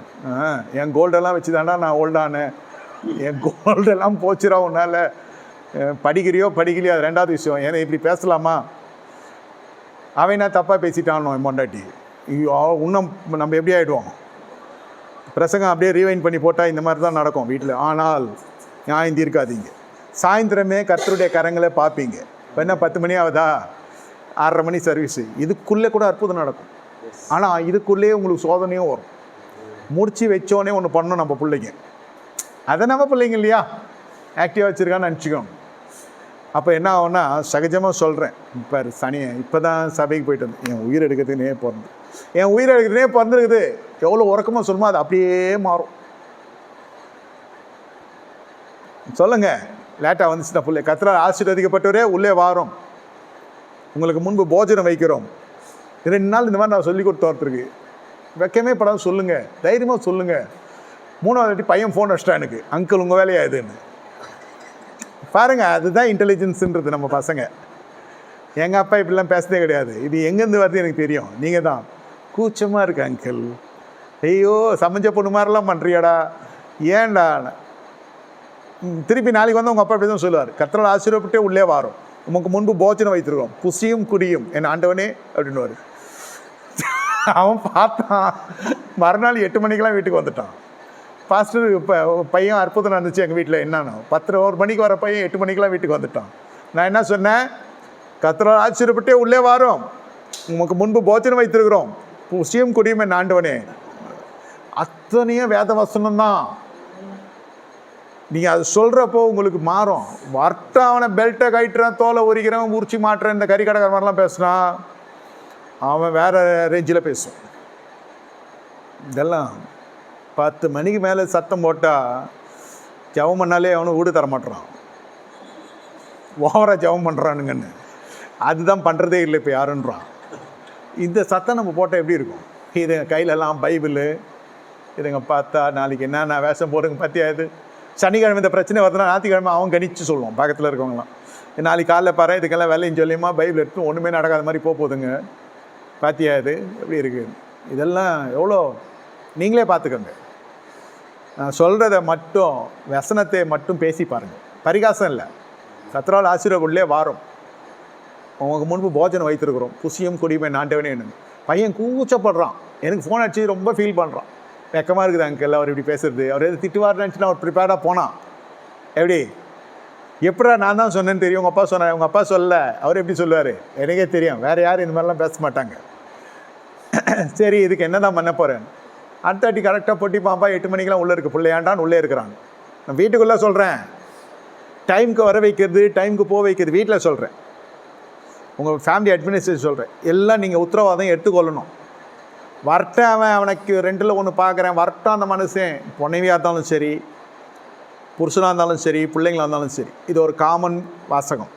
என் கோல்டெல்லாம் வச்சு தாண்டா நான் ஓல்டானேன், என் கோல்டெல்லாம் போச்சுரா உன்னால், படிக்கிறியோ படிக்கலையோ அது 2வது விஷயம். ஏன்னா இப்படி பேசலாமா? அவன் என்ன தப்பாக பேசிட்டானோ என் பொண்டாட்டி, இன்னும் நம்ம எப்படி ஆகிடுவோம்? பிரசங்கம் அப்படியே ரீவைண்ட் பண்ணி போட்டால் இந்த மாதிரி தான் நடக்கும் வீட்டில். ஆனால் நியாயம் தீர்க்காதீங்க. சாயந்தரமே கர்த்தருடைய கரங்களை பார்ப்பீங்க. இப்போ என்ன 10 மணி ஆகுதா, 6:30 மணி சர்வீஸு, இதுக்குள்ளே கூட அற்புதம் நடக்கும். ஆனால் இதுக்குள்ளேயே உங்களுக்கு சோதனையும் வரும். முடிச்சு வச்சோடனே ஒன்று பண்ணணும் நம்ம பிள்ளைங்க. அதை நம்ம பிள்ளைங்க இல்லையா ஆக்டிவாக வச்சுருக்கான்னு நினச்சிக்கோங்க. அப்போ என்ன ஆகும்னா, சகஜமாக சொல்கிறேன், இப்போ தான் சபைக்கு போயிட்டு வந்து என் உயிர் எடுக்கிறதுக்குனே பிறந்துருக்குது. எவ்வளோ உறக்கமாக சொல்லுமோ அது அப்படியே மாறும். சொல்லுங்கள், லேட்டாக வந்துச்சுன்னா பிள்ளை கர்த்தரால் ஆசீர்வதிக்கப்பட்டவரே உள்ளே வாரோம், உங்களுக்கு முன்பு போஜனம் வைக்கிறோம். 2 நாள் இந்த மாதிரி நான் சொல்லி கொடுத்து வரத்துருக்கு. வைக்கமே படாது சொல்லுங்கள், தைரியமாக சொல்லுங்கள். 3வது வாட்டி பையன் ஃபோன் வச்சிட்டான் எனக்கு, அங்கிள் உங்கள் வேலையா இதுன்னு. பாருங்கள், அதுதான் இன்டெலிஜென்ஸுன்றது. நம்ம பசங்க, எங்கள் அப்பா இப்படிலாம் பேசுறதே கிடையாது. இது எங்கேருந்து வருது எனக்கு தெரியும். நீங்கள் தான் கூச்சமாக இருக்கு அங்கிள், ஐயோ சமைச்ச பொண்ணு மாதிரிலாம் பண்ணுறியாடா, ஏன்டா. திருப்பி நாளைக்கு வந்து உங்கள் அப்பா இப்படி தான் சொல்லுவார், கர்த்தரால் ஆசீர்வப்பட்டே உள்ளே வாரோம், உமக்கு முன்பு போஜனம் வைத்திருக்கோம், புசியும் குடியும் என் ஆண்டவனே அப்படின்னுவார். அவன் பார்த்தான், மறுநாள் 8 மணிக்கெலாம் வீட்டுக்கு வந்துட்டான். பாஸ்டர் இப்போ பையன் அற்புதம் நடந்துச்சு எங்கள் வீட்டில். என்னன்னா 10 மணிக்கு வர பையன் 8 மணிக்கெலாம் வீட்டுக்கு வந்துட்டான். நான் என்ன சொன்னேன், கர்த்தரால் ஆசீர்வப்பட்டே உள்ளே வாரோம், உமக்கு முன்பு போஜனம் வைத்திருக்கிறோம், புசியும் குடியும் என் ஆண்டவனே. அத்தனையும் வேத வசனம் தான். நீங்கள் அது சொல்கிறப்போ உங்களுக்கு மாறும். அவனை பெல்ட்டை கட்டுறான், தோலை உரிக்கிறவன், உரிச்சி மாட்டுறேன், இந்த கறிக்கடைக்கார மாதிரிலாம் பேசுனான், அவன் வேறு ரேஞ்சில் பேசும். இதெல்லாம் 10 மணிக்கு மேலே சத்தம் போட்டால் ஜெபம் பண்ணாலே அவனும் வீடு தரமாட்டுறான், ஓவராக ஜெபம் பண்ணுறானுங்கன்னு. அதுதான் பண்ணுறதே இல்லை இப்போ யாருன்றான். இந்த சத்தம் நம்ம போட்டால் எப்படி இருக்கும்? இது கையிலெல்லாம் பைபிளு, இதுங்க பார்த்தா நாளைக்கு என்னென்ன வேஷம் போடுங்க பார்த்தியா. இது சனிக்கிழமை இந்த பிரச்சனை வருதுன்னா ஞாயிற்றுக்கிழமை அவன் கணிச்சு சொல்லுவான் பக்கத்தில் இருக்கவங்களாம், நாளைக்கு காலைல பாரு இதுக்கெல்லாம் வேலையும் சொல்லியுமா பைபிள் எடுத்து ஒன்றுமே நடக்காத மாதிரி போகுதுங்க பார்த்தியா. இது எப்படி இருக்குது? இதெல்லாம் எவ்வளோ நீங்களே பார்த்துக்கோங்க. நான் சொல்கிறத மட்டும், வசனத்தை மட்டும் பேசி பாருங்கள், பரிகாசம் இல்லை. கர்த்தரால் ஆசீர்வாதம் வாரும், அவங்க முன்பு போஜனம் வைத்திருக்கிறோம், புசியும் குடியுமே ஆண்டவனே. பையன் கூச்சப்படுறான், எனக்கு ஃபோன் அடிச்சு ரொம்ப ஃபீல் பண்ணுறான், வெக்கமாக இருக்குது அங்கிள் அவர் இப்படி பேசுறது, அவர் எது திட்டுவார்னு நினச்சினா அவர் ப்ரிப்பேர்டாக போனான். எப்படா நான் தான் சொன்னேன்னு தெரியும், உங்கள் அப்பா சொன்னார், உங்கள் அப்பா சொல்ல, அவர் எப்படி சொல்லுவார் எனக்கே தெரியும், வேறு யாரும் இந்த மாதிரிலாம் பேச மாட்டாங்க. சரி இதுக்கு என்ன தான் பண்ண போகிறேன், அடுத்த வாட்டி கரெக்டாக பொட்டி பாம்பா 8 மணிக்கெலாம் உள்ளே இருக்குது, பிள்ளையாண்டான்னு உள்ளே இருக்கிறாங்க. நான் வீட்டுக்குள்ளே சொல்கிறேன், டைமுக்கு வர வைக்கிறது, டைமுக்கு போக வைக்கிறது வீட்டில் சொல்கிறேன், உங்கள் ஃபேமிலி அட்மினிஸ்ட்ரேஷன் சொல்கிறேன், எல்லாம் நீங்கள் உத்தரவாதம் எடுத்துக்கொள்ளணும். வரட்டும், அவனுக்கு 2ல் 1 பார்க்குறேன், வரட்டும் அந்த மனுஷன். பொண்ணைவியாக இருந்தாலும் சரி, புருஷனாக இருந்தாலும் சரி, பிள்ளைங்களாக இருந்தாலும் சரி, இது ஒரு காமன் வாசகம்.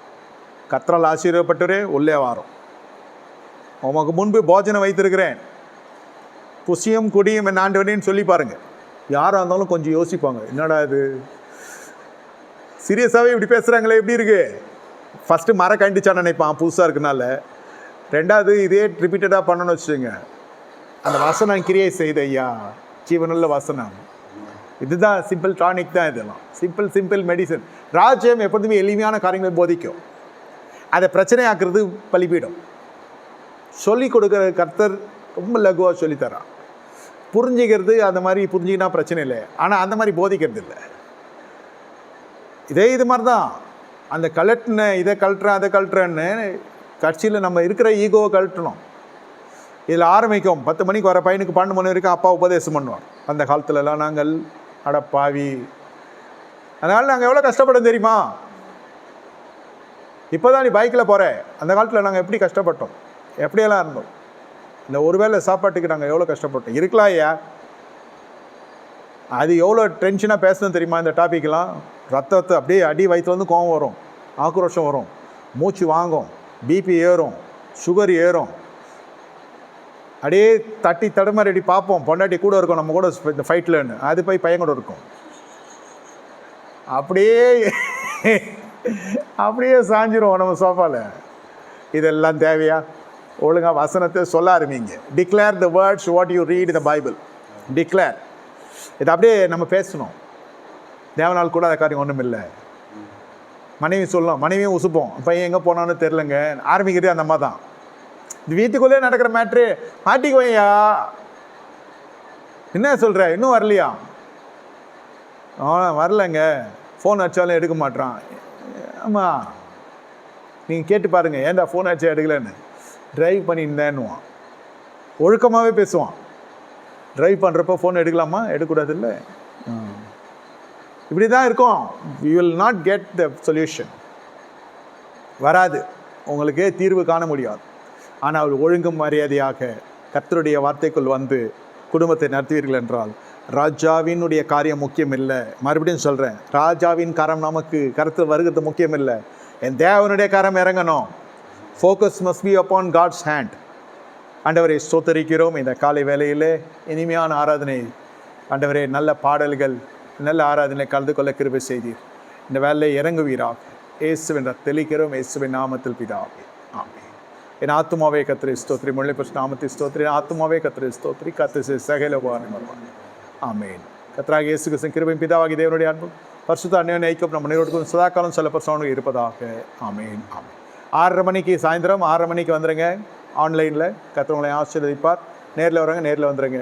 கர்த்தரால் ஆசீர்வப்பட்டவரே உள்ளே வாரும். உமக்கு முன்பு போஜனம் வைத்திருக்கிறேன், புசியும் குடியும் என் ஆண்டவனேன்னு சொல்லி பாருங்கள். யாராக இருந்தாலும் கொஞ்சம் யோசிப்பாங்க, என்னடா இது சீரியஸாகவே இப்படி பேசுகிறாங்களே, எப்படி இருக்கு. ஃபஸ்ட்டு மர கண்டிச்சான்னு நினைப்பான் புதுசாக இருக்குனால. 2வது இதே ரிப்பீட்டடாக பண்ணணும்னு வச்சுக்கோங்க, அந்த வசனம் கிரியை செய்த ஐயா, ஜீவனுள்ள வசனம். இதுதான் சிம்பிள் டானிக் தான். இதெல்லாம் சிம்பிள் மெடிசன். ராஜ்யம் எப்பொழுதுமே எளிமையான காரியங்களை போதிக்கும். அதை பிரச்சனையாக்குறது பலிபீடம். சொல்லிக் கொடுக்குற கர்த்தர் ரொம்ப லகுவாக சொல்லித்தரான். புரிஞ்சிக்கிறது அந்த மாதிரி புரிஞ்சிக்கினா பிரச்சனை இல்லை, ஆனால் அந்த மாதிரி போதிக்கிறது இல்லை. இது மாதிரி தான் அந்த இதை கழட்டுறேன் அதை கழட்டுறேன்னு கட்சியில் நம்ம இருக்கிற ஈகோவை கழட்டணும். இதில் ஆரம்பிக்கும் 10 மணிக்கு வர பையனுக்கு 12 மணி வரைக்கும் அப்பா உபதேசம் பண்ணுவார். அந்த காலத்துலலாம் நாங்கள் அடப்பாவி, அதனால் நாங்கள் எவ்வளோ கஷ்டப்பட்டோம் தெரியுமா. இப்போ தான் நீ பைக்கில் போகிற, அந்த காலத்தில் நாங்கள் எப்படி கஷ்டப்பட்டோம், எப்படியெல்லாம் இருந்தோம். இந்த ஒருவேளை சாப்பாட்டுக்கு நாங்கள் எவ்வளோ கஷ்டப்பட்டோம். இருக்கலாம் ஐயா, அது எவ்வளோ டென்ஷனாக பேசணும் தெரியுமா. இந்த டாப்பிக்கெலாம் ரத்தத்தை அப்படியே அடி வயிற்றுல வந்து கோவம் வரும், ஆக்ரோஷம் வரும், மூச்சு வாங்கும், பிபி ஏறும், சுகர் ஏறும். அப்படியே தட்டி தடுமாறி பார்ப்போம், பொண்டாட்டி கூட இருக்கும் நம்ம கூட இந்த ஃபைட்லன்னு, அது போய் பையன் கூட இருக்கும். அப்படியே சாஞ்சிரும் நம்ம சோஃபாவில். இதெல்லாம் தேவையா? ஒழுங்காக வசனத்தை சொல்ல ஆரம்பிங்க. Declare the words what you read in the Bible. Declare. இதை அப்படியே நம்ம பேசணும். தேவனால் கூட அந்த காரியம் ஒன்றும் இல்லை. மனைவி சொல்லலாம், மனைவியும் உசுப்போம், பையன் எங்கே போனான்னு தெரிலங்க, ஆரம்பிக்கிறதே அந்த அம்மா தான். இது வீட்டுக்குள்ளே நடக்கிற மேட்ரு. மாட்டிக்குவையா, என்ன சொல்கிற, இன்னும் வரலையா? வரலைங்க, ஃபோன் அடித்தாலும் எடுக்க மாட்டான். ஆமாம், நீங்கள் கேட்டு பாருங்கள், ஏன்டா ஃபோன் அடிச்சா எடுக்கலன்னு. ட்ரைவ் பண்ணியிருந்தேன்னுவான். ஒழுக்கமாகவே பேசுவான். ட்ரைவ் பண்ணுறப்போ ஃபோன் எடுக்கலாமா, எடுக்கக்கூடாது இல்லை. இப்படி தான் இருக்கும். You will not get the solution. வராது, உங்களுக்கு தீர்வு காண முடியாது. ஆனால் ஒழுங்கும் மரியாதையாக கர்த்தருடைய வார்த்தைக்குள் வந்து குடும்பத்தை நடத்துவீர்கள் என்றால் ராஜாவினுடைய காரியம் முக்கியம் இல்லை. மறுபடியும் சொல்கிறேன், ராஜாவின் கரம் நமக்கு கருத்து வருகிறது முக்கியம் இல்லை. என் தேவனுடைய கரம் இறங்கணும். Focus must be upon God's hand. ஆண்டவரை ஸ்தோத்தரிக்கிறோம். இந்த காலை வேளையிலே இனிமையான ஆராதனை ஆண்டவரே, நல்ல பாடல்கள், நல்ல ஆராதனை கலந்து கொள்ள கிருபை செய்தீர். இந்த வேலையை இறங்குவீராக. இயேசுவின் தெளிக்கிறோம், இயேசுவின் நாமத்தில் பிதாவே, ஆமென். என் ஆத்துமாவே கர்த்தரை ஸ்தோத்திரி, முழுப்ப நாமத்தை ஸ்தோத்திரி, ஆத்துமாவே கர்த்தரை ஸ்தோத்திரி, கர்த்தர் சகல உபகாரம் வருவான். ஆமென். கர்த்தராகிய இயேசு கிறிஸ்துவின் கிருபையும் பிதாவாகிய தேவனுடைய அன்பும் பரிசுத்த அன்யோன்ய ஐக்கியம் நம்ம அனைவருக்கும் சதாகாலம் சொல்லப்பட்டவனுக்கு இருப்பதாக. ஆமென். ஆமென். 6:30 மணிக்கு, சாயந்தரம் 6:30 மணிக்கு வந்துடுங்க. ஆன்லைனில் கர்த்தர் உங்களை ஆசீர்வதிப்பார். நேரில் வரவங்க நேரில் வந்துடுங்க.